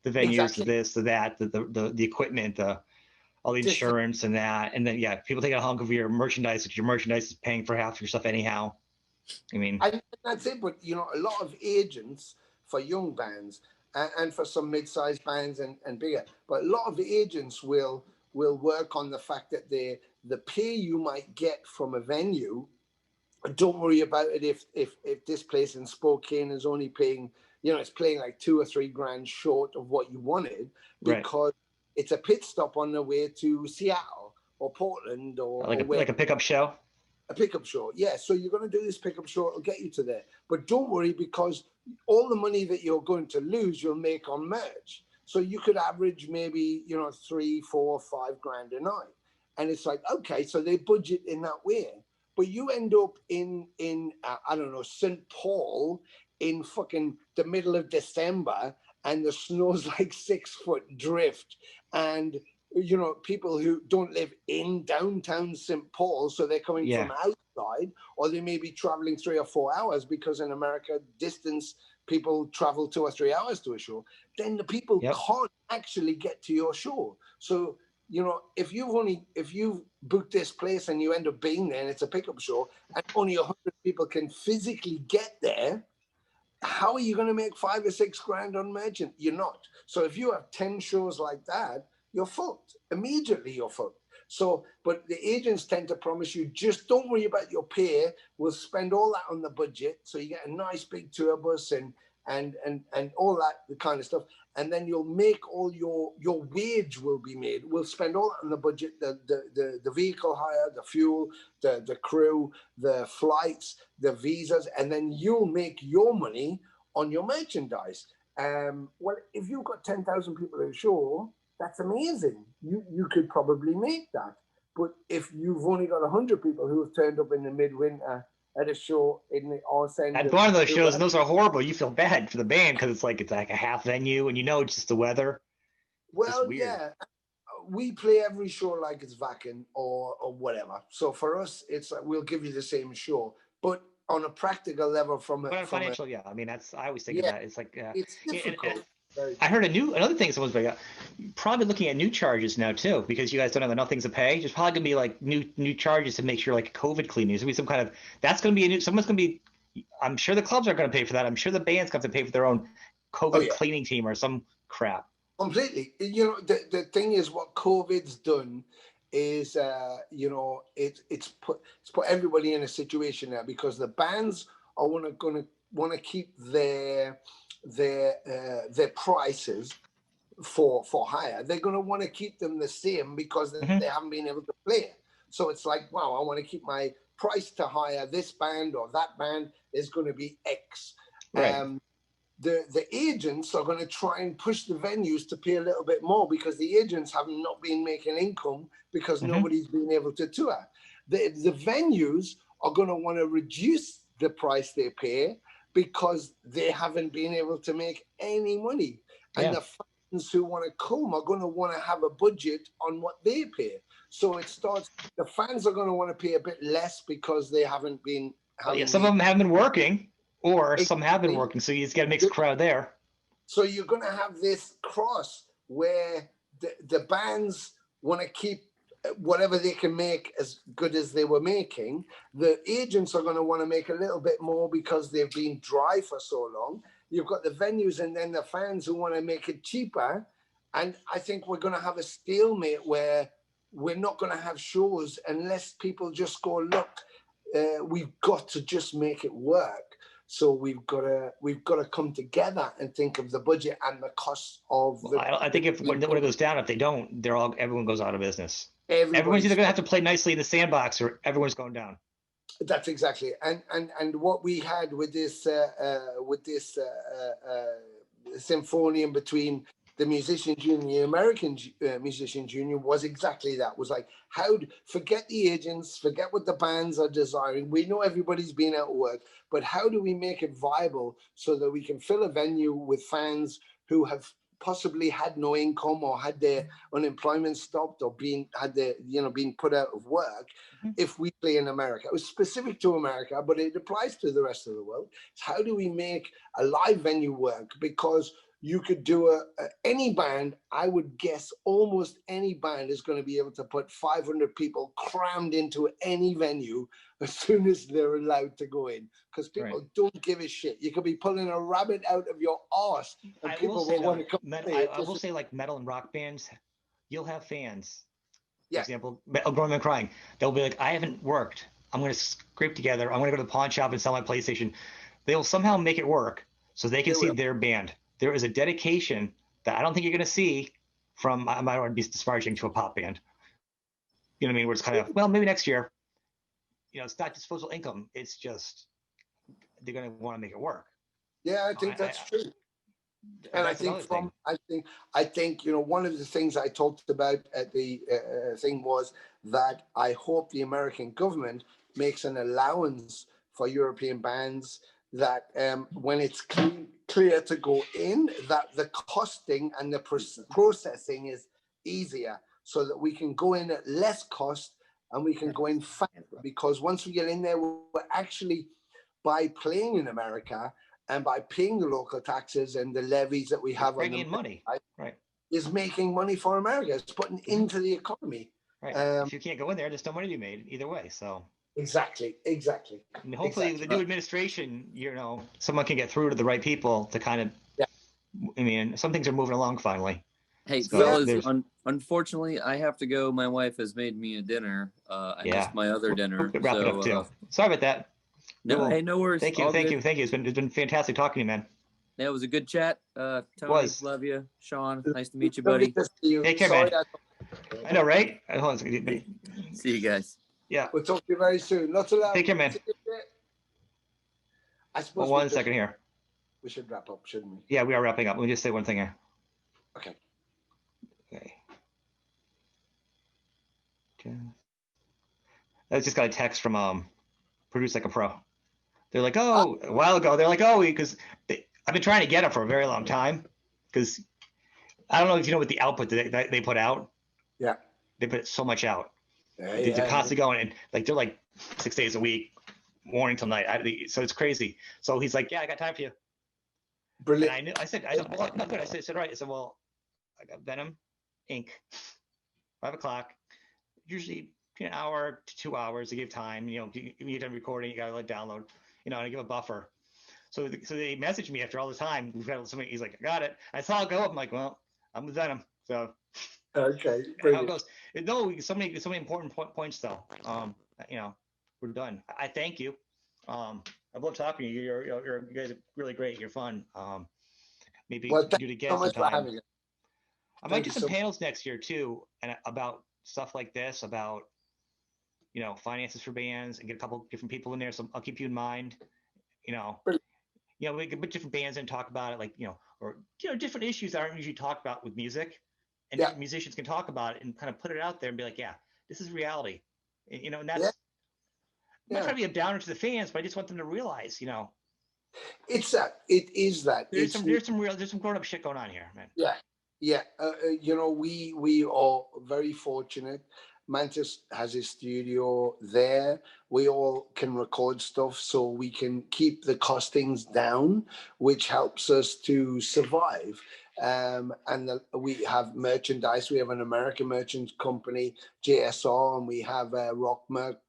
the venues, exactly. the that, the equipment, all the insurance and that, and then people take a hunk of your merchandise, because your merchandise is paying for half of your stuff anyhow. I mean, that's it. But you know, a lot of agents for young bands and for some mid-sized bands and bigger, but a lot of agents will work on the fact that the pay you might get from a venue, don't worry about it if this place in Spokane is only paying, you know, it's playing like $2 or $3 grand short of what you wanted, because it's a pit stop on the way to Seattle or Portland or like a pickup show. A pickup show, yeah. So you're going to do this pickup show, it'll get you to there. But don't worry, because all the money that you're going to lose, you'll make on merch. So you could average maybe, you know, 3, 4, 5 grand a night. And it's like, okay, so they budget in that way. But you end up in I don't know, St. Paul in fucking the middle of December, and the snow's like 6 foot drift. And, you know, people who don't live in downtown St. Paul, so they're coming from outside, or they may be traveling 3 or 4 hours, because in America, distance, people travel 2 or 3 hours to a show. Then the people can't actually get to your show. So, you know, if you've booked this place and you end up being there and it's a pickup show and only 100 people can physically get there, how are you going to make 5 or 6 grand on merchant? You're not. So if you have 10 shows like that, you're fucked. Immediately you're fucked. So, but the agents tend to promise you, just don't worry about your pay. We'll spend all that on the budget. So you get a nice big tour bus and all that kind of stuff. And then you'll make all your wage will be made. We'll spend all that on the budget, the vehicle hire, the fuel, the crew, the flights, the visas, and then you'll make your money on your merchandise. Well, if you've got 10,000 people at a show, that's amazing. You could probably make that. But if you've only got 100 people who have turned up in the midwinter at a show in the Austin, at one of those shows, and those are horrible. You feel bad for the band, because it's like a half venue, and you know it's just the weather. Well, yeah, we play every show like it's Vakken or whatever. So for us, it's like we'll give you the same show, but on a practical level, from a financial, I mean, that's, I always think of that. It's like it's difficult. I heard another thing someone's bringing up, probably looking at new charges now too, because you guys don't have enough things to pay. There's probably gonna be like new charges to make sure, like COVID cleaning. There's gonna be some kind of, that's gonna be someone's gonna be, I'm sure the clubs are gonna pay for that. I'm sure the band's gonna have to pay for their own COVID cleaning team or some crap. Completely. You know, the thing is, what COVID's done is it's put everybody in a situation now, because the bands are going to want to keep their prices for hire. They're going to want to keep them the same because they haven't been able to play. So it's like, wow, I want to keep my price to hire this band or that band is going to be X. Right. The agents are going to try and push the venues to pay a little bit more, because the agents have not been making income because nobody's been able to tour. The venues are going to want to reduce the price they pay because they haven't been able to make any money. And the fans who want to come are going to want to have a budget on what they pay. So it starts, the fans are going to want to pay a bit less because they haven't been. Some of them haven't been working. Or some have been working, so you just got a mixed crowd there. So you're going to have this cross where the bands want to keep whatever they can make as good as they were making. The agents are going to want to make a little bit more because they've been dry for so long. You've got the venues and then the fans who want to make it cheaper. And I think we're going to have a stalemate where we're not going to have shows unless people just go, look, we've got to just make it work. So we've got to come together and think of the budget and the costs of the. I think when it goes down, if they don't, everyone goes out of business. Everyone's either going to have to play nicely in the sandbox, or everyone's going down. That's exactly, and what we had with this symphonium between the musicians union, the American musicians union, was exactly that. Was like, forget the agents, forget what the bands are desiring. We know everybody's been out of work, but how do we make it viable so that we can fill a venue with fans who have possibly had no income or had their unemployment stopped or been put out of work if we play in America? It was specific to America, but it applies to the rest of the world. How do we make a live venue work? Because you could do any band, I would guess almost any band is going to be able to put 500 people crammed into any venue as soon as they're allowed to go in, because people don't give a shit. You could be pulling a rabbit out of your arse and people will want to come. I will say, like metal and rock bands, you'll have fans. For example, Growing and Crying, they'll be like, I haven't worked. I'm going to scrape together. I'm going to go to the pawn shop and sell my PlayStation. They'll somehow make it work so they can see their band. There is a dedication that I don't think you're going to see from, I might want to be disparaging to a pop band. You know what I mean? Where it's kind of, well, maybe next year. It's not disposable income. It's just they're going to want to make it work. Yeah, I think that's true. And I think one of the things I talked about at the thing was that I hope the American government makes an allowance for European bands that when it's clear to go in, that the costing and the processing is easier, so that we can go in at less cost and we can go in faster. Because once we get in there, we're actually, by playing in America and by paying the local taxes and the levies that we have, bringing in money, right, is making money for America. It's putting into the economy. Right. If you can't go in there, there's no money to be made either way. So. Exactly. And hopefully the new administration, someone can get through to the right people to kind of, I mean, some things are moving along finally. Hey, fellas, unfortunately, I have to go. My wife has made me a dinner. I missed my other dinner. Wrap it up too. Sorry about that. No, hey, no worries. Thank you. It's been fantastic talking to you, man. Yeah, it was a good chat. Tony, love you. Sean, nice to meet you, buddy. Take care, man. I know, right? See you guys. Yeah. We'll talk to you very soon. Lots of love. Take care, man. I suppose 1 second here. We should wrap up, shouldn't we? Yeah, we are wrapping up. Let me just say one thing here. Okay. I just got a text from Produce Like a Pro. They're like, a while ago, they're like, because I've been trying to get it for a very long time, because I don't know if you know what the output that they put out. Yeah. They put so much out. They're constantly going, and they're like 6 days a week, morning till night. So it's crazy. So he's like, I got time for you. Brilliant. And I said, well, not good. I said, right. I said, well, I got Venom Inc. 5 o'clock. Usually an hour to 2 hours to give time. When you're done recording, you got to let download. And I give a buffer. So they messaged me after all the time. We've got somebody. He's like, I got it. I saw it go up. I'm like, well, I'm with Venom. So Okay. How it goes. No, so many important points though. You know, we're done. I thank you. I love talking to you. You guys are really great. You're fun. Maybe Well, do thank it you again so much for sometime. having us. I might Thank do you some so panels next year too, and about stuff like this, about finances for bands, and get a couple different people in there. So I'll keep you in mind. You know, much. we can put different bands in and talk about it, like or different issues that aren't usually talked about with music, and Yeah. different musicians can talk about it and kind of put it out there and be like, yeah, this is reality. And that's. Yeah. I'm not trying to be a downer to the fans, but I just want them to realize, It's that. It is that. there's some grown up shit going on here, man. Yeah. Yeah. We are very fortunate. Mantis has his studio there. We all can record stuff, so we can keep the costings down, which helps us to survive. We have merchandise. We have an American merchant company, JSR, and we have a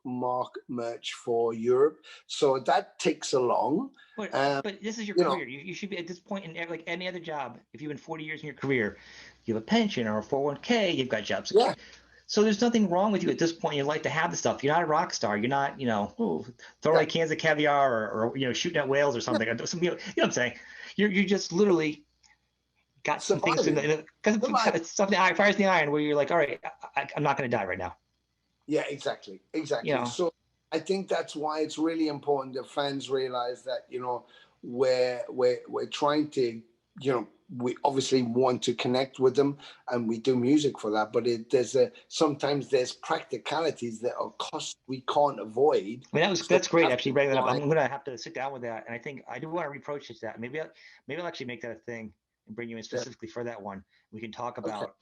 Mark merch for Europe. So that takes along. But this is your career. You should be at this point in like any other job. If you've been 40 years in your career, you have a pension or a 401k. You've got job security. Yeah. So there's nothing wrong with you at this point in your life to have the stuff. You're not a rock star. You're not, throwing away cans of caviar or shooting at whales or something. You know what I'm saying? You're just literally got some things in the something fires in the iron where you're like, all right, I'm not going to die right now. Yeah, exactly. So I think that's why it's really important that fans realize that we're trying to we obviously want to connect with them, and we do music for that. But sometimes there's practicalities that are costs we can't avoid. I mean, that's great. Actually, bringing that up, I'm going to have to sit down with that, and I think I do want to reapproach it to that. Maybe I'll actually make that a thing and bring you in specifically for that one. We can talk about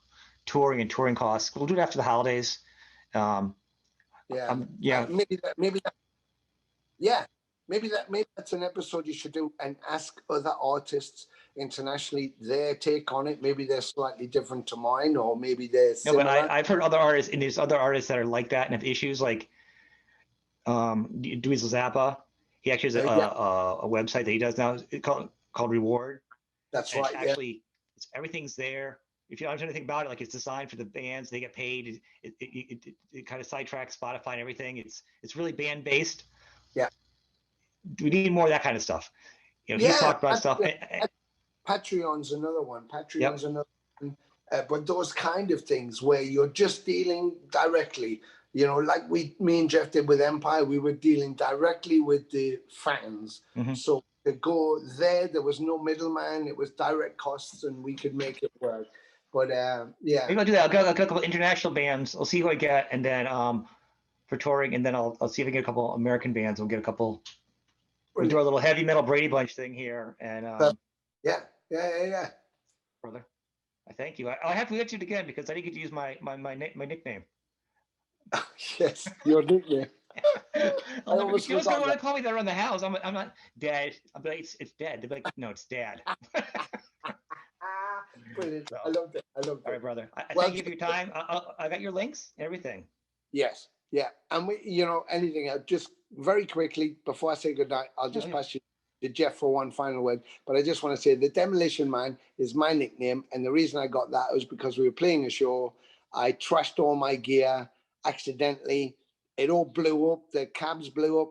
touring and touring costs. We'll do it after the holidays. Maybe that's an episode you should do and ask other artists internationally their take on it. Maybe they're slightly different to mine, or maybe they're similar. No, but I've heard other artists, and there's other artists that are like that and have issues, like Dweezil Zappa. He actually has a website that he does now called Reward. That's right. Actually, everything's there. If you don't know anything about it, like it's designed for the bands, they get paid. It kind of sidetracks Spotify and everything. It's really band based. Yeah. We need more of that kind of stuff. He's talked about stuff. Patreon's another one. Another one. But those kind of things where you're just dealing directly, like me and Jeff did with Empire, we were dealing directly with the fans. Mm-hmm. So to go there was no middleman. It was direct costs, and we could make it work. But maybe I'll do that. I'll get a couple of international bands. I'll see who I get, and then for touring, and then I'll see if I get a couple American bands. We'll get a couple. We'll do a little heavy metal Brady Bunch thing here, and yeah. Brother, I thank you. I have to get you again because I didn't get to use my nickname. Yes, your nickname. You always going to want to call me that around the house. I'm not Dad. I'm like, it's Dad. They're like, no, it's Dad. Brilliant. So, I love that. All right, brother. Thank you for your time. I got your links, everything. Yes. Yeah. And anything else, just very quickly before I say goodnight, I'll just pass you to Jeff for one final word. But I just want to say the Demolition Man is my nickname. And the reason I got that was because we were playing a show. I trashed all my gear accidentally. It all blew up. The cabs blew up.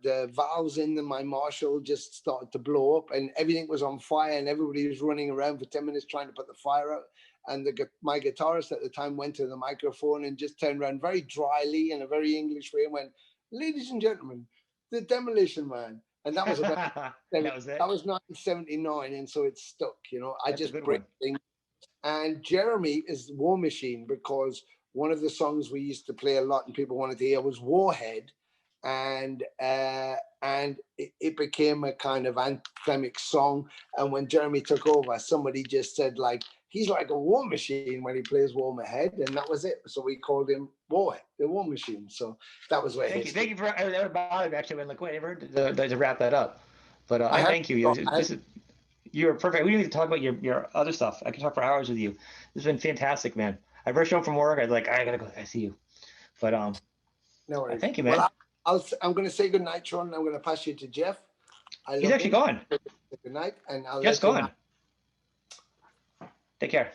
The valves in my Marshall just started to blow up, and everything was on fire. And everybody was running around for 10 minutes trying to put the fire out. And my guitarist at the time went to the microphone and just turned around very dryly in a very English way and went, "Ladies and gentlemen, the Demolition Man." And that was about that was 1979, and so it stuck. I just break things. And Jeremy is War Machine because one of the songs we used to play a lot and people wanted to hear was Warhead, and it became a kind of anthemic song. And when Jeremy took over, somebody just said, like, he's like a war machine when he plays Warhead, and that was it. So we called him Warhead, the War Machine. So that was where. Thank you for everybody. Actually, went like, wait, I heard to wrap that up, but I thank you. You're perfect. We need to talk about your other stuff. I can talk for hours with you. This has been fantastic, man. I rushed home from work. I was like, I gotta go. I see you, but no worries. Thank you, man. Well, I'm going to say good night, Sean. I'm going to pass you to Jeff. He's actually gone. Good night, and I'll Jeff's gone. Take care.